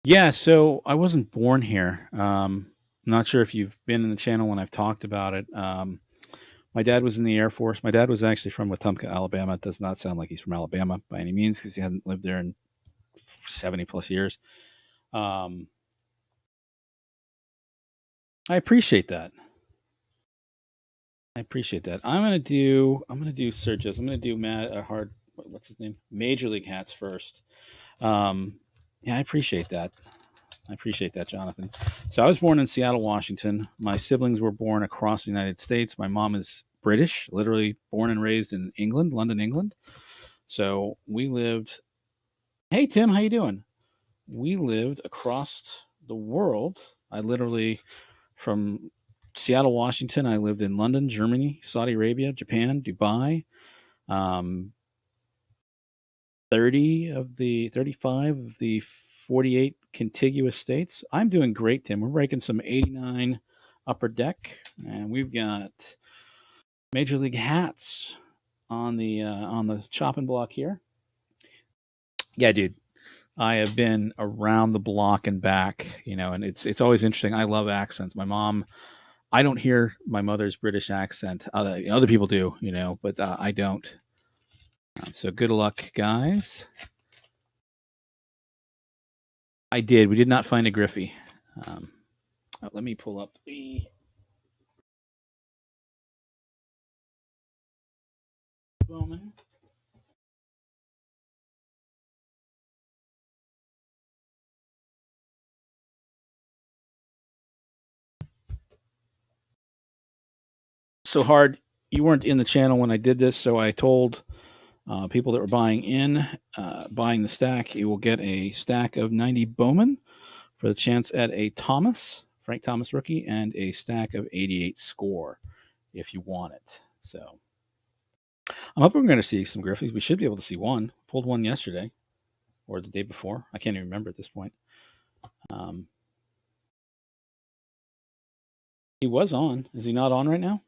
[SPEAKER 1] Yeah, so I wasn't born here. I'm not sure if you've been in the channel when I've talked about it. My dad was in the Air Force. My dad was actually from Wetumpka, Alabama. It does not sound like he's from Alabama by any means because he hadn't lived there in 70 plus years. Um, I appreciate that. I appreciate that. I'm gonna do Sergio's. I'm gonna do hard. What's his name? Major League hats first. Um, yeah, I appreciate that. I appreciate that, Jonathan. So I was born in Seattle, Washington. My siblings were born across the United States. My mom is British, literally born and raised in England, London, England. So we lived. Hey Tim, how you doing? We lived across the world. I literally from Seattle, Washington. I lived in London, Germany, Saudi Arabia, Japan, Dubai. Um, 35 of the 48 contiguous states. I'm doing great, Tim. We're breaking some 89 upper deck, and we've got Major League hats on the chopping block here. Yeah, dude. I have been around the block and back, and it's always interesting. I love accents. My mom, I don't hear my mother's British accent. Other people do, but I don't. So good luck, guys. I did. We did not find a Griffey. Um, let me pull up the Bowman. So hard. You weren't in the channel when I did this, so I told people that were buying the stack, you will get a stack of 90 Bowman for the chance at a Frank Thomas rookie, and a stack of 88 score if you want it. So I'm hoping we're going to see some Griffies. We should be able to see one. Pulled one yesterday or the day before. I can't even remember at this point. Um, he was on. Is he not on right now?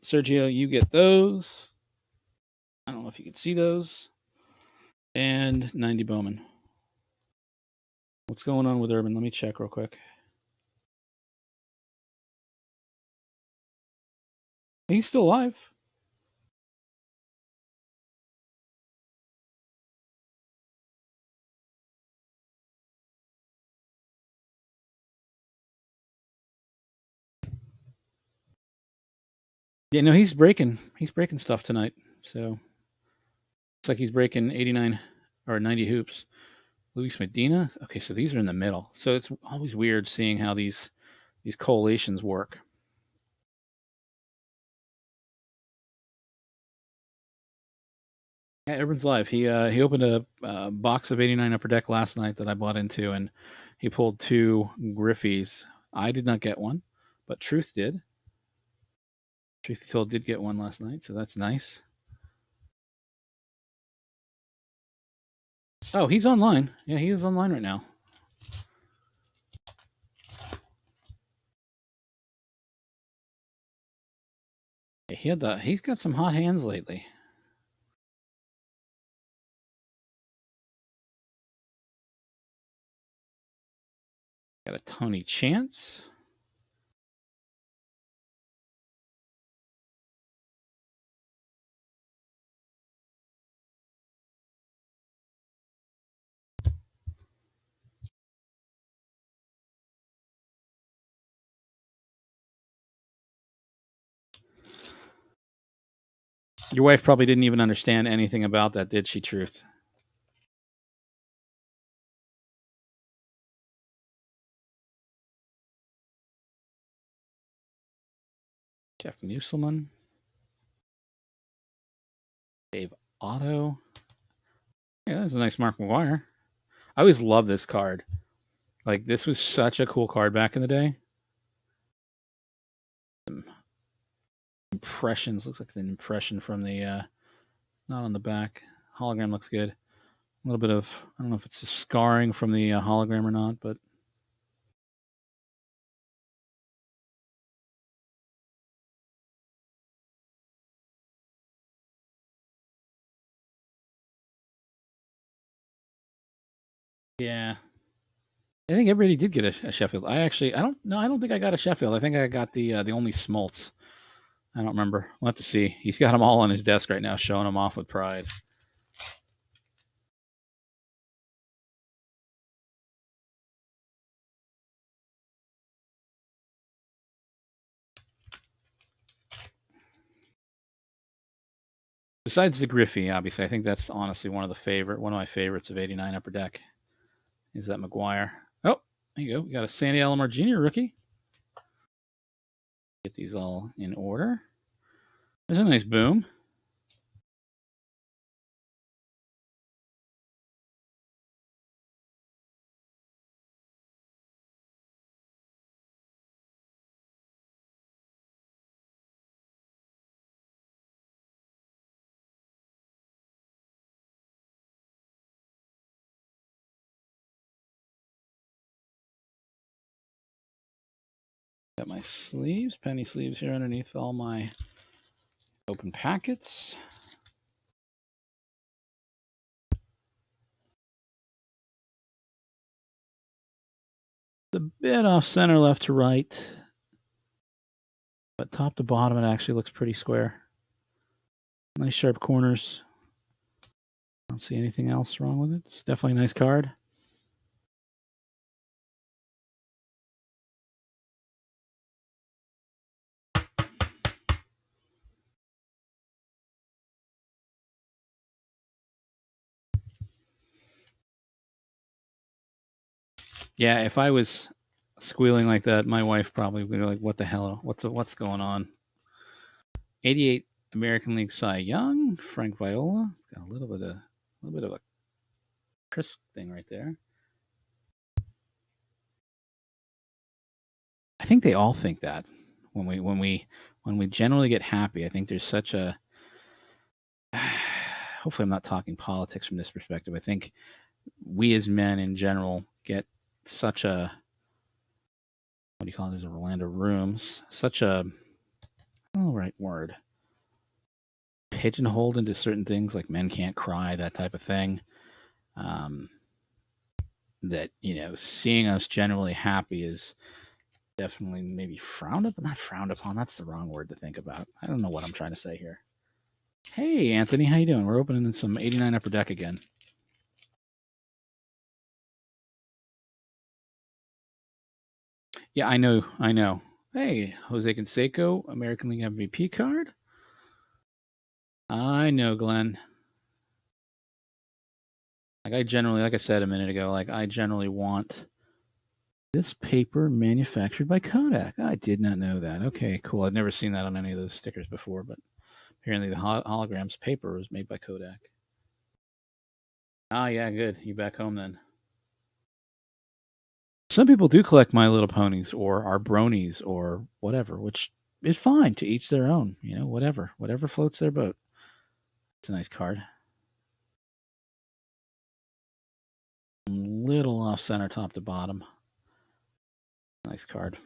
[SPEAKER 1] Sergio, you get those. I don't know if you can see those. And 90 Bowman. What's going on with Urban? Let me check real quick. He's still alive. Yeah, no, he's breaking. He's breaking stuff tonight. So looks like he's breaking 89 or 90 hoops. Luis Medina. Okay, so these are in the middle. So it's always weird seeing how these collations work. Yeah, Urban's live. He opened a box of 89 Upper Deck last night that I bought into, and he pulled two Griffies. I did not get one, but Truth did. Truth be told, did get one last night, so that's nice. Oh, he's online. Yeah, he is online right now. He's got some hot hands lately. Got a Tony Chance. Your wife probably didn't even understand anything about that, did she, Truth? Jeff Musselman. Dave Otto. Yeah, that's a nice Mark McGuire. I always love this card. Like, this was such a cool card back in the day. Impressions. Looks like it's an impression from the, not on the back. Hologram looks good. A little bit of, I don't know if it's a scarring from the hologram or not, but yeah. I think everybody did get a Sheffield. I don't know. I don't think I got a Sheffield. I think I got the only Smoltz. I don't remember. We'll have to see. He's got them all on his desk right now, showing them off with pride. Besides the Griffey, obviously, I think that's honestly one of my favorites of '89 Upper Deck. Is that McGuire? Oh, there you go. We got a Sandy Alomar Jr. rookie. Get these all in order. There's a nice boom. Got my sleeves, penny sleeves here underneath all my open packets. The bit off center left to right, but top to bottom it actually looks pretty square. Nice sharp corners. I don't see anything else wrong with it. It's definitely a nice card. Yeah, if I was squealing like that, my wife probably would be like, "What the hell? What's going on?" 88 American League Cy Young, Frank Viola. It's got a little bit of a crisp thing right there. I think they all think that when we when we generally get happy, I think there's such a. Hopefully, I'm not talking politics from this perspective. I think we as men in general get such a. What do you call it? There's a Orlando Rooms. Such a. I don't know the right word. Pigeonholed into certain things like men can't cry, that type of thing. Um, that seeing us generally happy is definitely maybe frowned upon. Not frowned upon. That's the wrong word to think about. I don't know what I'm trying to say here. Hey, Anthony, how you doing? We're opening some 89 Upper Deck again. Yeah, I know. Hey, Jose Canseco, American League MVP card. I know, Glenn. Like I said a minute ago, I generally want this paper manufactured by Kodak. I did not know that. Okay, cool. I've never seen that on any of those stickers before, but apparently the holograms paper was made by Kodak. Ah, yeah, good. You back home then? Some people do collect My Little Ponies or our bronies or whatever, which is fine. To each their own. Whatever floats their boat. It's a nice card. Little off center, top to bottom. Nice card.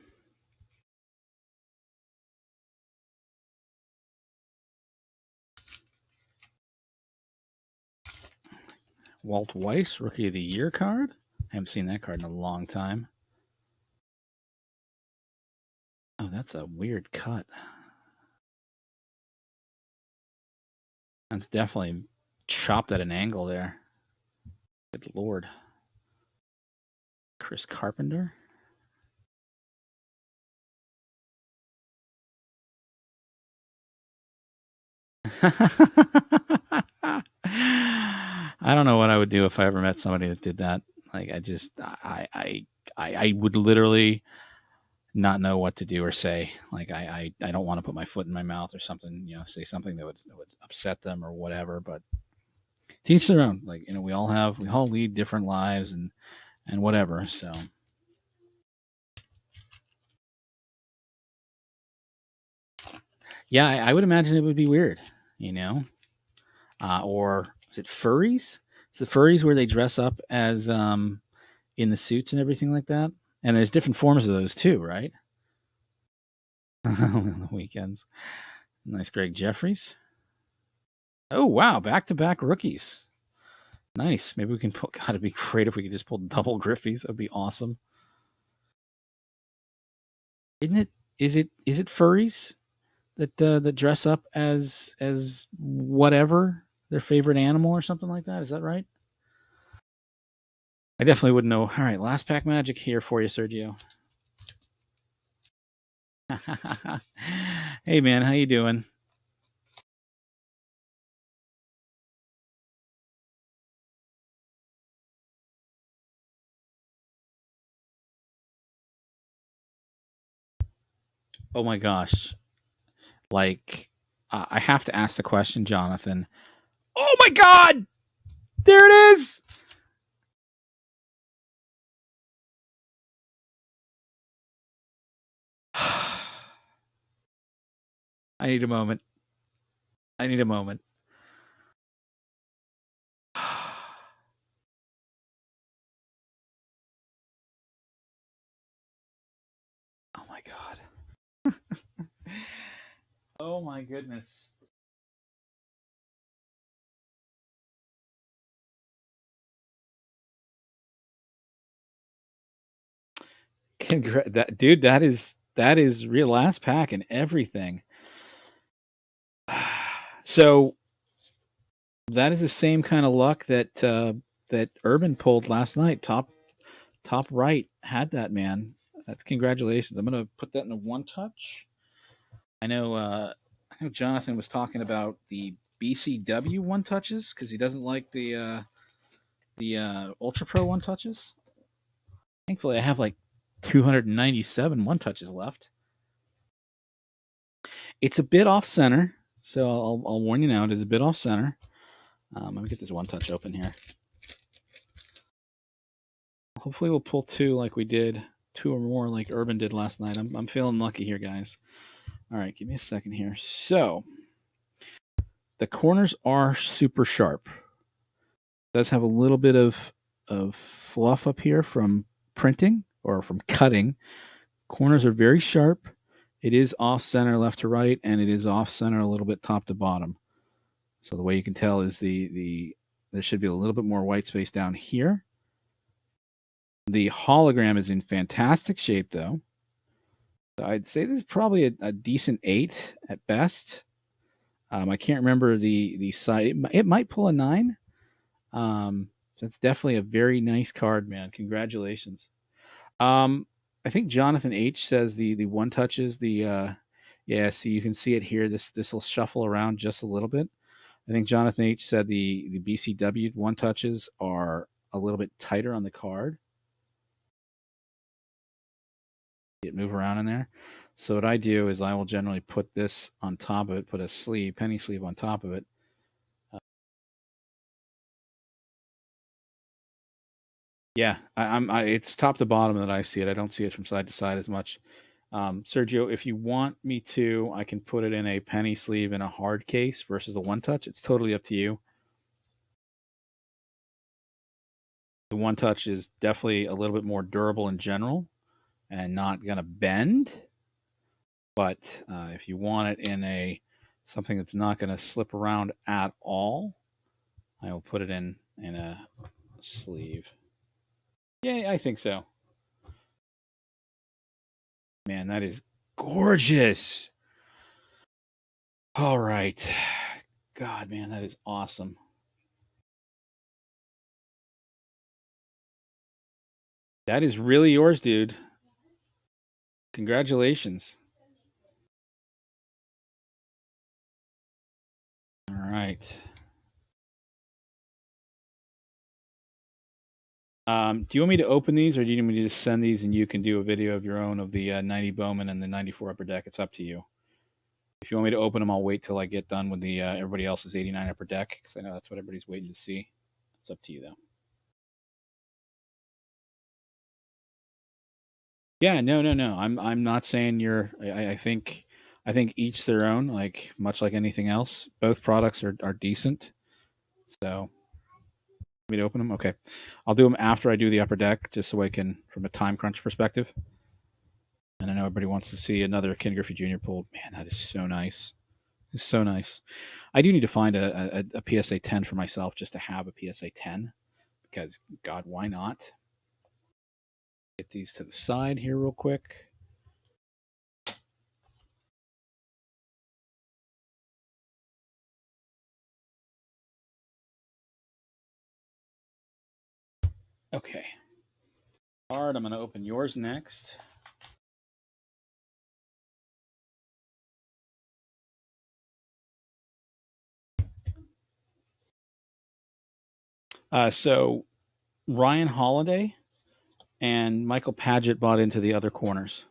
[SPEAKER 1] Walt Weiss, Rookie of the Year card. I haven't seen that card in a long time. Oh, that's a weird cut. That's definitely chopped at an angle there. Good lord. Chris Carpenter. I don't know what I would do if I ever met somebody that did that. I would literally not know what to do or say. I don't want to put my foot in my mouth or something, say something that would upset them or whatever. But to each their own. We all lead different lives and whatever. So yeah, I would imagine it would be weird, or is it furries? Is it furries where they dress up as in the suits and everything like that? And there's different forms of those too, right? On the weekends. Nice, Greg Jeffries. Oh wow, back-to-back rookies. Nice. Maybe we can pull. God, it'd be great if we could just pull double Griffies. That'd be awesome. Isn't it? Is it furries that dress up as whatever their favorite animal or something like that? Is that right? I definitely wouldn't know. All right, last pack magic here for you, Sergio. Hey man, how you doing? Oh my gosh. I have to ask the question, Jonathan. Oh my god! There it is! I need a moment. I need a moment. Oh my god. Oh my goodness. That is real last pack and everything. So that is the same kind of luck that Urban pulled last night. Top right had that, man. That's congratulations. I'm gonna put that in a one touch. I know Jonathan was talking about the BCW one touches because he doesn't like the Ultra Pro one touches. Thankfully, I have like 297 one touches left. It's a bit off center, so I'll warn you now. It is a bit off center. Let me get this one touch open here. Hopefully, we'll pull two like we did, two or more like Urban did last night. I'm feeling lucky here, guys. All right, give me a second here. So the corners are super sharp. It does have a little bit of fluff up here from printing or from cutting. Corners are very sharp. It is off center left to right, and it is off center a little bit top to bottom. So the way you can tell is there should be a little bit more white space down here. The hologram is in fantastic shape, though. So I'd say this is probably a decent 8 at best. I can't remember the size. It might pull a 9. So it's definitely a very nice card, man. Congratulations. I think Jonathan H says the one touches yeah. See, you can see it here. This will shuffle around just a little bit. I think Jonathan H said the BCW one touches are a little bit tighter on the card. It move around in there. So what I do is I will generally put this on top of it, put a sleeve, penny sleeve on top of it. Yeah, it's top to bottom that I see it. I don't see it from side to side as much. Sergio, if you want me to, I can put it in a penny sleeve in a hard case versus a one touch. It's totally up to you. The one touch is definitely a little bit more durable in general and not going to bend. But if you want it in a something that's not going to slip around at all, I will put it in a sleeve. Yeah, I think so. Man, that is gorgeous. All right. God, man, that is awesome. That is really yours, dude. Congratulations. All right. Do you want me to open these, or do you want me to just send these and you can do a video of your own of the 90 Bowman and the 94 Upper Deck? It's up to you. If you want me to open them, I'll wait till I get done with the everybody else's 89 Upper Deck because I know that's what everybody's waiting to see. It's up to you, though. Yeah, no. I'm not saying you're. I think each their own. Like much like anything else, both products are decent. So, me to open them. Okay, I'll do them after I do the upper deck, just so I can, from a time crunch perspective. And I know everybody wants to see another Ken Griffey Jr. pulled. Man, that is so nice. It's so nice. I do need to find a PSA 10 for myself just to have a PSA 10 because, God, why not? Get these to the side here real quick. Okay. All right, I'm going to open yours next. So Ryan Holiday and Michael Paget bought into the other corners.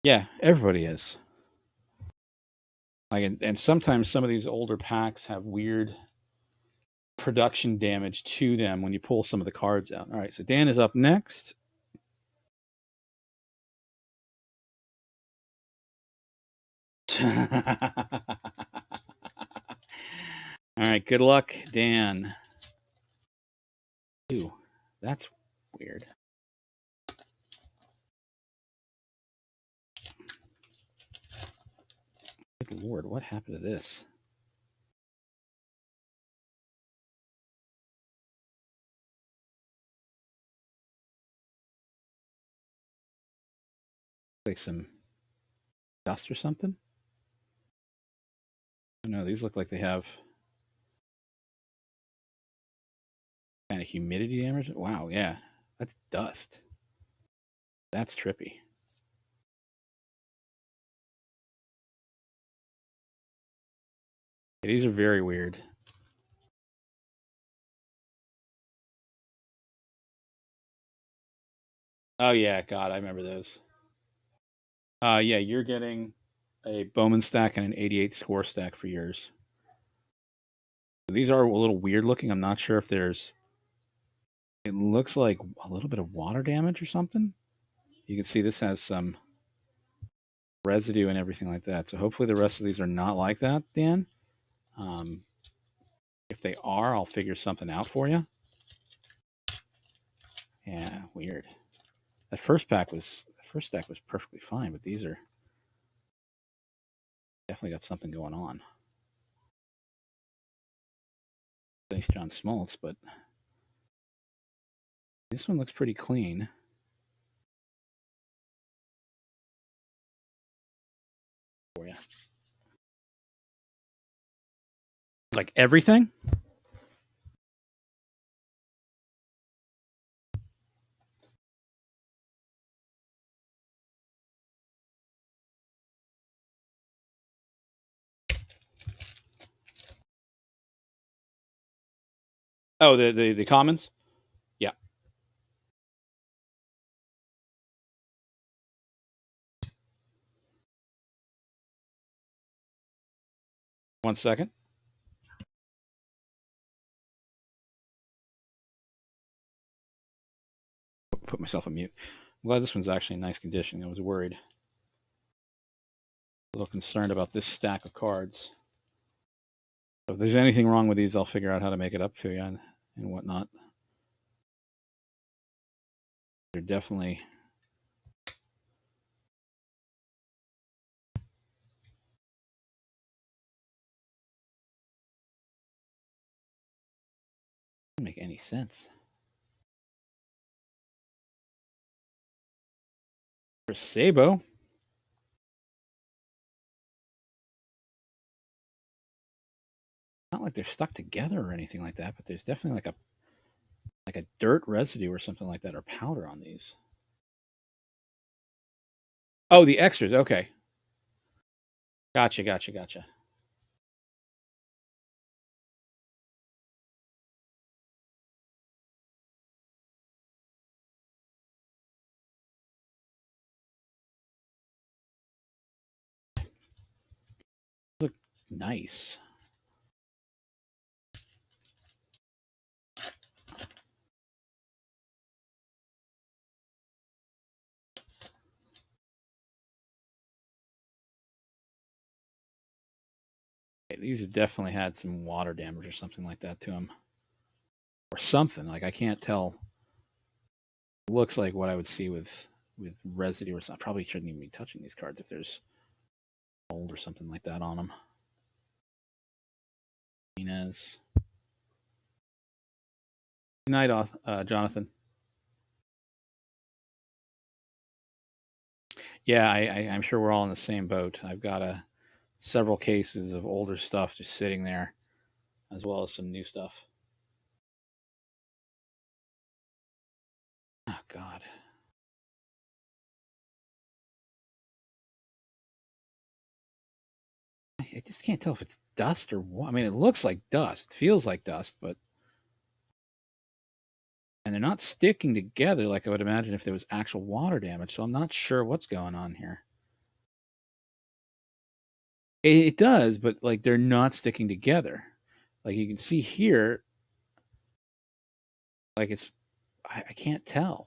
[SPEAKER 1] Yeah, everybody is. Like, and sometimes some of these older packs have weird production damage to them when you pull some of the cards out. All right, so Dan is up next. All right, good luck, Dan. Ooh, that's weird. Good Lord, what happened to this? Like some dust or something? Oh, no, these look like they have kind of humidity damage. Wow, yeah, that's dust. That's trippy. Yeah, these are very weird. Oh yeah, God, I remember those. Yeah, you're getting a Bowman stack and an 88 score stack for yours. These are a little weird looking. I'm not sure if there's. It looks like a little bit of water damage or something. You can see this has some residue and everything like that. So hopefully the rest of these are not like that, Dan. Um, if they are, I'll figure something out for you. Yeah, weird. That first pack was the first stack was perfectly fine, but these are definitely got something going on. Thanks, John Smoltz, but this one looks pretty clean for you. Like everything? Oh, the commons? Yeah. One second. Put myself on mute. I'm glad this one's actually in nice condition. I was worried. A little concerned about this stack of cards. So if there's anything wrong with these, I'll figure out how to make it up to you and whatnot. They're definitely doesn't make any sense. There's Sabo. Not like they're stuck together or anything like that, but there's definitely like a dirt residue or something like that, or powder on these. Oh, the extras. Okay, gotcha. Look nice. Okay, these have definitely had some water damage or something like that to them, or something. Like I can't tell. It looks like what I would see with residue or something. I probably shouldn't even be touching these cards if there's mold or something like that on them. Inez. Good night, Jonathan. Yeah, I'm sure we're all in the same boat. I've got several cases of older stuff just sitting there, as well as some new stuff. Oh God, I just can't tell if it's dust or what. I mean, it looks like dust, feels like dust, but and they're not sticking together like I would imagine if there was actual water damage. So I'm not sure what's going on here. It does, but like they're not sticking together. Like you can see here, like I can't tell.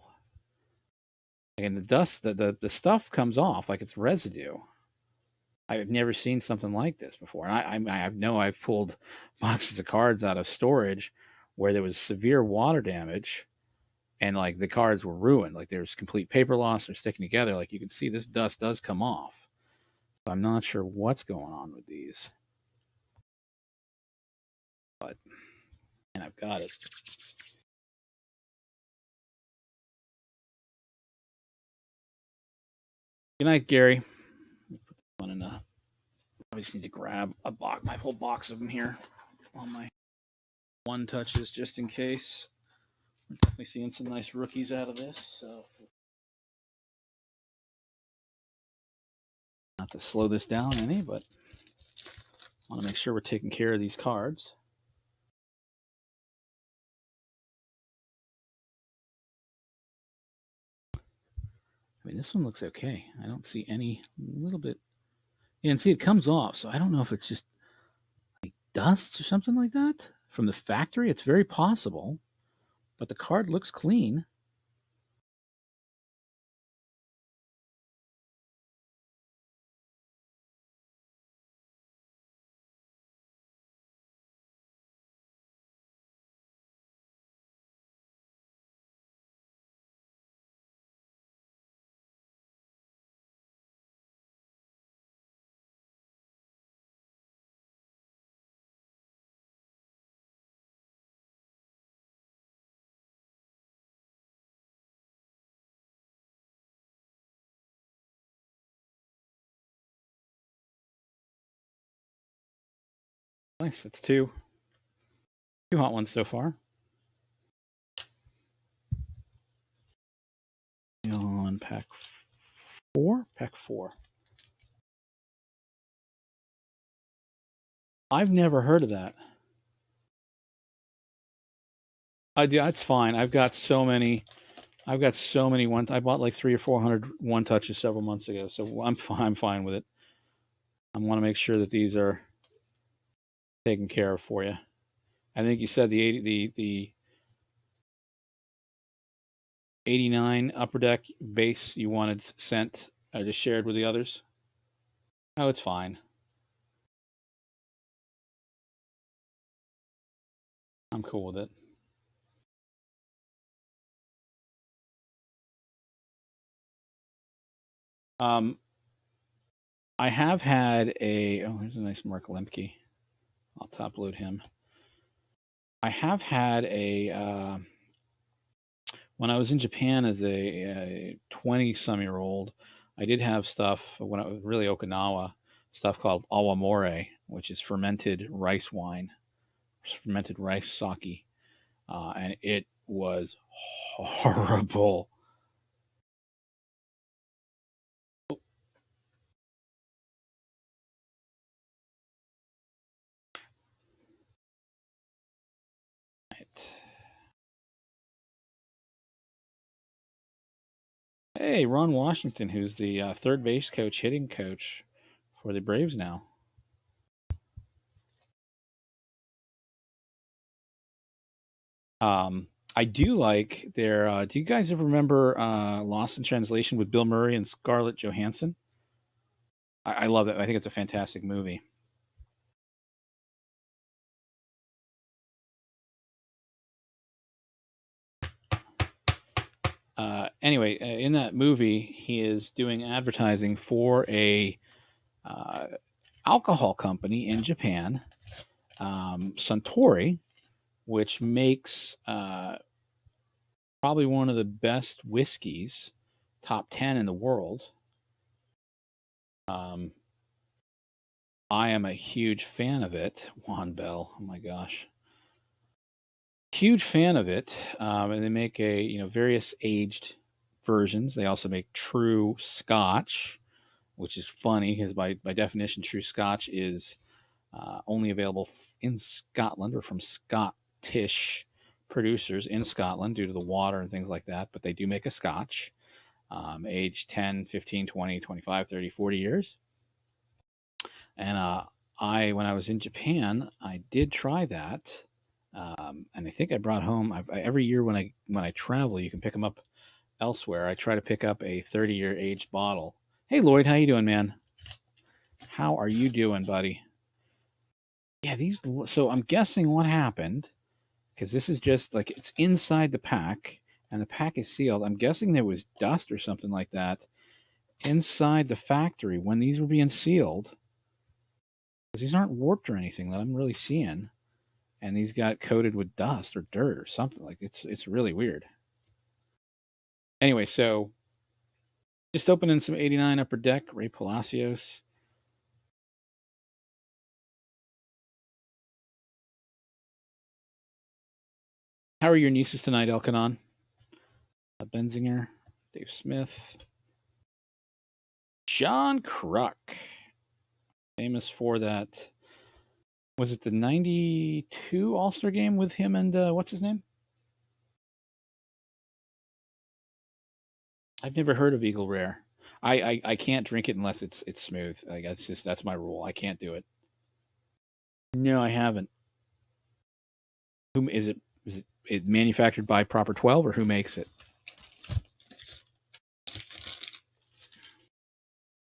[SPEAKER 1] And the dust, the stuff comes off like it's residue. I've never seen something like this before. And I know I've pulled boxes of cards out of storage where there was severe water damage and like the cards were ruined. Like there's complete paper loss. They're sticking together. Like you can see this dust does come off. So I'm not sure what's going on with these, but and I've got it. Good night, Gary. Put this one in a. I just need to grab a box, my whole box of them here on my one touches just in case. We're definitely seeing some nice rookies out of this. So not to slow this down any, but I want to make sure we're taking care of these cards. I mean, this one looks okay. I don't see any little bit. Yeah, and see, it comes off, so I don't know if it's just dust or something like that from the factory? It's very possible, but the card looks clean. Nice. It's two hot ones so far. On pack four. Pack four. I've never heard of that. I do. That's fine. I've got so many. I've got so many one. I bought like 300 or 400 one touches several months ago, so I'm fine. I'm fine with it. I want to make sure that these are taken care of for you. I think you said the 89 upper deck base you wanted sent. I just shared with the others. Oh, it's fine. I'm cool with it. Um, I have had a. Oh, here's a nice Mark Lemke. I'll top load him. I have had a. When I was in Japan as a 20-some-year-old, I did have stuff when I was really Okinawa, stuff called awamore, which is fermented rice wine, fermented rice sake, and it was horrible. Hey, Ron Washington, who's the third base coach, hitting coach for the Braves now. I do like their. Do you guys ever remember Lost in Translation with Bill Murray and Scarlett Johansson? I love it. I think it's a fantastic movie. Anyway, in that movie, he is doing advertising for a uh, alcohol company in Japan, Suntory, which makes probably one of the best whiskeys, top 10 in the world. Um, I am a huge fan of it. Juan Bell, oh my gosh, huge fan of it. And they make various aged versions. They also make true Scotch, which is funny because by definition, true Scotch is only available in Scotland or from Scottish producers in Scotland due to the water and things like that. But they do make a Scotch, aged 10, 15, 20, 25, 30, 40 years. And when I was in Japan, I did try that. And I think I brought home every year when I travel, you can pick them up elsewhere. I try to pick up a 30-year aged bottle. Hey Lloyd, how you doing, man? How are you doing, buddy? Yeah, these. So I'm guessing what happened because this is just like it's inside the pack and the pack is sealed. I'm guessing there was dust or something like that inside the factory when these were being sealed. Because these aren't warped or anything that I'm really seeing, and these got coated with dust or dirt or something. Like it's really weird. Anyway, so just opening some 89 upper deck, Ray Palacios. How are your nieces tonight, Elkanon? Benzinger, Dave Smith, John Kruk, famous for that. Was it the '92 All Star game with him and what's his name? I've never heard of Eagle Rare. I can't drink it unless it's smooth. Like that's my rule. I can't do it. No, I haven't. Who is it? Is it manufactured by Proper 12 or who makes it?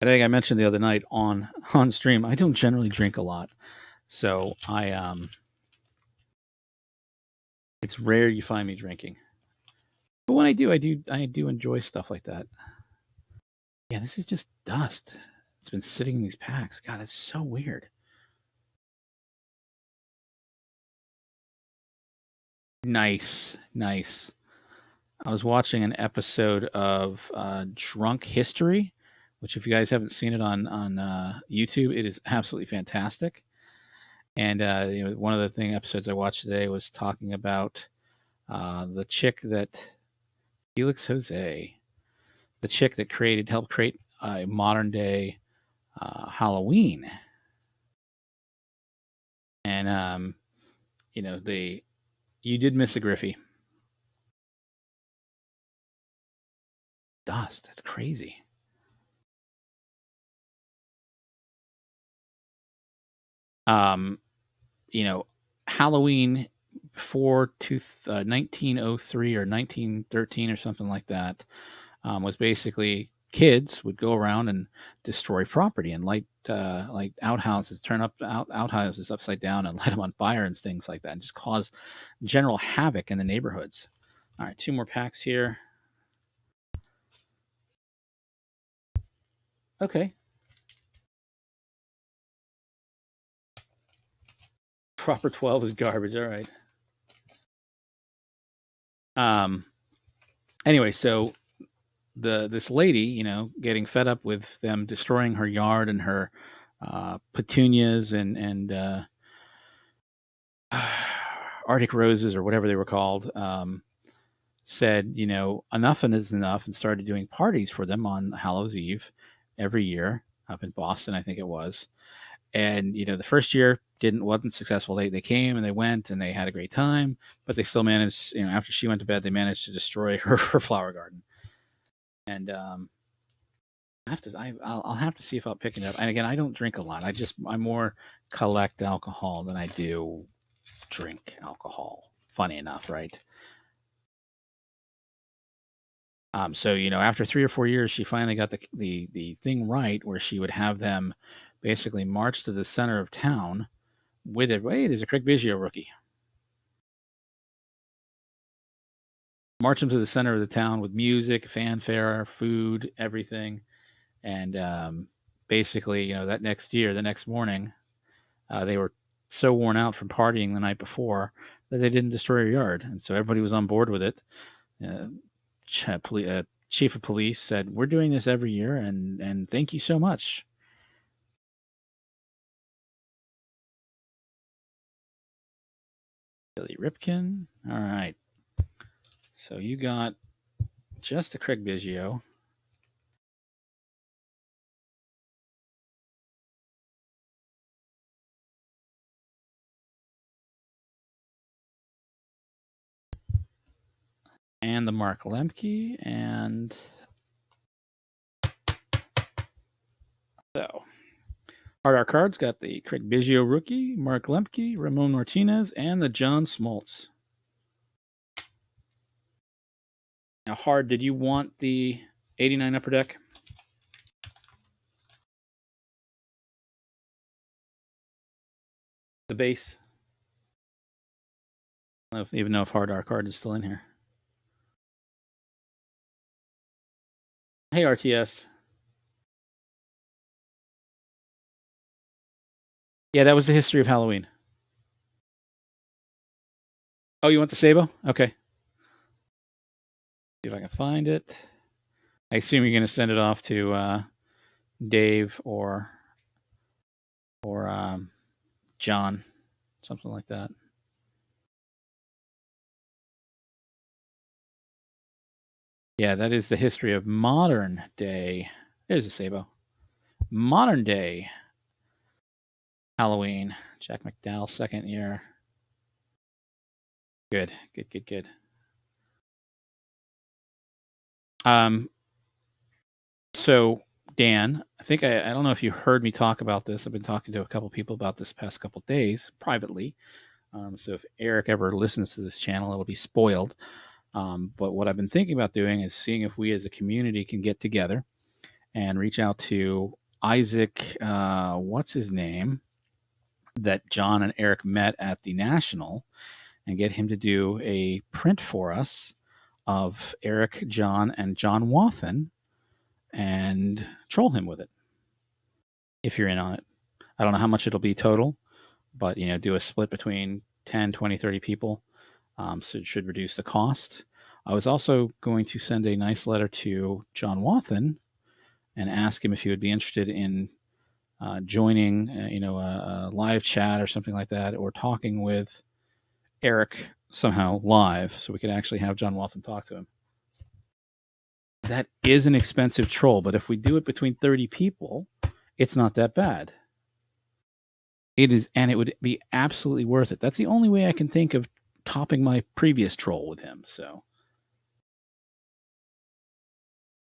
[SPEAKER 1] I think I mentioned the other night on stream. I don't generally drink a lot, so it's rare you find me drinking. But when I do enjoy stuff like that. Yeah, this is just dust. It's been sitting in these packs. God, that's so weird. Nice, nice. I was watching an episode of Drunk History, which if you guys haven't seen it on YouTube, it is absolutely fantastic. And one of the episodes I watched today was talking about the chick that Felix Jose, the chick that helped create a modern day Halloween, and they you did miss a Griffey. Dust. That's crazy. Um, Halloween before 1903 or 1913 or something like that was basically kids would go around and destroy property and light outhouses, turn up outhouses upside down and light them on fire and things like that, and just cause general havoc in the neighborhoods. All right, two more packs here. Okay. Proper 12 is garbage. All right. Um. Anyway, so this lady, getting fed up with them destroying her yard and her petunias and Arctic roses or whatever they were called, said, enough is enough, and started doing parties for them on Hallows Eve every year up in Boston, I think it was. And the first year wasn't successful. They came and they went and they had a great time, but they still managed. After she went to bed, they managed to destroy her flower garden. And I'll have to see if I'll pick it up. And again, I don't drink a lot. I more collect alcohol than I do drink alcohol. Funny enough, right? So after 3 or 4 years, she finally got the thing right, where she would have them basically march to the center of town with it. Hey, there's a Craig Biggio rookie. March them to the center of the town with music, fanfare, food, everything, and basically, that next year, the next morning, they were so worn out from partying the night before that they didn't destroy her yard, and so everybody was on board with it. Uh, chief of police said, "We're doing this every year, and thank you so much." Billy Ripken. All right. So you got just a Craig Biggio. And the Mark Lemke. And so Hard Art Cards got the Craig Biggio rookie, Mark Lemke, Ramon Martinez, and the John Smoltz. Now, Hard, did you want the 89 Upper Deck? The base? I don't even know if Hard Art Card is still in here. Hey, RTS. Yeah, that was the history of Halloween. Oh, you want the Sabo? Okay. See if I can find it. I assume you're going to send it off to Dave or John, something like that. Yeah, that is the history of modern day. There's a Sabo. Modern day Halloween. Jack McDowell, second year. Good, good, good, good. So Dan, I think I don't know if you heard me talk about this. I've been talking to a couple people about this past couple days privately. So if Eric ever listens to this channel, it'll be spoiled. But what I've been thinking about doing is seeing if we as a community can get together and reach out to Isaac, what's his name, that John and Eric met at the National, and get him to do a print for us of Eric, John, and John Wathen and troll him with it if you're in on it. I don't know how much it'll be total, but do a split between 10, 20, 30 people. So it should reduce the cost. I was also going to send a nice letter to John Wathen and ask him if he would be interested in joining, a live chat or something like that, or talking with Eric somehow live, so we could actually have John Wathen talk to him. That is an expensive troll, but if we do it between 30 people, it's not that bad. It is, and it would be absolutely worth it. That's the only way I can think of topping my previous troll with him. So,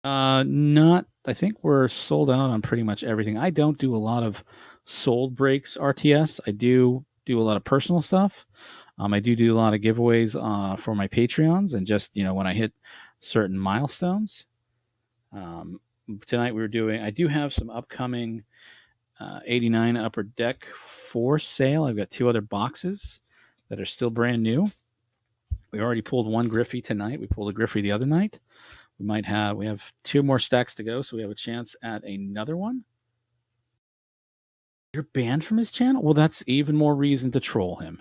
[SPEAKER 1] not. I think we're sold out on pretty much everything. I don't do a lot of sold breaks RTS. I do a lot of personal stuff. I do a lot of giveaways for my Patreons, and just when I hit certain milestones. Tonight we were doing. I do have some upcoming 89 Upper Deck for sale. I've got 2 other boxes that are still brand new. We already pulled one Griffey tonight. We pulled a Griffey the other night. We have 2 more stacks to go, so we have a chance at another one. You're banned from his channel? Well, that's even more reason to troll him.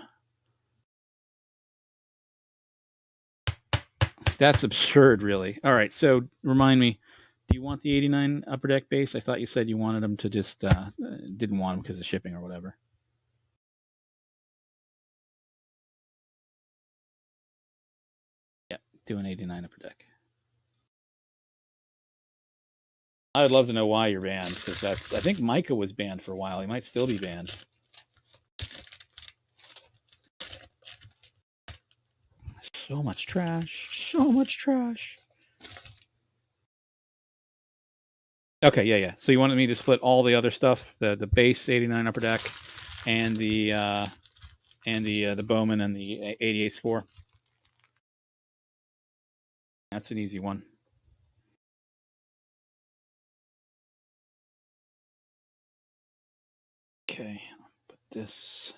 [SPEAKER 1] That's absurd, really. All right, so remind me, do you want the 89 Upper Deck base? I thought you said you wanted them to just didn't want them because of shipping or whatever. Yeah, do an 89 Upper Deck. I would love to know why you're banned, because I think Micah was banned for a while. He might still be banned. So much trash. So much trash. Okay, yeah. So you wanted me to split all the other stuff, the base 89 Upper Deck, and the Bowman and the 88 Spore. That's an easy one. Okay, put this.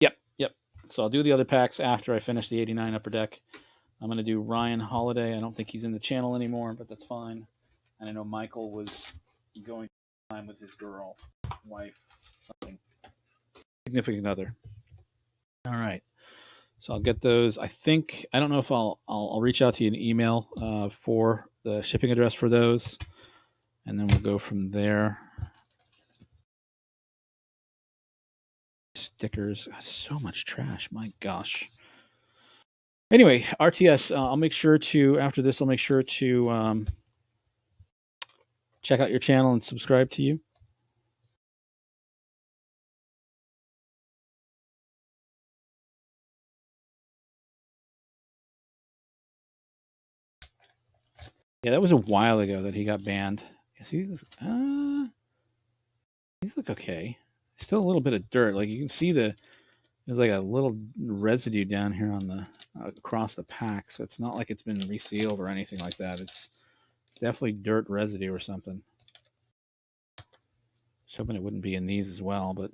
[SPEAKER 1] Yep. So I'll do the other packs after I finish the 89 Upper Deck. I'm going to do Ryan Holiday. I don't think he's in the channel anymore, but that's fine. And I know Michael was going time with his girl, wife, something, significant other. All right. So I'll get those. I don't know if I'll reach out to you in email for the shipping address for those, and then we'll go from there. Stickers, so much trash. My gosh. Anyway, RTS. I'll make sure to after this. I'll make sure to check out your channel and subscribe to you. Yeah, that was a while ago that he got banned. Yes, he's look okay. Still a little bit of dirt. Like you can see there's like a little residue down here on the across the pack. So it's not like it's been resealed or anything like that. It's definitely dirt residue or something. I was hoping it wouldn't be in these as well, but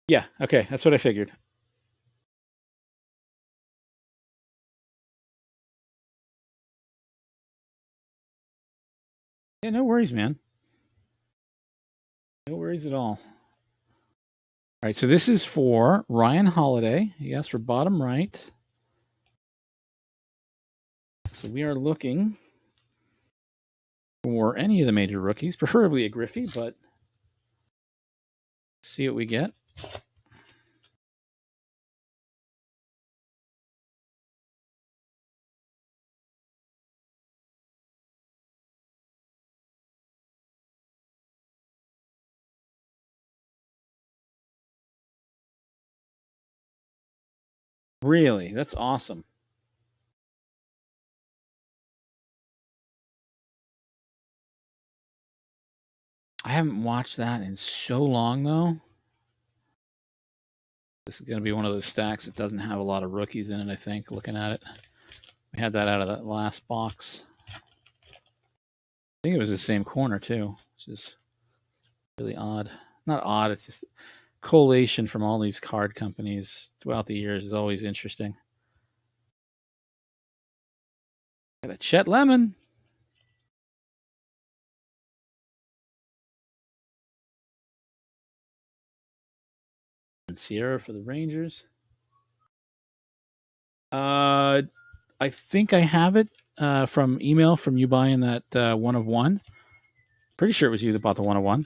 [SPEAKER 1] yeah, okay, that's what I figured. Yeah, no worries, man. No worries at all. All right, so this is for Ryan Holiday. He asked for bottom right. So we are looking for any of the major rookies, preferably a Griffey, but see what we get. Really, that's awesome. I haven't watched that in so long though. This is going to be one of those stacks that doesn't have a lot of rookies in it. I think looking at it, we had that out of that last box. I think it was the same corner too, which is really odd. Not odd. It's just collation from all these card companies throughout the years is always interesting. Got a Chet Lemon. And Sierra for the Rangers. I think I have it from email from you buying that 1 of 1. Pretty sure it was you that bought the 1 of 1.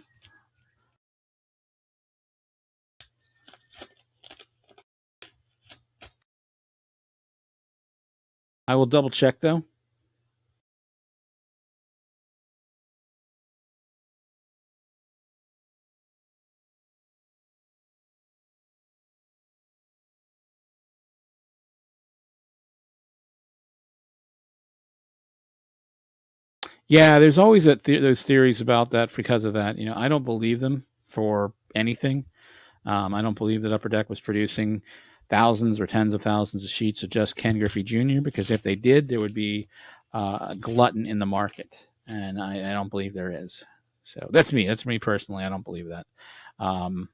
[SPEAKER 1] I will double check though. Yeah, there's always those theories about that because of that. I don't believe them for anything. I don't believe that Upper Deck was producing thousands or tens of thousands of sheets of just Ken Griffey Jr. because if they did, there would be a glutton in the market, and I don't believe there is. So that's me. That's me personally. I don't believe that. Um,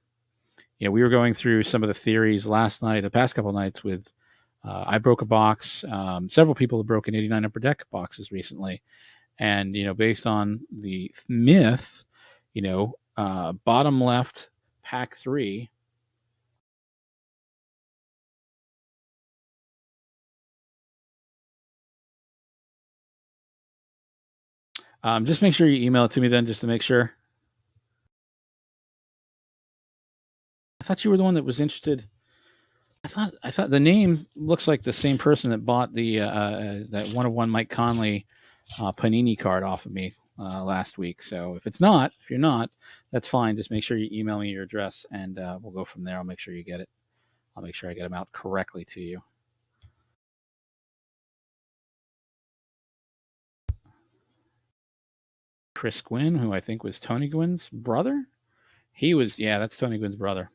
[SPEAKER 1] we were going through some of the theories last night, the past couple of nights with. I broke a box. Several people have broken 89 Upper Deck boxes recently, and based on the myth, bottom left pack 3. Just make sure you email it to me then, just to make sure. I thought you were the one that was interested. I thought the name looks like the same person that bought the that 1 of 1 Mike Conley Panini card off of me last week. So if you're not, that's fine. Just make sure you email me your address, and we'll go from there. I'll make sure you get it. I'll make sure I get them out correctly to you. Chris Gwynn, who I think was Tony Gwynn's brother. That's Tony Gwynn's brother.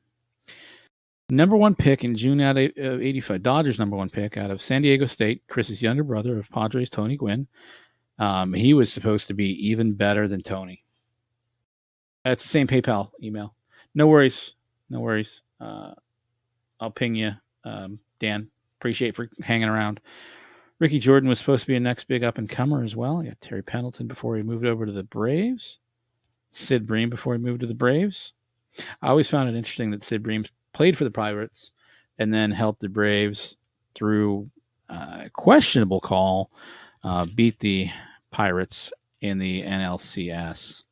[SPEAKER 1] Number 1 pick in June out of 85. Dodgers number 1 pick out of San Diego State. Chris's younger brother of Padres, Tony Gwynn. He was supposed to be even better than Tony. It's the same PayPal email. No worries. No worries. I'll ping you, Dan. Appreciate for hanging around. Ricky Jordan was supposed to be a next big up-and-comer as well. You got Terry Pendleton before he moved over to the Braves. Sid Bream before he moved to the Braves. I always found it interesting that Sid Bream played for the Pirates and then helped the Braves through a questionable call beat the Pirates in the NLCS.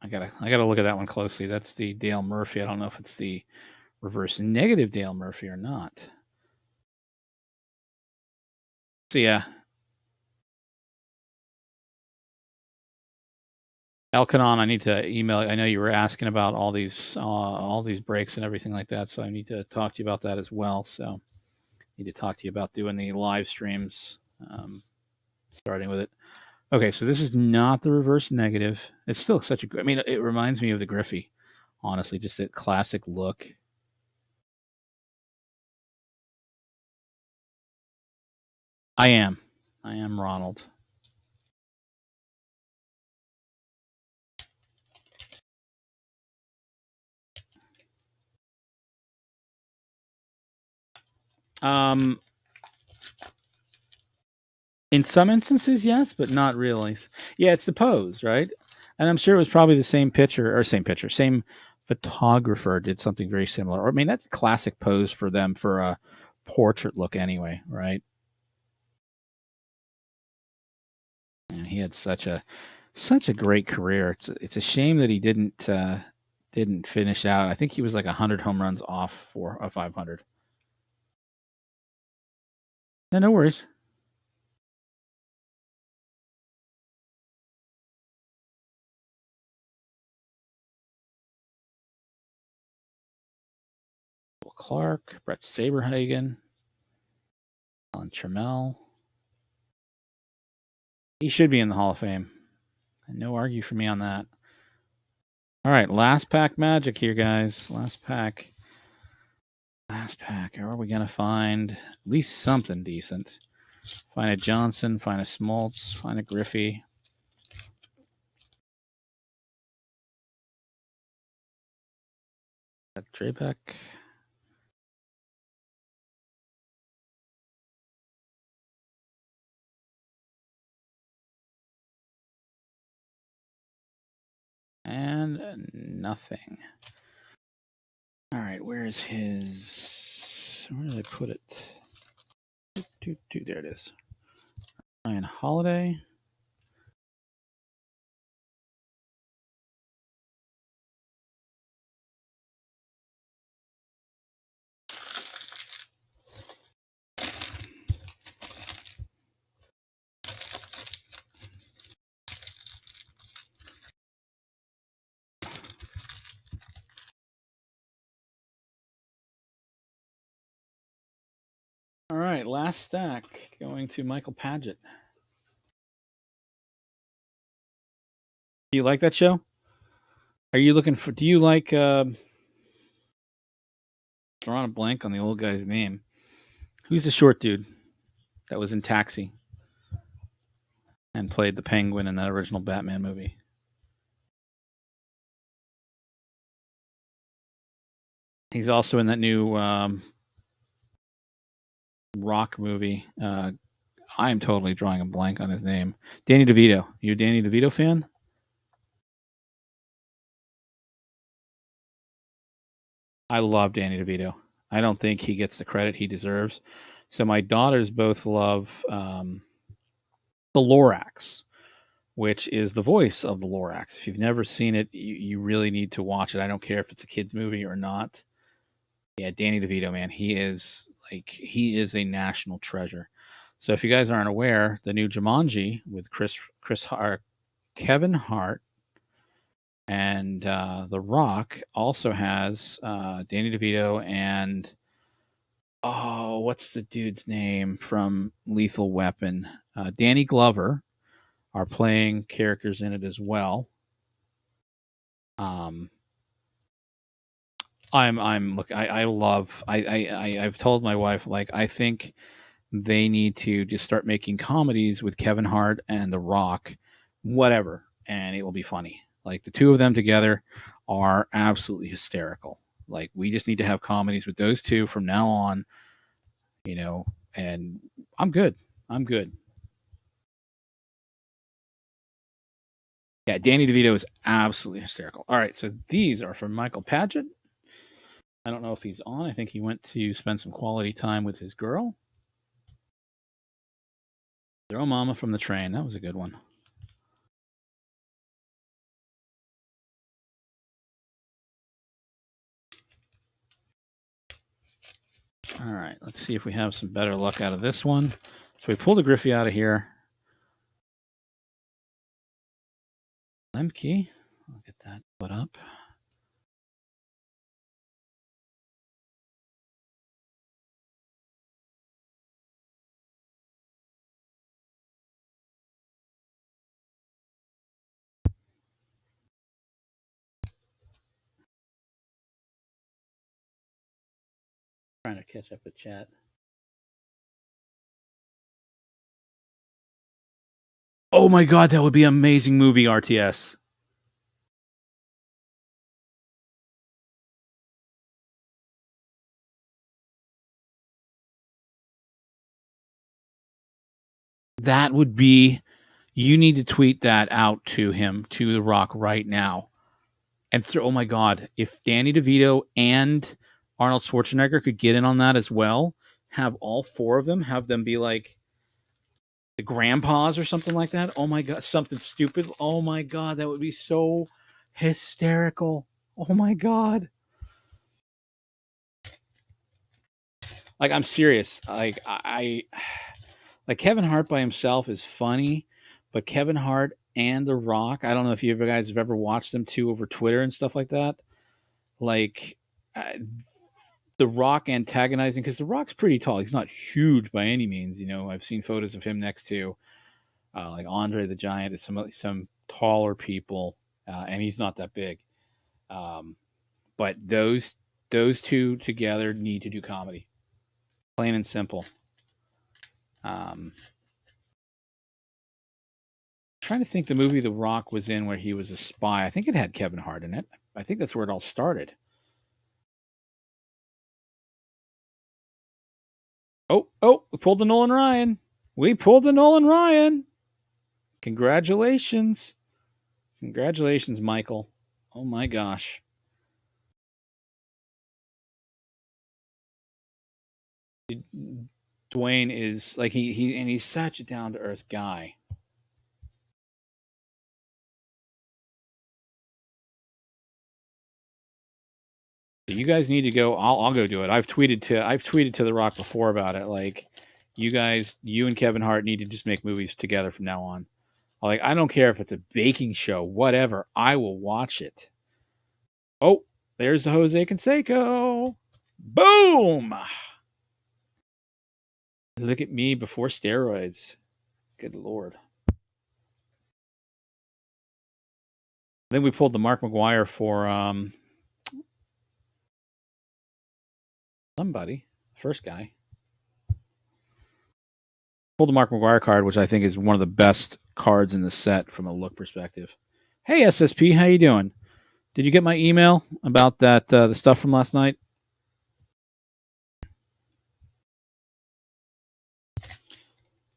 [SPEAKER 1] I gotta look at that one closely. That's the Dale Murphy. I don't know if it's the reverse negative Dale Murphy or not. So yeah, Elkanon, I need to email. I know you were asking about all these breaks and everything like that, so I need to talk to you about that as well. So I need to talk to you about doing the live streams, starting with it. Okay, so this is not the reverse negative. It's still such a. I mean, it reminds me of the Griffey. Honestly, just that classic look. I am Ronald. Um, in some instances, yes, but not really. Yeah, it's the pose, right? And I'm sure it was probably the same same photographer did something very similar. Or I mean, that's a classic pose for them for a portrait look, anyway, right? And he had such a great career. It's a shame that he didn't finish out. I think he was like 100 home runs off for a 500. No, no worries. Clark, Brett Saberhagen, Alan Trammell. He should be in the Hall of Fame. No argue for me on that. All right, last pack magic here, guys. Last pack. Are we going to find at least something decent? Find a Johnson, find a Smoltz, find a Griffey. Drapek. And nothing. All right, where is his? Where did I put it? There it is. Ryan Holiday. All right, last stack going to Michael Padgett. Do you like that show? Are you looking for? Do you like? Drawing a blank on the old guy's name. Who's the short dude that was in Taxi and played the Penguin in that original Batman movie? He's also in that new rock movie. I am totally drawing a blank on his name. Danny DeVito. You a Danny DeVito fan? I love Danny DeVito. I don't think he gets the credit he deserves. So my daughters both love the Lorax, which is the voice of the Lorax. If you've never seen it, you really need to watch it. I don't care if it's a kid's movie or not. Yeah, Danny DeVito, man, he is a national treasure. So if you guys aren't aware, the new Jumanji with Kevin Hart, and The Rock also has Danny DeVito and what's the dude's name from Lethal Weapon? Danny Glover are playing characters in it as well. I've told my wife, like, I think they need to just start making comedies with Kevin Hart and The Rock, whatever, and it will be funny. Like, the two of them together are absolutely hysterical. Like, we just need to have comedies with those two from now on, and I'm good. Yeah, Danny DeVito is absolutely hysterical. All right, so these are from Michael Padgett. I don't know if he's on. I think he went to spend some quality time with his girl. Throw Mama from the Train. That was a good one. All right, let's see if we have some better luck out of this one. So we pulled a Griffey out of here. Lemke. I'll get that put up. Trying to catch up with chat. Oh my God, that would be an amazing movie, RTS. That would be. You need to tweet that out to him, to The Rock, right now. And oh my God, if Danny DeVito and Arnold Schwarzenegger could get in on that as well, have all four of them, have them be like the grandpas or something like that. Oh my God, something stupid. Oh my God, that would be so hysterical. Oh my God. Like, I'm serious. Like Kevin Hart by himself is funny, but Kevin Hart and The Rock, I don't know if you guys have ever watched them two over Twitter and stuff like that. Like, The Rock antagonizing, because The Rock's pretty tall. He's not huge by any means. I've seen photos of him next to like Andre the Giant and some taller people, and he's not that big. Um, but those two together need to do comedy, plain and simple. Um, Trying to think the movie The Rock was in where he was a spy. I think it had Kevin Hart in it. I think that's where it all started. Oh, we pulled the Nolan Ryan. We pulled the Nolan Ryan. Congratulations. Congratulations, Michael. Oh my gosh. Dwayne is like he's such a down to earth guy. You guys need to go. I'll go do it. I've tweeted to The Rock before about it. Like, you and Kevin Hart need to just make movies together from now on. Like, I don't care if it's a baking show, whatever. I will watch it. Oh, there's the Jose Canseco. Boom! Look at me before steroids. Good lord. Then we pulled the Mark McGuire for somebody. First guy. Pulled the Mark McGuire card, which I think is one of the best cards in the set from a look perspective. Hey SSP, how you doing? Did you get my email about that the stuff from last night?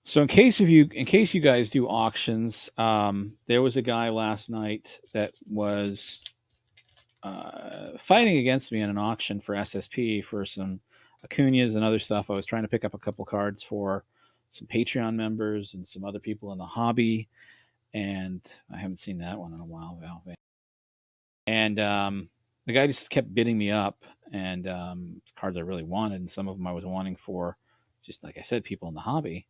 [SPEAKER 1] So in case you guys do auctions, there was a guy last night that was fighting against me in an auction for SSP for some Acuñas and other stuff. I was trying to pick up a couple cards for some Patreon members and some other people in the hobby, and I haven't seen that one in a while. And the guy just kept bidding me up, and cards I really wanted, and some of them I was wanting for, just like I said, people in the hobby.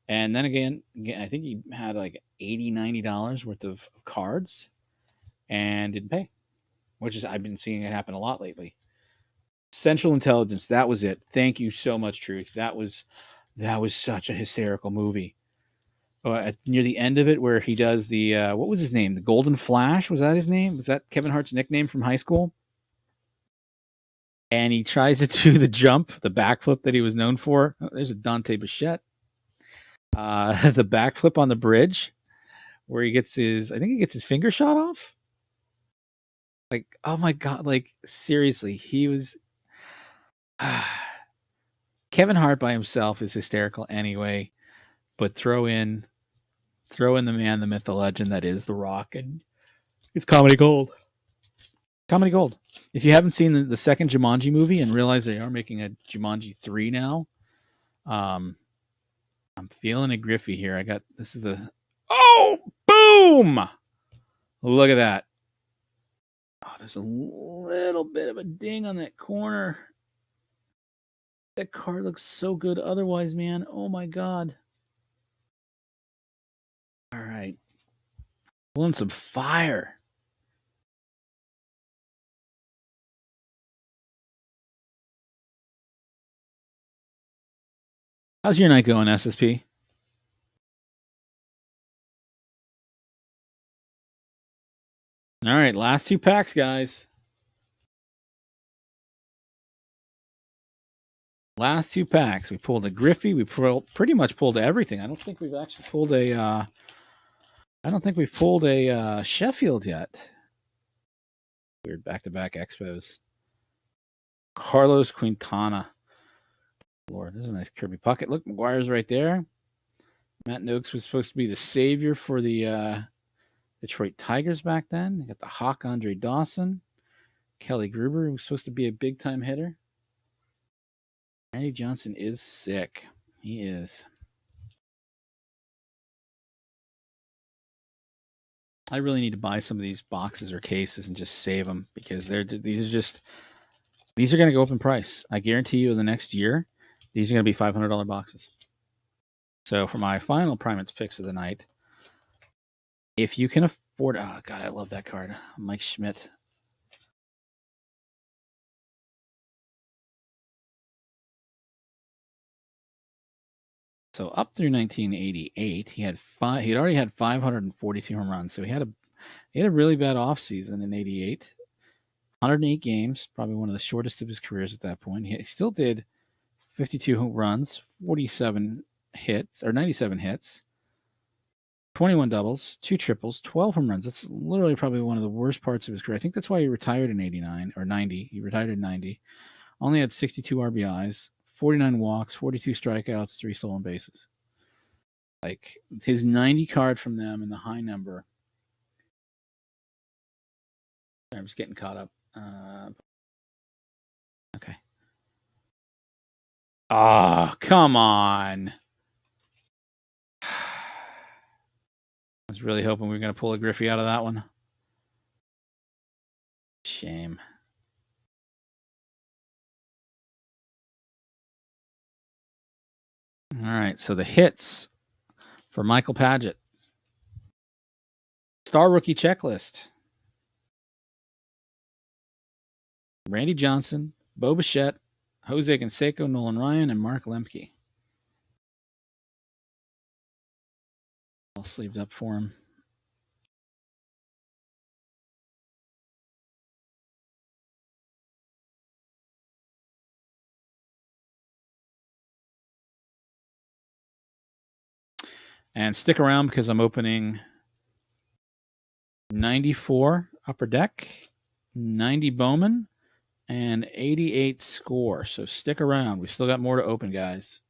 [SPEAKER 1] And then again, I think he had like $80-$90 worth of cards and didn't pay, which is, I've been seeing it happen a lot lately. Central Intelligence, that was it. Thank you so much, Truth. That was such a hysterical movie. Near the end of it, where he does the what was his name? The Golden Flash, was that his name? Was that Kevin Hart's nickname from high school? And he tries to do the jump, the backflip that he was known for. Oh, there's a Dante Bichette. The backflip on the bridge, where I think he gets his finger shot off. Like, oh my god! Like, seriously, he was. Kevin Hart by himself is hysterical anyway, but throw in the man, the myth, the legend that is The Rock, and it's comedy gold. Comedy gold. If you haven't seen the second Jumanji movie and realize they are making a Jumanji 3 now, I'm feeling a Griffey here. This is a oh boom! Look at that. Oh, there's a little bit of a ding on that corner. That card looks so good otherwise, man. Oh my god. All right. Pulling some fire. How's your night going, SSP? All right, last two packs, guys. Last two packs. We pulled a Griffey. We pretty much pulled everything. I don't think we've actually pulled a. I don't think we've pulled a Sheffield yet. Weird back-to-back expos. Carlos Quintana. Lord, this is a nice Kirby pocket. Look, McGuire's right there. Matt Noakes was supposed to be the savior for the Detroit Tigers back then. They got the Hawk Andre Dawson. Kelly Gruber was supposed to be a big-time hitter. Randy Johnson is sick. He is. I really need to buy some of these boxes or cases and just save them, because these are going to go up in price. I guarantee you in the next year, these are going to be $500 boxes. So for my final Primates picks of the night, if you can afford, oh god, I love that card, Mike Schmidt. So up through 1988, he had he'd already had 542 home runs. So he had a really bad offseason in 88. 108 games, probably one of the shortest of his careers at that point. He still did 52 home runs, 47 hits, or 97 hits, 21 doubles, 2 triples, 12 home runs. That's literally probably one of the worst parts of his career. I think that's why he retired in 89 or 90. He retired in 90. Only had 62 RBIs, 49 walks, 42 strikeouts, 3 stolen bases. Like his 90 card from them and the high number. I'm just getting caught up. Okay. Ah, come on. I was really hoping we were going to pull a Griffey out of that one. Shame. All right, so the hits for Michael Padgett. Star rookie checklist. Randy Johnson, Bo Bichette, Jose Canseco, Nolan Ryan, and Mark Lemke. All sleeved up for him. And stick around because I'm opening 94 Upper Deck, 90 Bowman, and 88 Score. So stick around. We still got more to open, guys.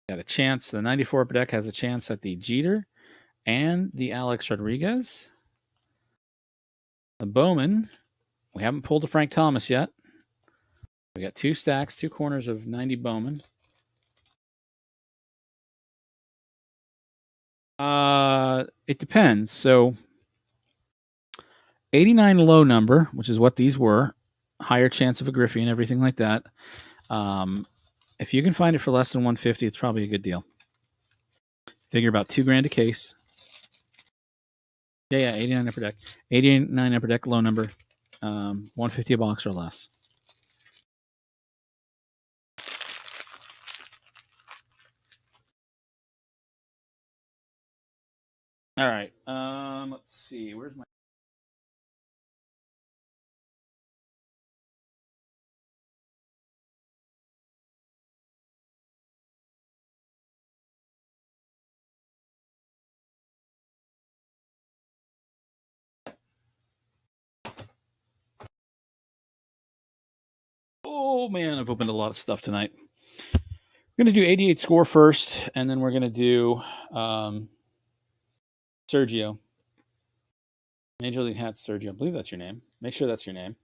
[SPEAKER 1] Yeah, the 94 Upper Deck has a chance at the Jeter and the Alex Rodriguez. The Bowman, we haven't pulled the Frank Thomas yet. We got 2 stacks, 2 corners of 90 Bowman. It depends. So 89 low number, which is what these were, higher chance of a Griffey and everything like that. If you can find it for less than 150, it's probably a good deal. Figure about $2,000 a case. Yeah, 89 Upper Deck. 89 Upper Deck, low number. 150 a box or less. All right. Let's see. Where's my... Oh, man, I've opened a lot of stuff tonight. We're going to do 88 Score first, and then we're going to do Sergio. Major League Hat Sergio. I believe that's your name. Make sure that's your name.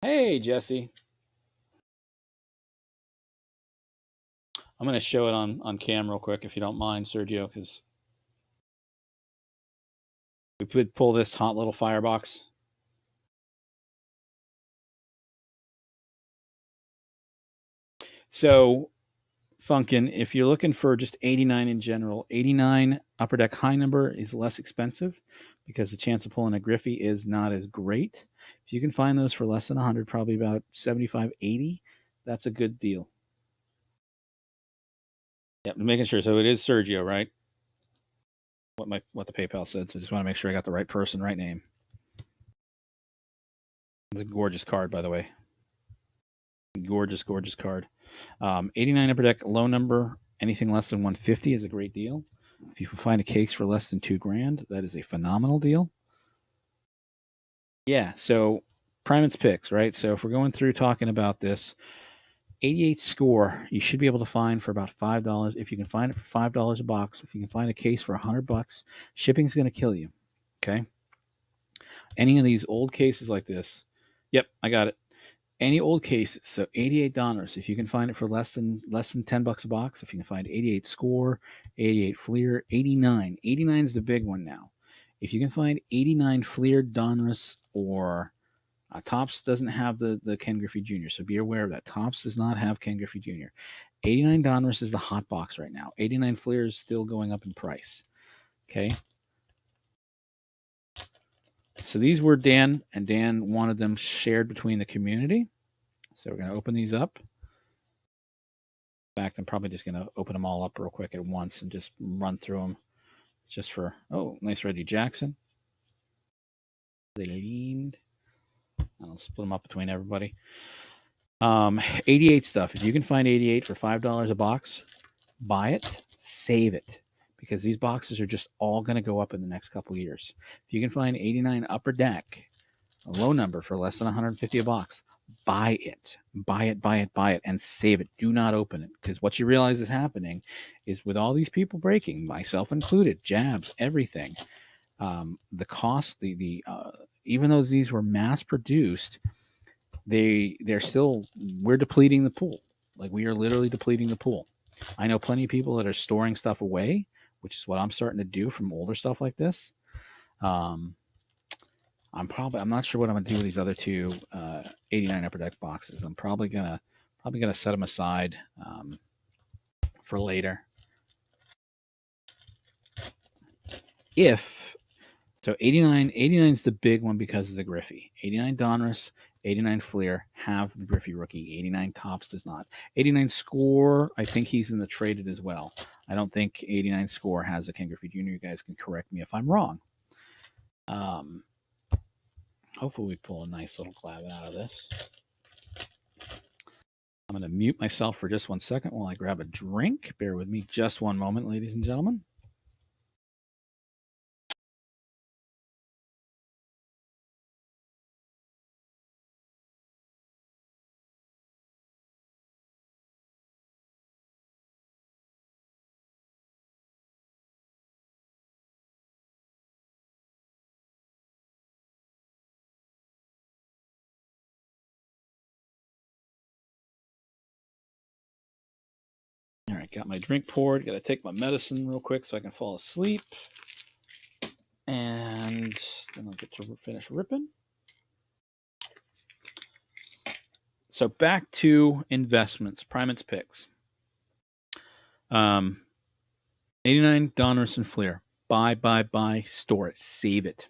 [SPEAKER 1] Hey, Jesse. I'm going to show it on cam real quick, if you don't mind, Sergio, because we could pull this hot little firebox. So, Funkin', if you're looking for just 89 in general, 89 Upper Deck high number is less expensive because the chance of pulling a Griffey is not as great. If you can find those for less than 100, probably about 75, 80, that's a good deal. Yep, making sure. So it is Sergio, right? What the PayPal said. So I just want to make sure I got the right person, right name. It's a gorgeous card, by the way. Gorgeous, gorgeous card. 89 Upper Deck, low number. Anything less than 150 is a great deal. If you can find a case for less than $2,000, that is a phenomenal deal. Yeah, so Primate's picks, right? So if we're going through talking about this, 88 Score, you should be able to find for about $5. If you can find it for $5 a box, if you can find a case for $100, shipping's going to kill you. Okay. Any of these old cases like this, yep, I got it. Any old cases, so 88 Donruss. If you can find it for less than $10 a box, if you can find 88 Score, 88 Fleer, 89. 89 is the big one now. If you can find 89 Fleer, Donruss, or Topps doesn't have the Ken Griffey Jr., so be aware of that. Topps does not have Ken Griffey Jr. $89 Donruss is the hot box right now. 89 Fleer is still going up in price. Okay. So these were Dan, and Dan wanted them shared between the community. So we're going to open these up. In fact, I'm probably just going to open them all up real quick at once and just run through them just for, oh, nice Reggie Jackson. They leaned. I'll split them up between everybody. 88 stuff. If you can find 88 for $5 a box, buy it, save it, because these boxes are just all going to go up in the next couple of years. If you can find 89 Upper Deck, a low number for less than 150 a box, buy it, buy it, buy it, buy it, and save it. Do not open it, because what you realize is happening is with all these people breaking, myself included, jabs, everything, the cost, even though these were mass produced, they're still, we're depleting the pool. Like, we are literally depleting the pool. I know plenty of people that are storing stuff away, which is what I'm starting to do from older stuff like this. I'm not sure what I'm gonna do with these other two 89 Upper Deck boxes. I'm probably gonna set them aside for later. If so, 89 is the big one because of the Griffey. 89 Donruss, 89 Fleer have the Griffey rookie. 89 Tops does not. 89 Score, I think he's in the traded as well. I don't think 89 Score has a Ken Griffey Jr. You guys can correct me if I'm wrong. Hopefully we pull a nice little Glavin out of this. I'm going to mute myself for just 1 second while I grab a drink. Bear with me just one moment, ladies and gentlemen. All right, got my drink poured. Got to take my medicine real quick so I can fall asleep. And then I'll get to finish ripping. So back to investments, Primate's picks. 89 Donruss and Fleer. Buy, store it, save it.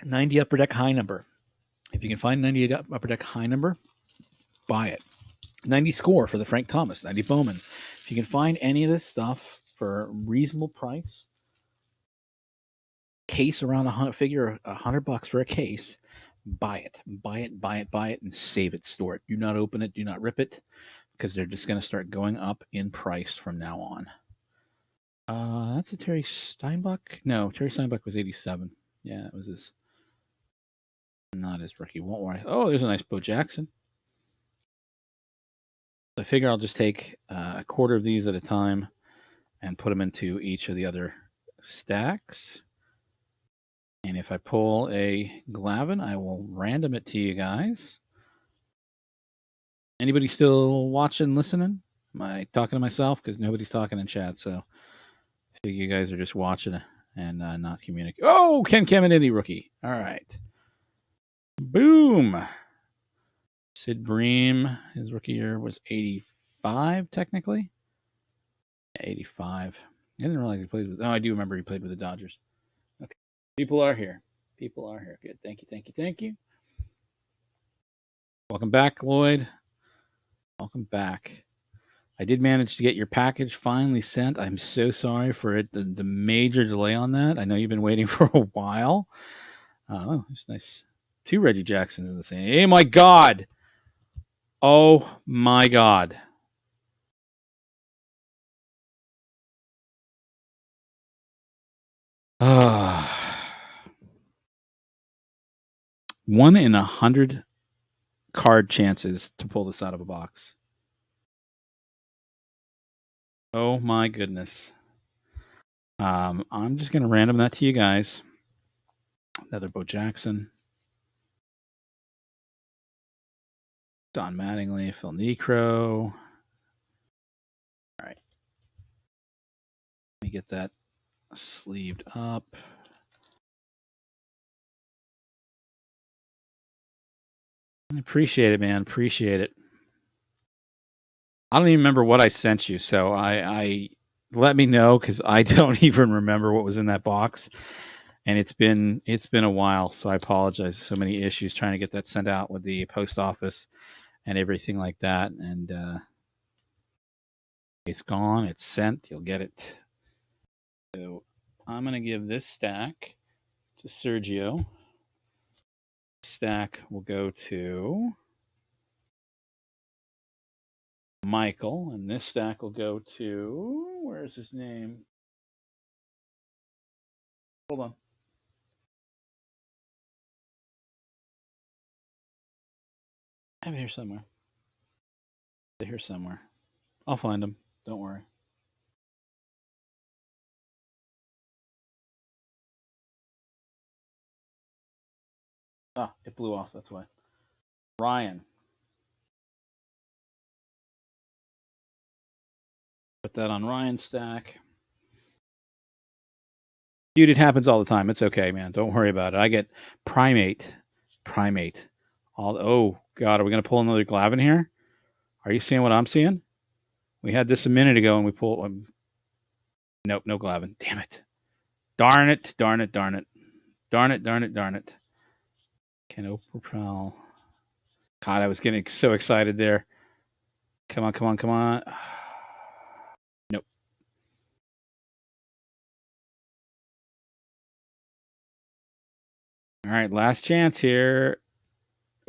[SPEAKER 1] $90 Upper Deck high number. If you can find 98 Upper Deck high number, buy it. 90 Score for the Frank Thomas, 90 Bowman. If you can find any of this stuff for a reasonable price, case around figure $100 for a case, buy it, and save it, store it. Do not open it, do not rip it, because they're just going to start going up in price from now on. That's a Terry Steinbach. No, Terry Steinbach was 87. Yeah, it was not his rookie. Won't worry. Oh, there's a nice Bo Jackson. I figure I'll just take a quarter of these at a time and put them into each of the other stacks. And if I pull a Glavin, I will random it to you guys. Anybody still watching, listening? Am I talking to myself? Because nobody's talking in chat, so I think you guys are just watching and not communicating. Oh, Ken Caminiti rookie. All right. Boom. Sid Bream, his rookie year was 85, technically. 85. I didn't realize he played with... Oh, I do remember he played with the Dodgers. Okay. People are here. Good. Thank you. Welcome back, Lloyd. Welcome back. I did manage to get your package finally sent. I'm so sorry for it, the major delay on that. I know you've been waiting for a while. Oh, it's nice. 2 Reggie Jacksons in the same. Hey, my God. Oh, my God. One in 100 card chances to pull this out of a box. Oh my goodness. I'm just gonna random that to you guys. Another Bo Jackson, Don Mattingly, Phil Necro. All right, let me get that sleeved up. I appreciate it, man. Appreciate it. I don't even remember what I sent you, so I let me know because I don't even remember what was in that box, and it's been a while, so I apologize. So many issues trying to get that sent out with the post office and everything like that, and it's gone. It's sent. You'll get it. So I'm gonna give this stack to Sergio. Stack will go to Michael, and this stack will go to where's his name? Hold on. I have it here somewhere. They're here somewhere. I'll find them. Don't worry. Ah, it blew off. That's why. Ryan. Put that on Ryan's stack. Dude, it happens all the time. It's okay, man. Don't worry about it. I get primate. Primate. All oh god, are we gonna pull another Glavin here? Are you seeing what I'm seeing? We had this a minute ago and we pulled nope, no Glavin. Damn it. Darn it, darn it, darn it. Darn it, darn it, darn it. Can propel. God, I was getting so excited there. Come on, come on, come on. Nope. All right, last chance here.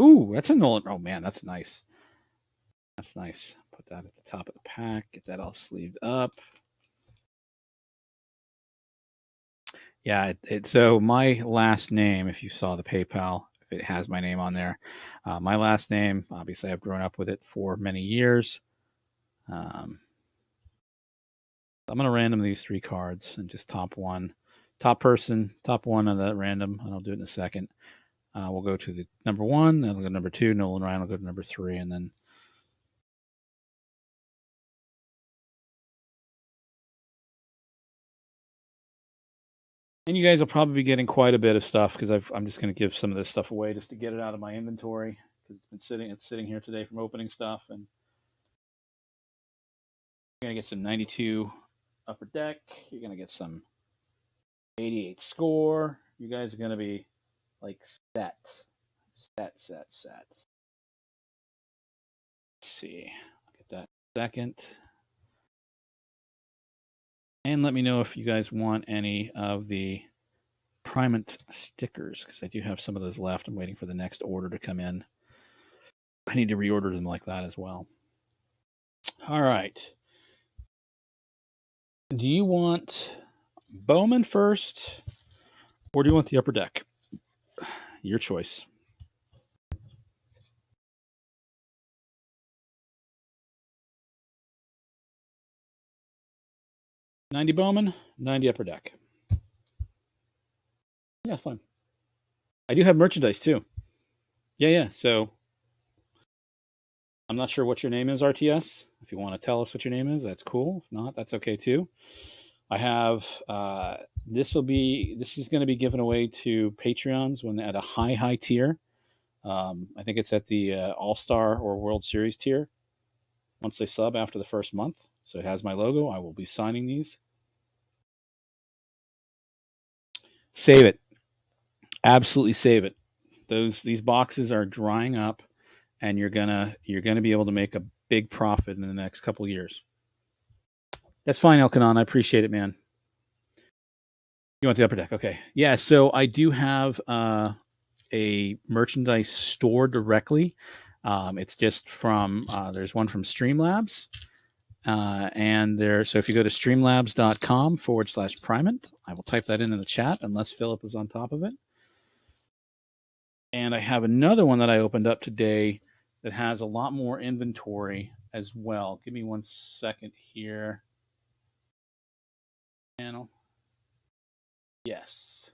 [SPEAKER 1] Ooh, that's a Nolan. Oh man, that's nice. That's nice. Put that at the top of the pack. Get that all sleeved up. Yeah, so my last name, if you saw the PayPal, if it has my name on there, my last name, obviously I've grown up with it for many years. I'm going to random these three cards and just top one. Top person, top one of that random, and I'll do it in a second. We'll go to the number one, then we'll go to number two. Nolan Ryan will go to number three, and then and you guys will probably be getting quite a bit of stuff because I'm just going to give some of this stuff away just to get it out of my inventory because it's sitting here today from opening stuff, and you're going to get some 92 upper deck. You're going to get some 88 score. You guys are going to be like set. Let's see. I'll get that second. And let me know if you guys want any of the Primate stickers because I do have some of those left. I'm waiting for the next order to come in. I need to reorder them like that as well. All right. Do you want Bowman first or do you want the upper deck? Your choice. 90 Bowman, 90 upper deck. Yeah, fine. I do have merchandise too. Yeah. So I'm not sure what your name is, RTS. If you want to tell us what your name is, that's cool. If not, that's okay too. I have this is going to be given away to Patreons when at a high tier. I think it's at the All Star or World Series tier. Once they sub after the first month, so it has my logo. I will be signing these. Save it. Absolutely save it. These boxes are drying up, and you're gonna be able to make a big profit in the next couple of years. That's fine, Elkanon. I appreciate it, man. You want the upper deck? Okay. Yeah. So I do have a merchandise store directly. It's just from there's one from Streamlabs. And there, so if you go to streamlabs.com/primate, I will type that in the chat unless Philip is on top of it. And I have another one that I opened up today that has a lot more inventory as well. Give me 1 second here. Panel. Yes.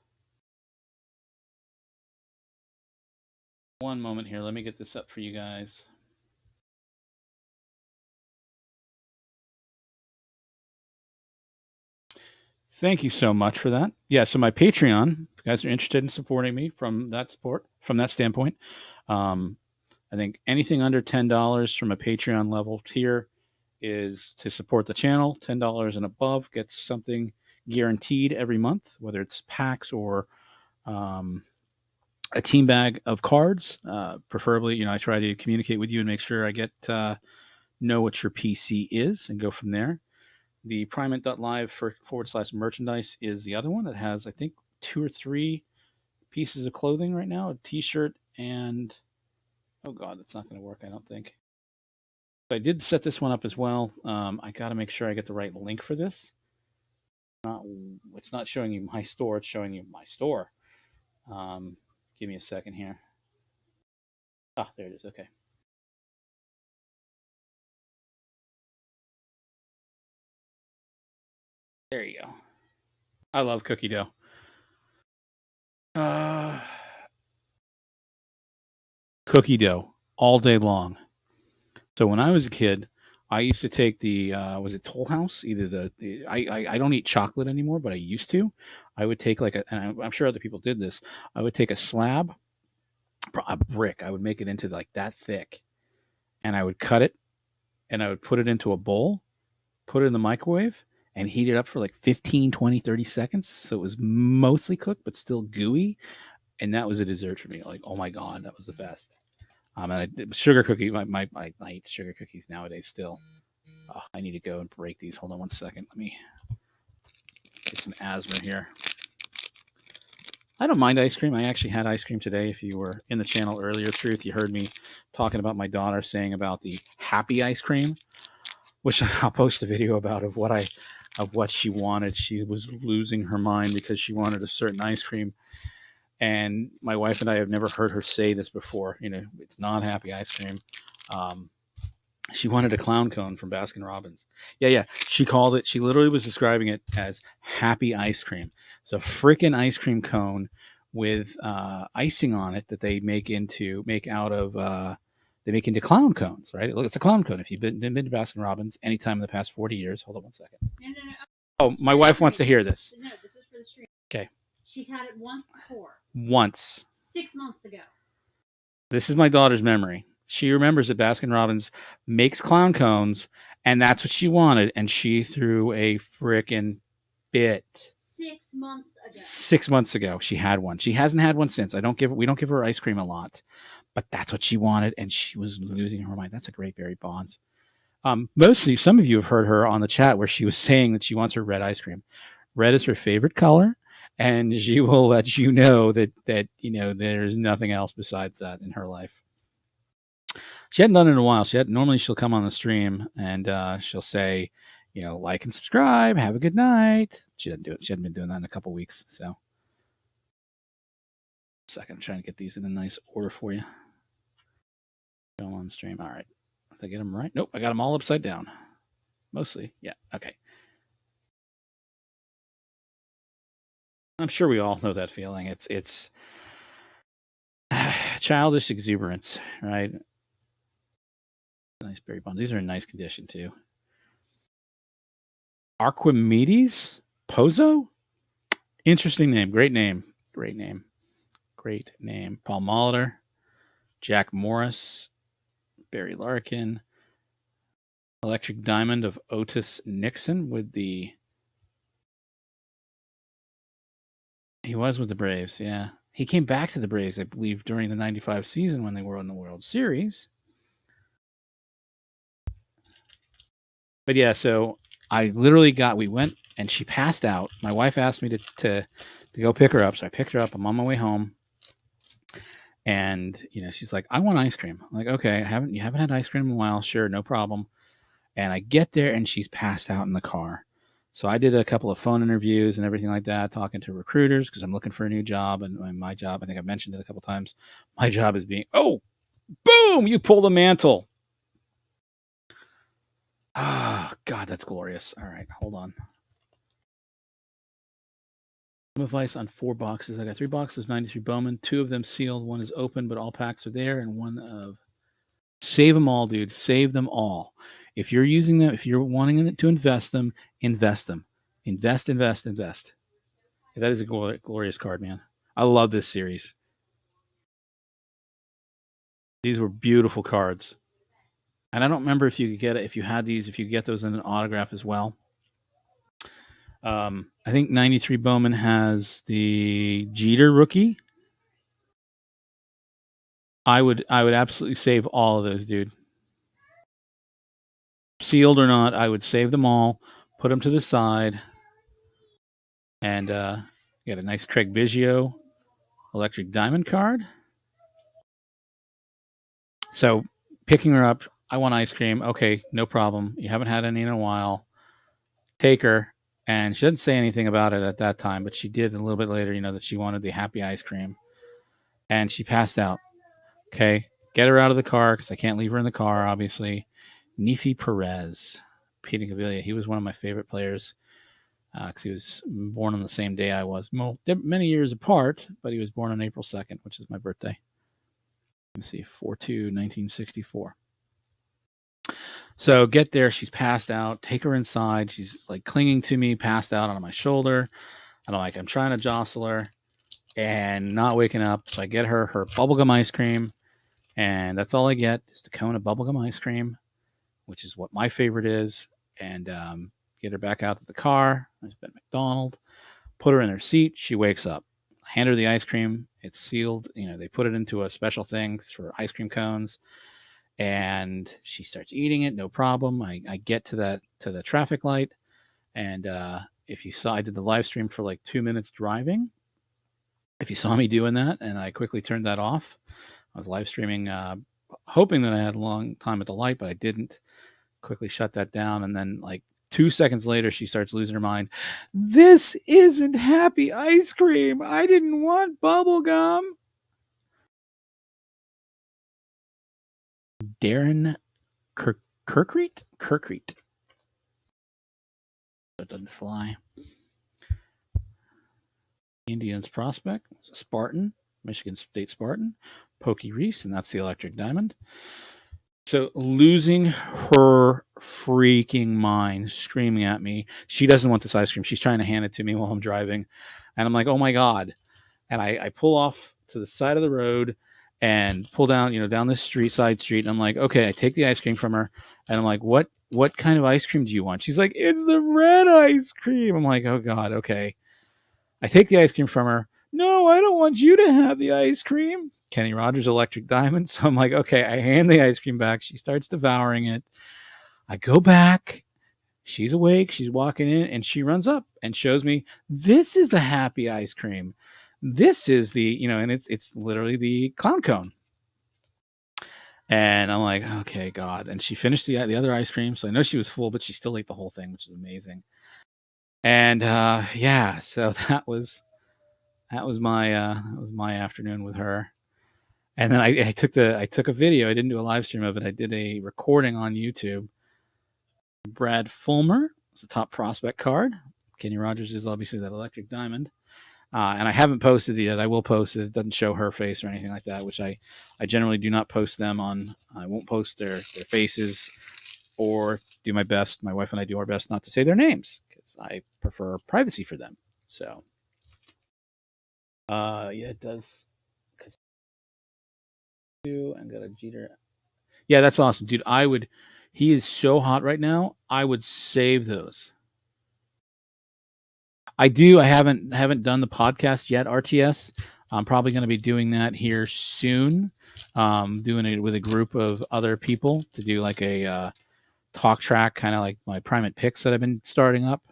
[SPEAKER 1] One moment here. Let me get this up for you guys. Thank you so much for that. Yeah, so my Patreon, if you guys are interested in supporting me from that standpoint, I think anything under $10 from a Patreon level tier is to support the channel. $10 and above gets something guaranteed every month, whether it's packs or um, a team bag of cards. Preferably, I try to communicate with you and make sure I get know what your PC is and go from there. The Primate.live / merchandise is the other one that has, I think, 2 or 3 pieces of clothing right now, a t-shirt and oh god, that's not going to work, I don't think. But I did set this one up as well. I got to make sure I get the right link for this. Not, it's not showing you my store, it's showing you my store. Give me a second here. Ah, there it is. Okay. There you go. I love cookie dough. Uh, Cookie dough all day long. So when I was a kid, I used to take the was it Toll House? Either I don't eat chocolate anymore, but I used to. I would take like and I'm sure other people did this. I would take a slab, a brick. I would make it into like that thick, and I would cut it, and I would put it into a bowl, put it in the microwave, and heat it up for like 15, 20, 30 seconds. So it was mostly cooked, but still gooey. And that was a dessert for me. Like, oh my God, that was the best. Sugar cookies, I eat sugar cookies nowadays still. Oh, I need to go and break these. Hold on one second. Let me get some asthma here. I don't mind ice cream. I actually had ice cream today. If you were in the channel earlier, Truth, you heard me talking about my daughter saying about the happy ice cream, which I'll post a video about of what she wanted. She was losing her mind because she wanted a certain ice cream. And my wife and I have never heard her say this before. It's not happy ice cream. She wanted a clown cone from Baskin Robbins. Yeah. She called it. She literally was describing it as happy ice cream. It's a freaking ice cream cone with icing on it that they make into clown cones. Right? Look, it's a clown cone. If you've been to Baskin Robbins anytime in the past 40 years, hold on one second. No. Oh, my wife wants to hear this.
[SPEAKER 2] No, this is for the stream.
[SPEAKER 1] Okay.
[SPEAKER 2] She's had it once before.
[SPEAKER 1] Once.
[SPEAKER 2] 6 months ago.
[SPEAKER 1] This is my daughter's memory. She remembers that Baskin Robbins makes clown cones, and that's what she wanted, and she threw a frickin' fit.
[SPEAKER 2] 6 months ago.
[SPEAKER 1] 6 months ago, she had one. She hasn't had one since. We don't give her ice cream a lot, but that's what she wanted, and she was losing her mind. That's a great Barry Bonds. Mostly, some of you have heard her on the chat where she was saying that she wants her red ice cream. Red is her favorite color, and she will let you know that there's nothing else besides that in her life. She hadn't done it in a while. Normally she'll come on the stream and she'll say, like and subscribe, have a good night. She doesn't do it. She hadn't been doing that in a couple weeks. So, second, I'm trying to get these in a nice order for you. Go on stream. All right. Did I get them right? Nope. I got them all upside down. Mostly. Yeah. Okay. I'm sure we all know that feeling. It's childish exuberance, right? Nice berry bombs. These are in nice condition too. Archimedes Pozo? Interesting name. Great name. Great name. Great name. Paul Molitor, Jack Morris, Barry Larkin, Electric Diamond of Otis Nixon with the. He was with the Braves, yeah. He came back to the Braves, I believe, during the 95 season when they were in the World Series. But yeah, so I literally we went and she passed out. My wife asked me to go pick her up. So I picked her up. I'm on my way home. And, she's like, I want ice cream. I'm like, okay, you haven't had ice cream in a while. Sure, no problem. And I get there and she's passed out in the car. So I did a couple of phone interviews and everything like that, talking to recruiters because I'm looking for a new job. And my job, I think I've mentioned it a couple times. My job is boom, you pull the mantle. Oh, God, that's glorious. All right, hold on. Advice on 4 boxes. I got 3 boxes, 93 Bowman. 2 of them sealed. 1 is open, but all packs are there. And 1 of. Save them all, dude. Save them all. If you're using them, if you're wanting to invest them, invest them. Invest. That is a glorious card, man. I love this series. These were beautiful cards. And I don't remember if you could get it, if you had these, if you could get those in an autograph as well. I think 93 Bowman has the Jeter rookie. I would absolutely save all of those, dude. Sealed or not, I would save them all, put them to the side, and get a nice Craig Biggio Electric Diamond card. So picking her up, I want ice cream. Okay, no problem. You haven't had any in a while. Take her. And she didn't say anything about it at that time, but she did a little bit later, that she wanted the happy ice cream. And she passed out. Okay, get her out of the car because I can't leave her in the car, obviously. Nefi Perez, Peter Gavilia. He was one of my favorite players because he was born on the same day I was. Well, many years apart, but he was born on April 2nd, which is my birthday. Let me see, 4/2/1964. So get there. She's passed out. Take her inside. She's like clinging to me, passed out on my shoulder. And I'm trying to jostle her and not waking up. So I get her bubblegum ice cream. And that's all I get is a cone of bubblegum ice cream, which is what my favorite is. And get her back out to the car. There's been McDonald. Put her in her seat. She wakes up. Hand her the ice cream. It's sealed. They put it into a special thing for ice cream cones. And she starts eating it, no problem. I get to the traffic light, and if you saw, I did the live stream for like 2 minutes driving. If you saw me doing that, and I quickly turned that off, I was live streaming, hoping that I had a long time at the light, but I didn't. Quickly shut that down, and then like 2 seconds later, she starts losing her mind. This isn't happy ice cream. I didn't want bubble gum. Darren Kirkreet? Kirkreet. It doesn't fly. Indians prospect, Spartan, Michigan State Spartan, Pokey Reese, and that's the Electric Diamond. So losing her freaking mind, screaming at me. She doesn't want this ice cream. She's trying to hand it to me while I'm driving. And I'm like, oh my God. And I pull off to the side of the road and pull down, down this side street. And I'm like, okay, I take the ice cream from her. And I'm like, what kind of ice cream do you want? She's like, it's the red ice cream. I'm like, oh God, okay. I take the ice cream from her. No, I don't want you to have the ice cream. Kenny Rogers Electric Diamond. So I'm like, okay, I hand the ice cream back. She starts devouring it. I go back. She's awake. She's walking in and she runs up and shows me this is the happy ice cream. This is the, and it's literally the clown cone. And I'm like, okay, God. And she finished the other ice cream. So I know she was full, but she still ate the whole thing, which is amazing. And yeah, so that was my afternoon with her. And then I took a video. I didn't do a live stream of it. I did a recording on YouTube. Brad Fulmer is a top prospect card. Kenny Rogers is obviously that Electric Diamond. And I haven't posted it yet. I will post it. It doesn't show her face or anything like that, which I generally do not post them on. I won't post their faces or do my best. My wife and I do our best not to say their names because I prefer privacy for them. So, yeah, it does. And got a Jeter. Yeah, that's awesome, dude. He is so hot right now. I would save those. I do. I haven't done the podcast yet. RTS. I'm probably going to be doing that here soon. Doing it with a group of other people to do like a talk track, kind of like my private picks that I've been starting up.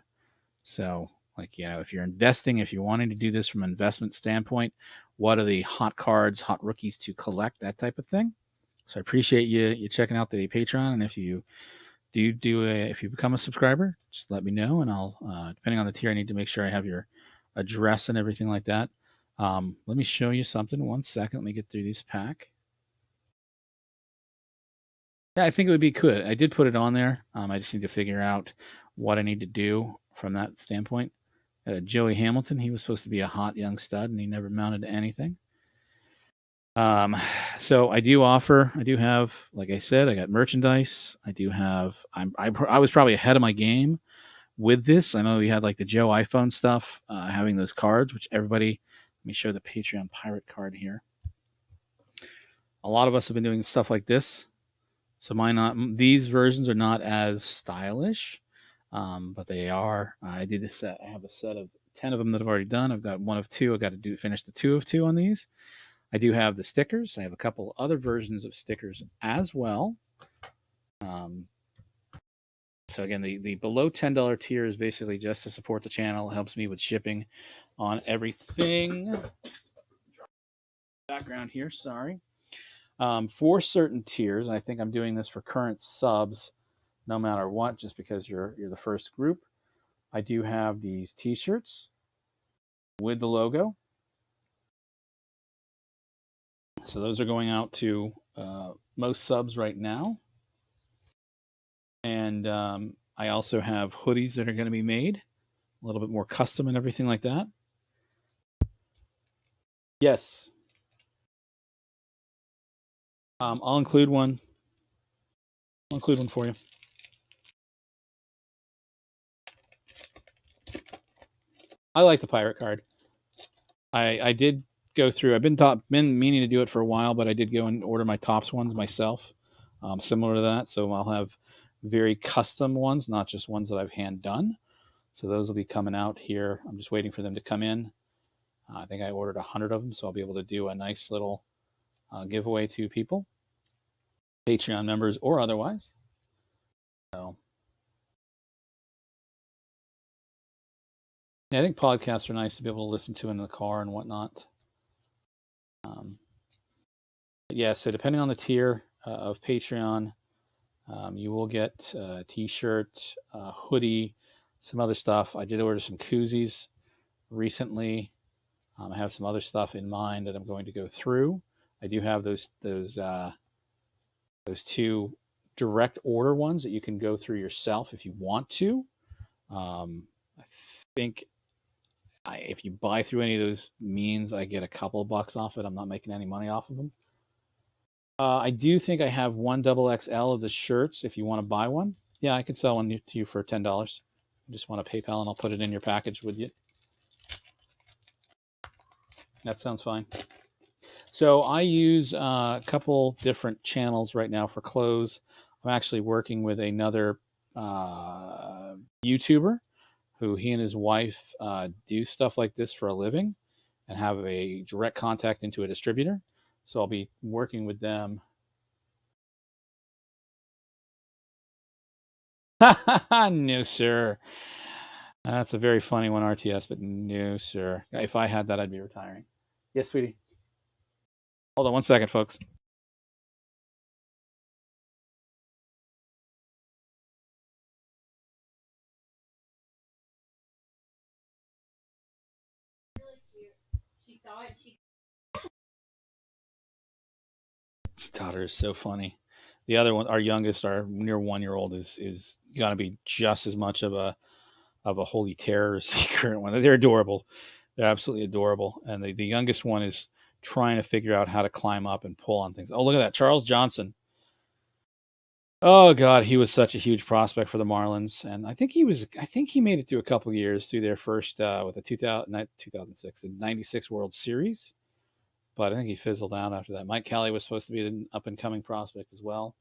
[SPEAKER 1] So, like, if you're investing, if you're wanting to do this from an investment standpoint, what are the hot cards, hot rookies to collect, that type of thing. So I appreciate you checking out the Patreon, and if you if you become a subscriber, just let me know, and I'll depending on the tier, I need to make sure I have your address and everything like that. Let me show you something. 1 second. Let me get through this pack. Yeah, I think it would be good. I did put it on there. I just need to figure out what I need to do from that standpoint. Joey Hamilton, he was supposed to be a hot young stud, and he never mounted to anything. So I do have, like I said, I got merchandise. I was probably ahead of my game with this. I know we had like the Joe iPhone stuff, having those cards, which everybody, let me show the Patreon pirate card here. A lot of us have been doing stuff like this. So these versions are not as stylish, but they are. I did a set. I have a set of 10 of them that I've already done. I've got one of two. I've got to finish the 2 of 2 on these. I do have the stickers. I have a couple other versions of stickers as well. So again, the below $10 tier is basically just to support the channel. It helps me with shipping on everything. Background here, sorry. For certain tiers, I think I'm doing this for current subs, no matter what, just because you're the first group. I do have these T-shirts with the logo. So those are going out to most subs right now. And I also have hoodies that are going to be made, a little bit more custom and everything like that. Yes. I'll include one. I'll include one for you. I like the pirate card. I did go through. I've been meaning to do it for a while, but I did go and order my tops ones myself, similar to that. So I'll have very custom ones, not just ones that I've hand done. So those will be coming out here. I'm just waiting for them to come in. I think I ordered 100 of them, so I'll be able to do a nice little giveaway to people, Patreon members or otherwise. So yeah, I think podcasts are nice to be able to listen to in the car and whatnot. Yeah, so depending on the tier of Patreon, you will get a t-shirt, a hoodie, some other stuff. I did order some koozies recently. I have some other stuff in mind that I'm going to go through. I do have those two direct order ones that you can go through yourself if you want to. I think if you buy through any of those means, I get a couple of bucks off it. I'm not making any money off of them. I do think I have one double XL of the shirts. If you want to buy one, yeah, I can sell one to you for $10. You just want a PayPal, and I'll put it in your package with you. That sounds fine. So I use a couple different channels right now for clothes. I'm actually working with another YouTuber who he and his wife do stuff like this for a living and have a direct contact into a distributor. So I'll be working with them. No, sir. That's a very funny one, RTS, but no, sir. If I had that, I'd be retiring. Yes, sweetie. Hold on one second, folks.
[SPEAKER 2] Really cute. She saw it. She
[SPEAKER 1] Daughter is so funny. The other one, our youngest, our near 1 year old, is gonna be just as much of a holy terror as the current one. They're adorable. They're absolutely adorable. And the youngest one is trying to figure out how to climb up and pull on things. Oh, look at that, Charles Johnson. Oh God, he was such a huge prospect for the Marlins, and I think he made it through a couple of years through their first with the 2006 and 96 World Series, but I think he fizzled out after that. Mike Kelly was supposed to be an up and coming prospect as well.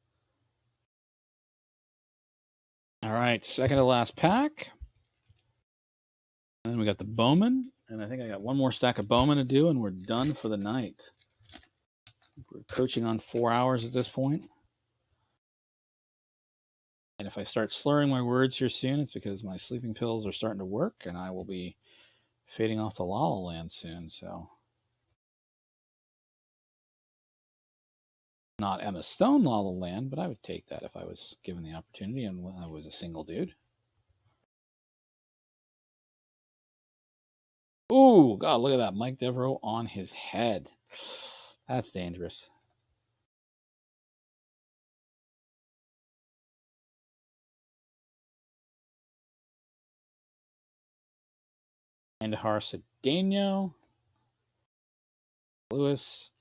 [SPEAKER 1] All right, second to last pack, and then we got the Bowman, and I think I got one more stack of Bowman to do, and we're done for the night. We're coaching on 4 hours at this point. And if I start slurring my words here soon, it's because my sleeping pills are starting to work, and I will be fading off to La La Land soon. So, not Emma Stone La La Land, but I would take that if I was given the opportunity and I was a single dude. Ooh, God, look at that. Mike Devereaux on his head. That's dangerous. Andahar Cedeno. Lewis.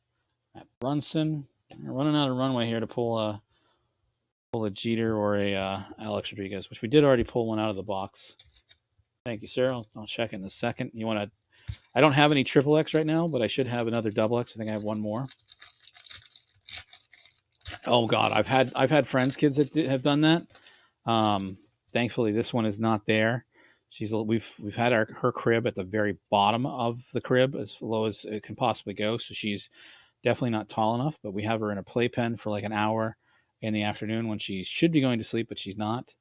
[SPEAKER 1] Matt Brunson. We're running out of runway here to pull a Jeter or a Alex Rodriguez, which we did already pull one out of the box. Thank you, sir. I'll check in a second. You want to? I don't have any triple X right now, but I should have another double X. I think I have one more. Oh God, I've had friends' kids that have done that. Um, Thankfully, this one is not there. We've had her crib at the very bottom of the crib, as low as it can possibly go. So she's definitely not tall enough. But we have her in a playpen for like an hour in the afternoon when she should be going to sleep, but she's not.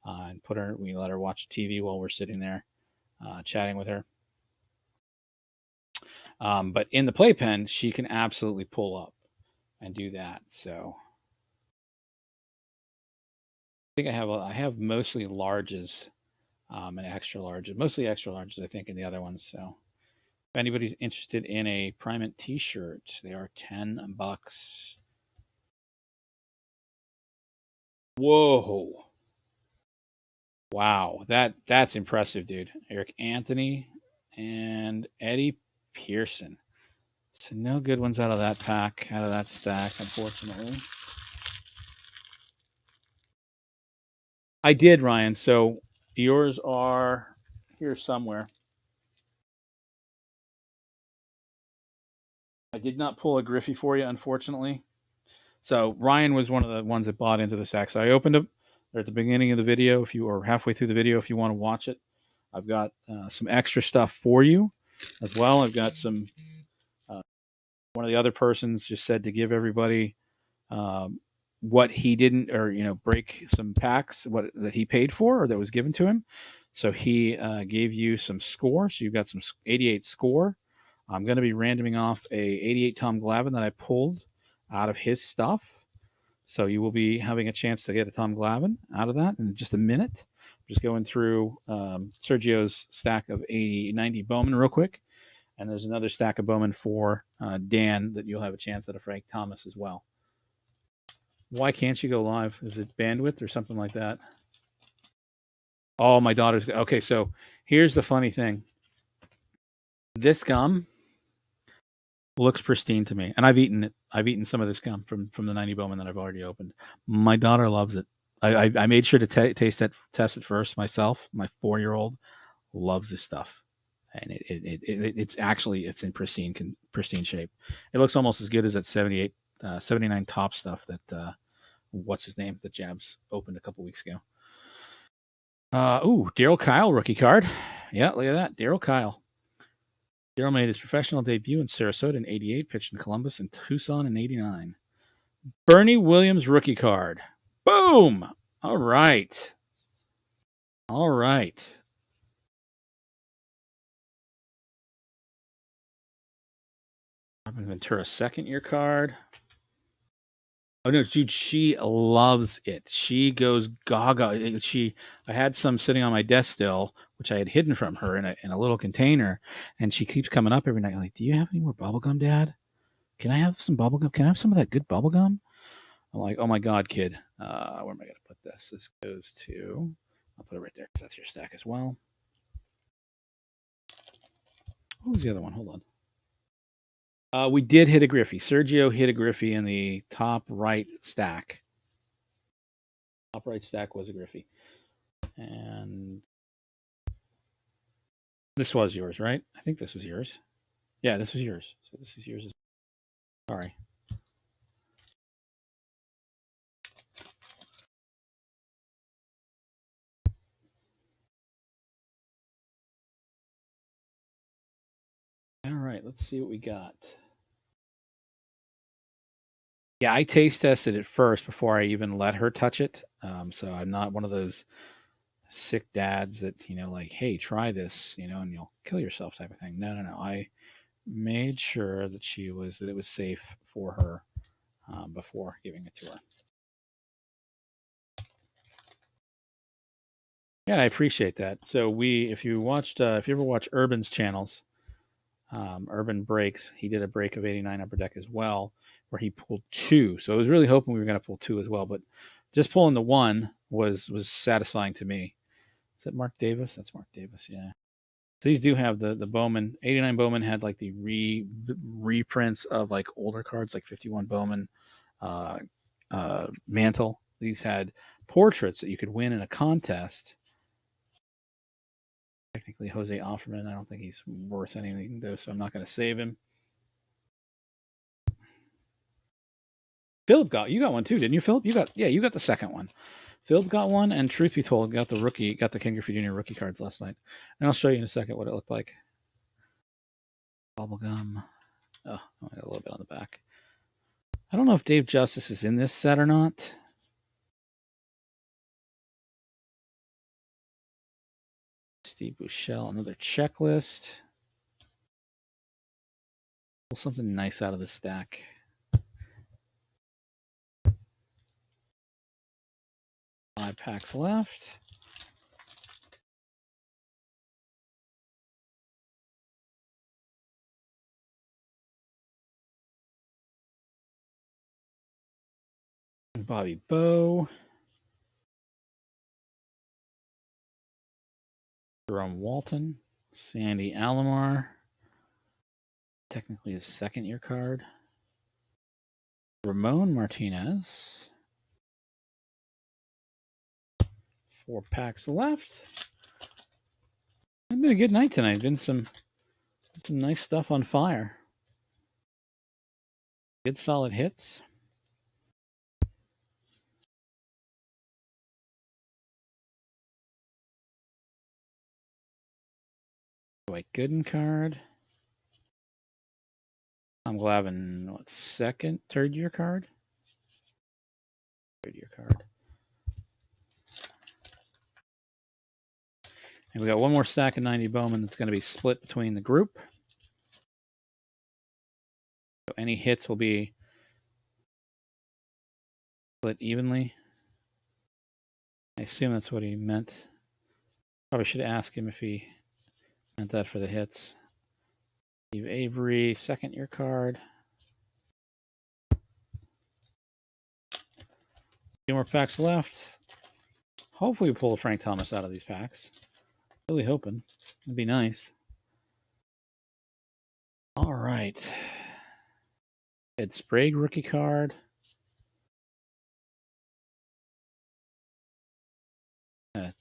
[SPEAKER 1] And we let her watch TV while we're sitting there chatting with her. But in the playpen, she can absolutely pull up and do that. So I think I have mostly larges and extra larges, mostly extra larges, I think, in the other ones. So if anybody's interested in a Primate T-shirt, they are $10. Whoa! Wow, that's impressive, dude. Eric Anthony and Eddie Pearson. So no good ones out of that pack, out of that stack, unfortunately. I did, Ryan. So yours are here somewhere. I did not pull a Griffey for you, unfortunately. So Ryan was one of the ones that bought into the stack. So I opened them. They're at the beginning of the video. If you are halfway through the video, if you want to watch it, I've got some extra stuff for you as well. I've got some. One of the other persons just said to give everybody um, what he didn't, or break some packs what that he paid for or that was given to him. So he gave you some score. So you've got some 88 score. I'm going to be randoming off a 88 Tom Glavine that I pulled out of his stuff. So you will be having a chance to get a Tom Glavine out of that in just a minute. Just going through Sergio's stack of 80, 90 Bowman real quick. And there's another stack of Bowman for Dan that you'll have a chance at a Frank Thomas as well. Why can't you go live? Is it bandwidth or something like that? Oh, my daughter's okay. So here's the funny thing: this gum looks pristine to me, and I've eaten it. I've eaten some of this gum from the 90 Bowman that I've already opened. My daughter loves it. I made sure to test it first myself. My 4-year-old loves this stuff, and it's in pristine shape. It looks almost as good as that 78, 79 top stuff that what's his name that Jabs opened a couple weeks ago. Daryl Kyle rookie card. Yeah, look at that. Daryl Kyle. Daryl made his professional debut in Sarasota in '88, pitched in Columbus and Tucson in '89. Bernie Williams rookie card. Boom. All right. All right. Robin Ventura second year card. Oh no, dude, she loves it. She goes gaga. I had some sitting on my desk still, which I had hidden from her in a little container, and she keeps coming up every night like, "Do you have any more bubble gum, Dad? Can I have some bubble gum? Can I have some of that good bubble gum?" I'm like, "Oh my god, kid, where am I going to put this? This goes to. I'll put it right there because that's your stack as well. What was the other one? Hold on. We did hit a Griffey. Sergio hit a Griffey in the top right stack. Top right stack was a Griffey, and this was yours, right? I think this was yours. Yeah, this was yours. So this is yours. Sorry. All right, let's see what we got. Yeah, I taste tested it first before I even let her touch it. So I'm not one of those sick dads that like, hey, try this, and you'll kill yourself type of thing. No, no, no. I made sure that it was safe for her before giving it to her. Yeah, I appreciate that. So if you ever watch Urban's channels, Urban Breaks, he did a break of 89 Upper Deck as well, where he pulled two. So I was really hoping we were going to pull two as well, but just pulling the one was satisfying to me. Is that Mark Davis? That's Mark Davis, yeah. So these do have the Bowman. 89 Bowman had like the reprints of like older cards, like 51 Bowman, uh, Mantle. These had portraits that you could win in a contest. Technically, Jose Offerman, I don't think he's worth anything though, so I'm not going to save him. Philip you got one too, didn't you, Philip? You got the second one. Philip got one, and truth be told, got the King Griffey Jr. rookie cards last night. And I'll show you in a second what it looked like. Bubblegum. Oh, I got a little bit on the back. I don't know if Dave Justice is in this set or not. Steve Bushell, another checklist. Pull something nice out of the stack. 5 packs left. Bobby Bowe. Jerome Walton. Sandy Alomar. Technically his second year card. Ramon Martinez. 4 packs left. It's been a good night tonight. Been some nice stuff on fire. Good solid hits. Dwight Gooden card. I'm Glavin, third year card? Third year card. And we got one more stack of 90 Bowman that's going to be split between the group. So any hits will be split evenly. I assume that's what he meant. Probably should ask him if he meant that for the hits. Steve Avery, second year card. 2 more packs left. Hopefully we pull a Frank Thomas out of these packs. Really hoping. It'd be nice. All right. Ed Sprague rookie card. To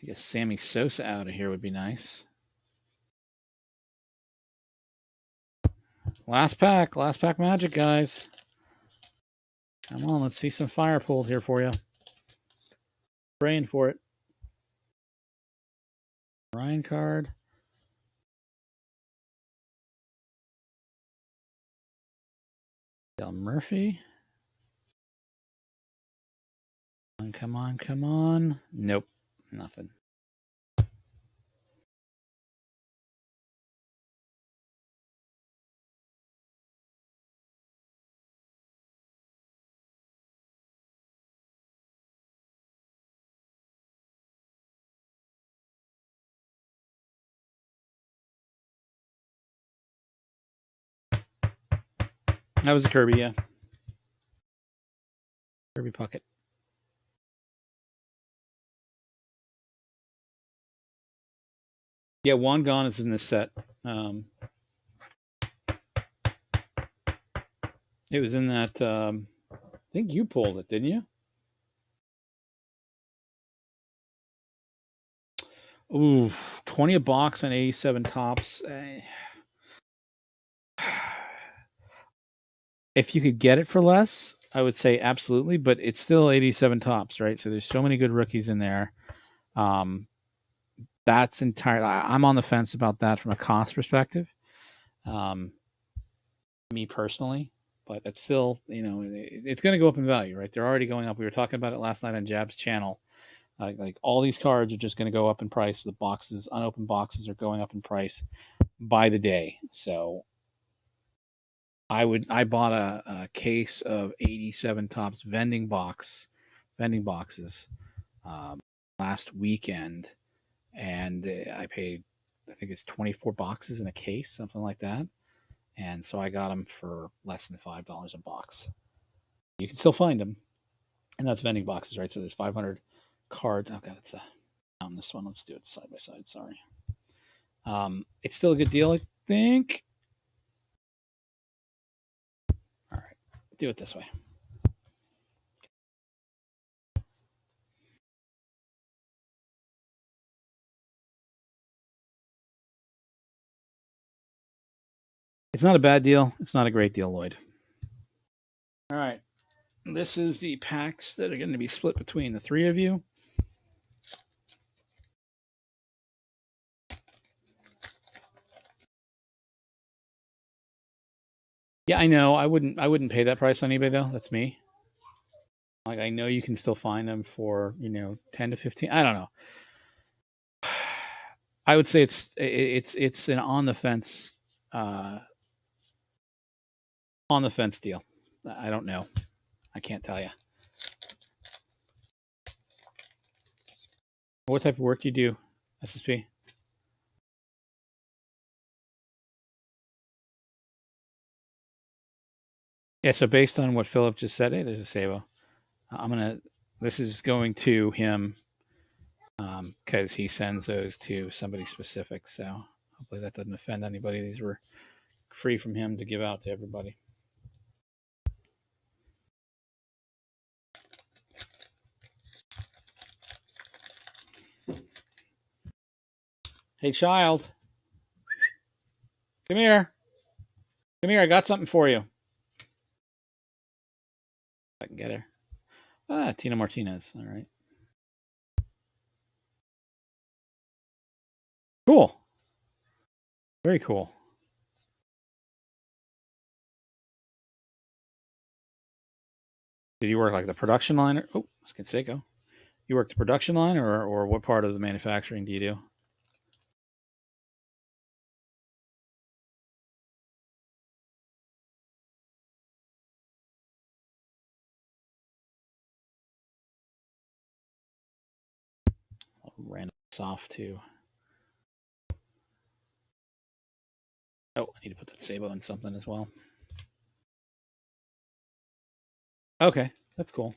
[SPEAKER 1] get Sammy Sosa out of here would be nice. Last pack magic, guys. Come on, let's see some fire pulled here for you. Praying for it. Ryan card. Del Murphy. Come on, come on. Nope, nothing. That was a Kirby, yeah. Kirby Puckett. Yeah, Juan Gone is in this set. It was in that. I think you pulled it, didn't you? Ooh, 20 a box on 87 tops. If you could get it for less, I would say absolutely, but it's still 87 tops, right? So there's so many good rookies in there. That's entirely. I'm on the fence about that from a cost perspective. Me personally, but it's still, it's going to go up in value, right? They're already going up. We were talking about it last night on Jab's channel. Like all these cards are just going to go up in price. The boxes, unopened boxes, are going up in price by the day. So I bought a case of 87 tops vending boxes last weekend, and I paid, I think it's 24 boxes in a case, something like that. And so I got them for less than $5 a box. You can still find them, and that's vending boxes, right? So there's 500 cards. Okay, that's on this one. Let's do it side by side. Sorry. It's still a good deal, I think. All right, do it this way. It's not a bad deal. It's not a great deal, Lloyd. All right. This is the packs that are going to be split between the three of you. Yeah, I know. I wouldn't pay that price on eBay though. That's me. Like I know you can still find them for 10 to 15. I don't know. I would say it's an uh, on the fence deal. I don't know. I can't tell you. What type of work do you do, SSP? Yeah. So based on what Philip just said, hey, there's a Sabo. I'm gonna. This is going to him because he sends those to somebody specific. So hopefully that doesn't offend anybody. These were free from him to give out to everybody. Hey, child, come here. Come here. I got something for you. I can get her. Ah, Tina Martinez. All right. Cool. Very cool. Did you work like the production line? Oh, it's Conseco. You work the production line, or what part of the manufacturing do you do? Random soft too. Oh, I need to put that Sabo in something as well. Okay, that's cool.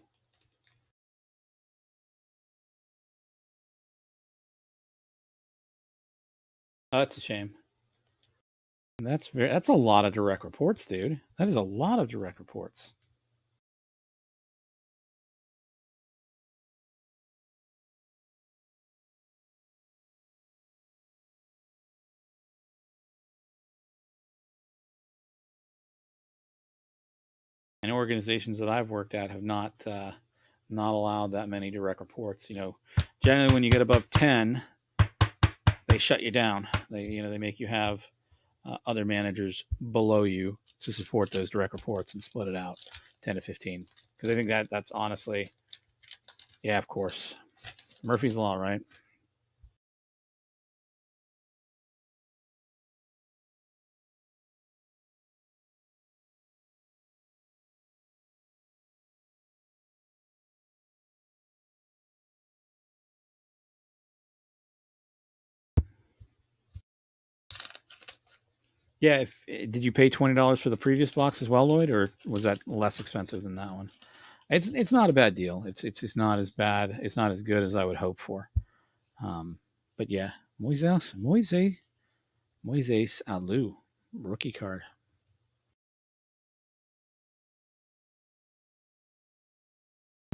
[SPEAKER 1] Oh, that's a shame. That's a lot of direct reports, dude. That is a lot of direct reports. And organizations that I've worked at have not allowed that many direct reports. Generally when you get above 10, they shut you down. They make you have other managers below you to support those direct reports and split it out 10 to 15. Because I think that's honestly, yeah, of course, Murphy's law, right? Yeah. Did you pay $20 for the previous box as well, Lloyd, or was that less expensive than that one? It's not a bad deal. It's not as bad. It's not as good as I would hope for. Um, but yeah, Moises Alou, rookie card.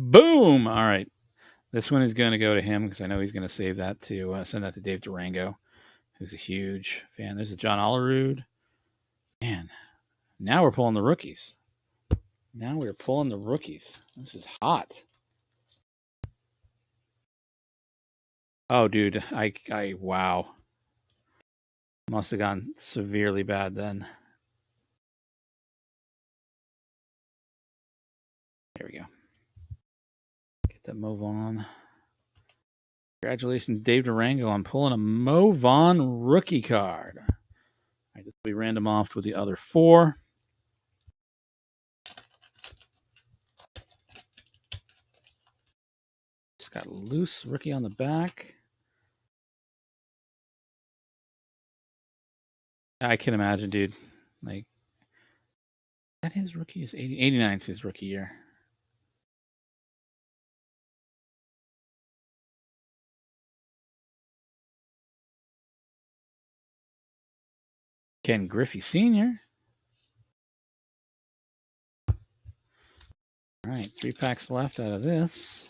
[SPEAKER 1] Boom! All right, this one is going to go to him because I know he's going to save that to send that to Dave Durango, who's a huge fan. There's a John Olerud. Man, now we're pulling the rookies. Now we're pulling the rookies. This is hot. Oh, dude, wow. Must have gone severely bad then. There we go. Get that move on. Congratulations, Dave Durango, on pulling a Mo Vaughn rookie card. All right, this will be random off with the other four. It's got loose rookie on the back. I can imagine, dude. Like, that his rookie is 89 is his rookie year. Ken Griffey Sr. All right, 3 packs left out of this.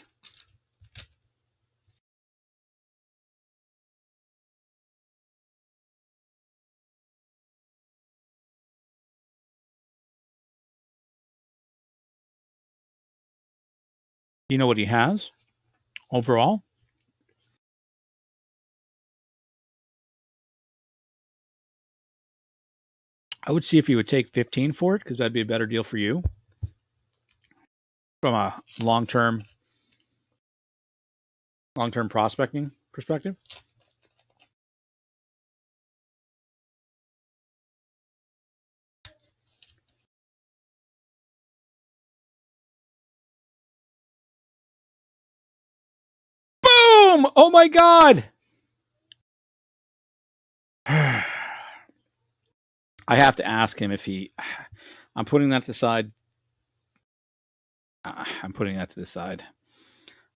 [SPEAKER 1] You know what he has overall? I would see if he would take 15 for it because that'd be a better deal for you from a long term prospecting perspective. Boom! Oh my god! I have to ask him if he. I'm putting that to the side. I'm putting that to the side.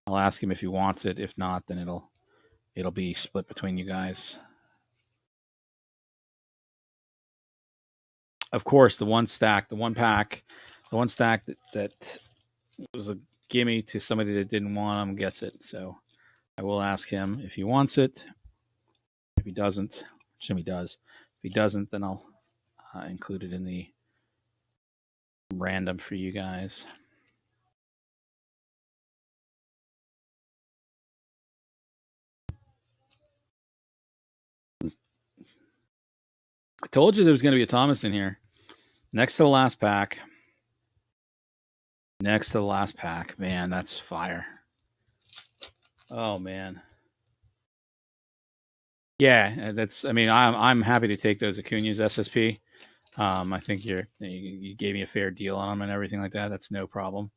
[SPEAKER 1] I'll ask him if he wants it. If not, then it'll be split between you guys. Of course, the one stack, the one pack, the one stack that was a gimme to somebody that didn't want him gets it. So I will ask him if he wants it. If he doesn't, assume he does. If he doesn't, then I'll include it in the random for you guys. I told you there was going to be a Thomas in here. Next to the last pack. Next to the last pack. Man, that's fire. Oh man. Yeah, that's. I mean, I'm happy to take those Acuna's SSP. I think you gave me a fair deal on them and everything like that. That's no problem.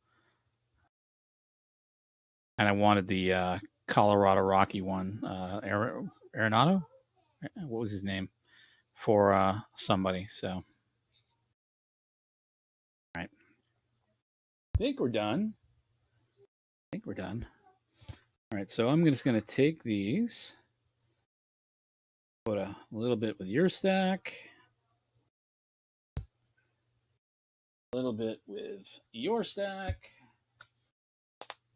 [SPEAKER 1] And I wanted the Colorado Rocky one, Arenado. What was his name for somebody? So, all right. I think we're done. I think we're done. All right. So I'm just going to take these, put a little bit with your stack, a little bit with your stack,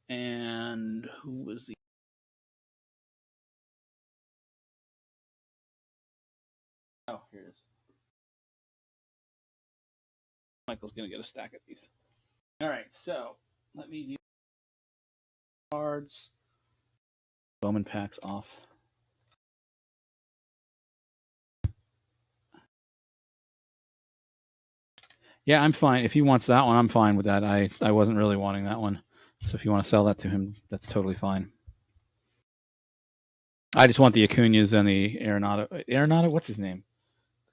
[SPEAKER 1] and who was the? Oh, here it is. Michael's going to get a stack of these. All right. So let me use cards. Bowman packs off. Yeah, I'm fine. If he wants that one, I'm fine with that. I wasn't really wanting that one. So if you want to sell that to him, that's totally fine. I just want the Acuna's and the Arenado. Arenado, what's his name?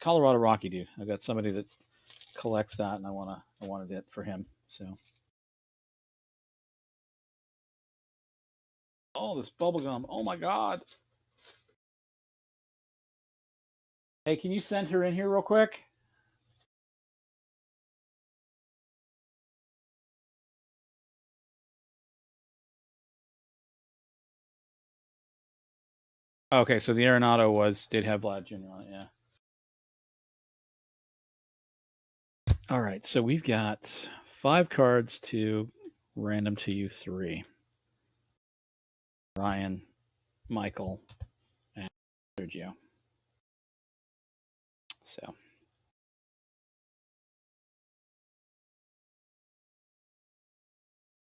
[SPEAKER 1] Colorado Rocky dude. I got somebody that collects that, and I wanted it for him. So, oh, this bubble gum. Oh my god. Hey, can you send her in here real quick? Okay, so the Arenado did have Vlad Jr. on it, yeah. All right, so we've got 5 cards to random to you 3. Ryan, Michael, and Sergio. So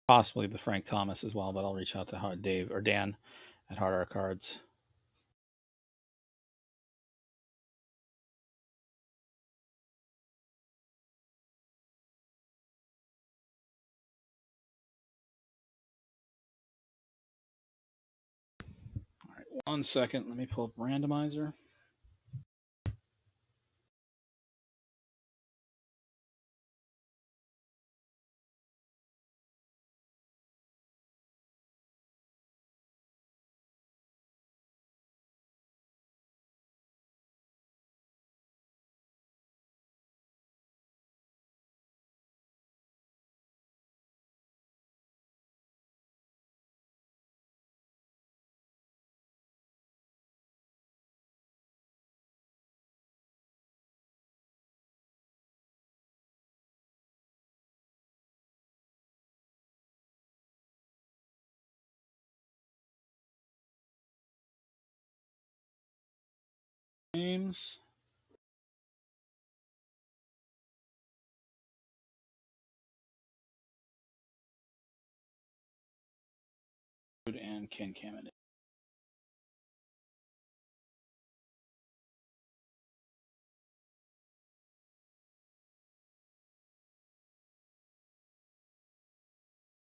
[SPEAKER 1] possibly the Frank Thomas as well, but I'll reach out to Dave or Dan at Hard Art Cards. All right, 1 second. Let me pull up randomizer. Names. and Ken Cameron.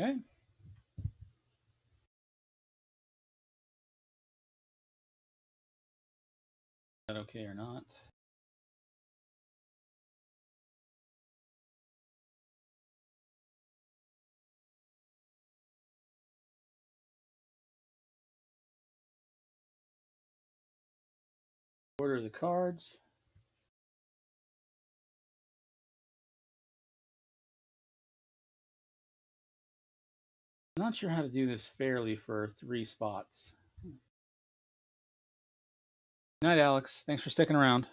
[SPEAKER 1] Okay. Is that okay or not? Order the cards. I'm not sure how to do this fairly for 3 spots. Good night, Alex. Thanks for sticking around.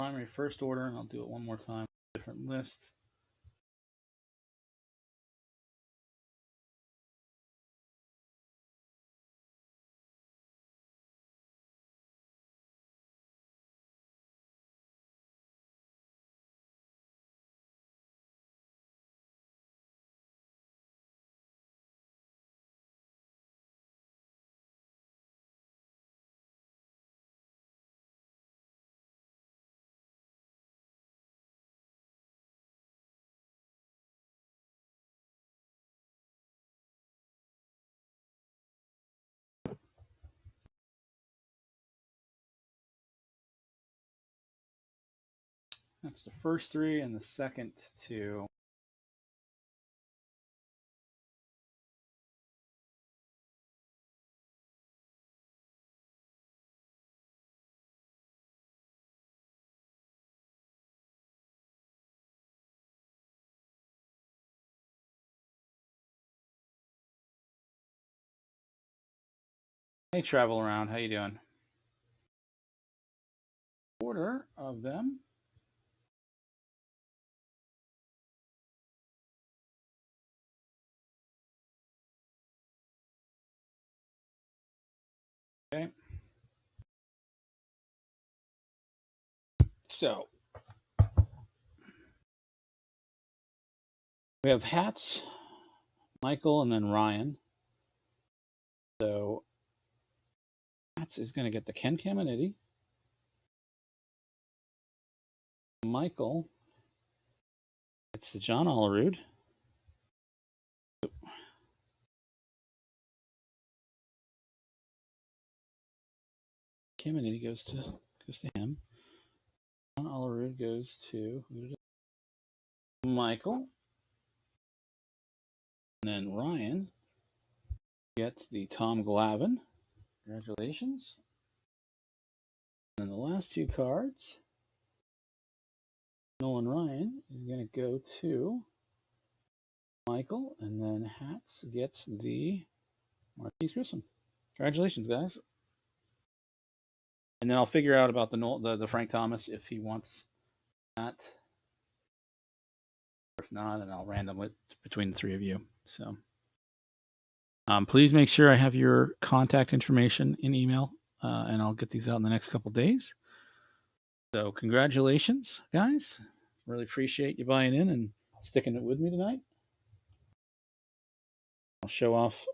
[SPEAKER 1] Primary first order, and I'll do it one more time. Different list. That's the first 3 and the second 2. Hey, travel around. How you doing? Order of them. Okay. So we have hats, Michael, and then Ryan. So hats is going to get the Ken Caminiti. Michael, it's the John Olerud. Caminiti goes to him. John Olerud goes to Michael. And then Ryan gets the Tom Glavine. Congratulations. And then the last 2 cards, Nolan Ryan is going to go to Michael, and then Hats gets the Marquise Grissom. Congratulations, guys. And then I'll figure out about the Frank Thomas if he wants that. If not, and I'll random it between the 3 of you. So please make sure I have your contact information in email, and I'll get these out in the next couple days. So congratulations, guys. Really appreciate you buying in and sticking it with me tonight. I'll show off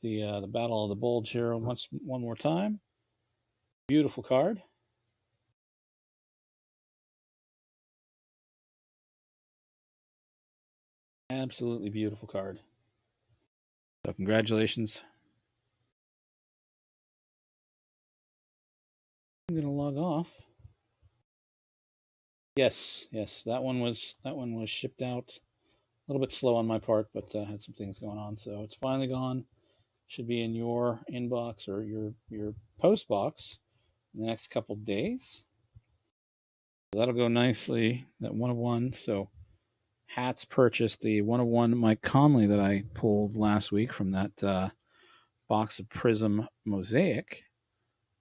[SPEAKER 1] the Battle of the Bulge here one more time. Beautiful card. Absolutely beautiful card. So congratulations. I'm gonna log off. Yes, yes, that one was shipped out. A little bit slow on my part, but had some things going on, so it's finally gone. Should be in your inbox or your post box in the next couple days. So that'll go nicely. That 101. So hats purchased the 101 Mike Conley that I pulled last week from that box of Prism Mosaic.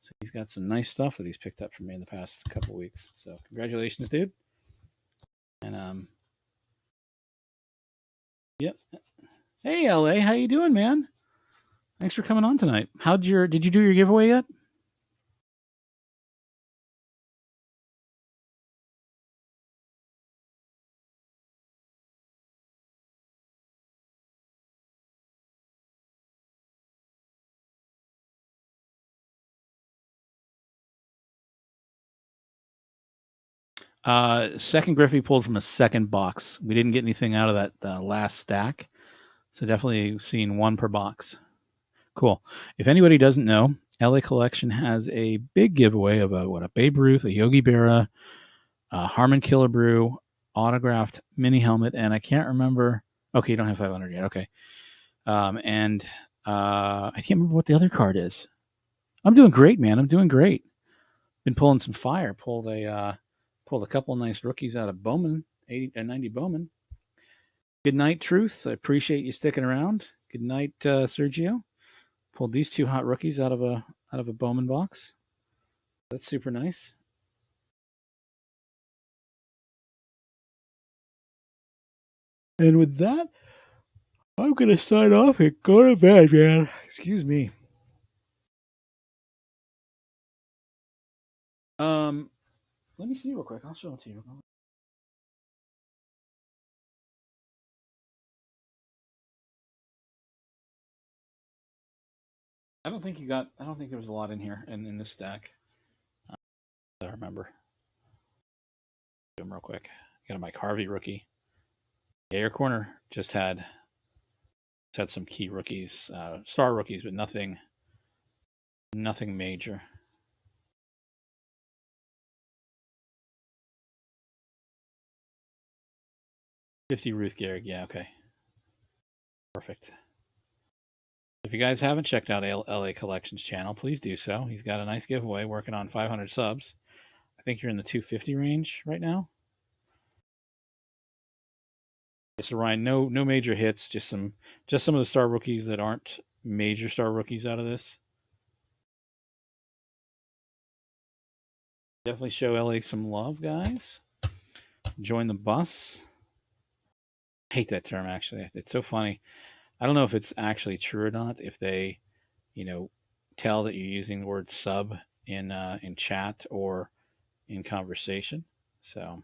[SPEAKER 1] So he's got some nice stuff that he's picked up from me in the past couple weeks. So congratulations, dude. And yep. Hey, LA, how you doing, man? Thanks for coming on tonight. Did you do your giveaway yet? Second Griffey pulled from a second box. We didn't get anything out of that last stack, so definitely seeing one per box. Cool. If anybody doesn't know, LA Collection has a big giveaway of a Babe Ruth, a Yogi Berra, a Harmon Killebrew autographed mini helmet, and I can't remember. Okay, you don't have 500 yet. Okay, and I can't remember what the other card is. I'm doing great, man. I'm doing great. Been pulling some fire. Pulled a couple nice rookies out of Bowman, 80 and 90 Bowman. Good night, Truth. I appreciate you sticking around. Good night, Sergio. Pulled these two hot rookies out of a Bowman box. That's super nice. And with that, I'm gonna sign off and go to bed, man. Excuse me. Um, Let me see real quick. I'll show it to you. I don't think you got. I don't think there was a lot in here in this stack. I remember. Do them real quick. Got a Mike Harvey rookie. Air corner just had some key rookies, star rookies, but nothing major. 50 Ruth Gehrig. Yeah, okay, perfect. If you guys haven't checked out LA Collections channel, please do so. He's got a nice giveaway working on 500 subs. I think you're in the 250 range right now. So Ryan, no major hits, just some of the star rookies that aren't major star rookies out of this. Definitely show LA some love, guys. Join the bus. I hate that term actually. It's so funny. I don't know if it's actually true or not. If they, you know, tell that you're using the word sub in chat or in conversation. So,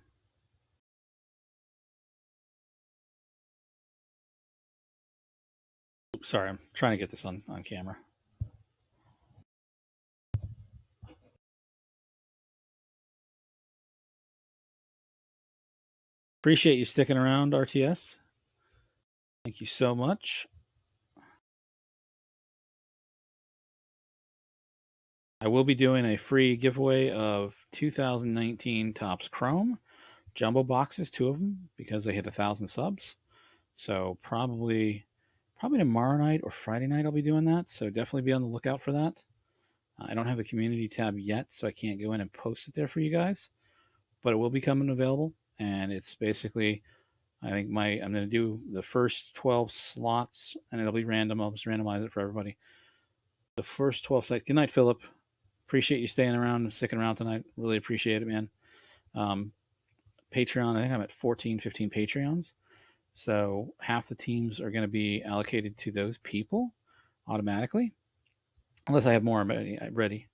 [SPEAKER 1] oops, sorry, I'm trying to get this on camera. Appreciate you sticking around, RTS. Thank you so much. I will be doing a free giveaway of 2019 Topps Chrome jumbo boxes, two of them, because they hit 1,000 subs. So probably tomorrow night or Friday night I'll be doing that. So definitely be on the lookout for that. I don't have a community tab yet, so I can't go in and post it there for you guys, but it will be coming available. And it's basically, I think I'm going to do the first 12 slots, and it'll be random. I'll just randomize it for everybody. The first 12 sites. Good night, Philip. Appreciate you staying around and sticking around tonight. Really appreciate it, man. Um, Patreon, I think I'm at 14, 15 Patreons. So half the teams are going to be allocated to those people automatically, unless I have more ready.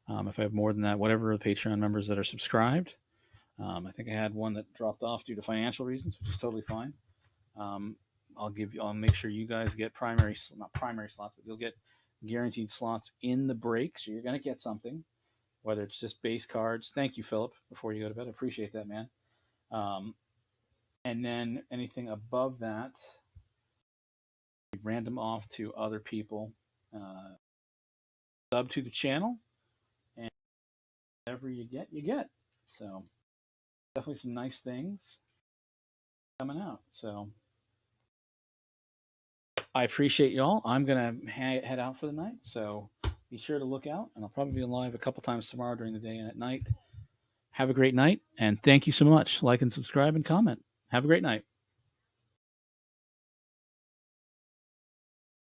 [SPEAKER 1] If I have more than that, whatever the Patreon members that are subscribed. I think I had one that dropped off due to financial reasons, which is totally fine. Um, I'll make sure you guys get not primary slots, but you'll get guaranteed slots in the break. So you're going to get something, whether it's just base cards. Thank you, Philip, before you go to bed. I appreciate that, man. Um, and then anything above that, random off to other people. Uh, Sub to the channel, and whatever you get, you get. So definitely some nice things coming out. So I appreciate y'all. I'm gonna head out for the night. So be sure to look out, and I'll probably be live a couple times tomorrow during the day and at night. Have a great night, and thank you so much. Like and subscribe and comment. Have a great night.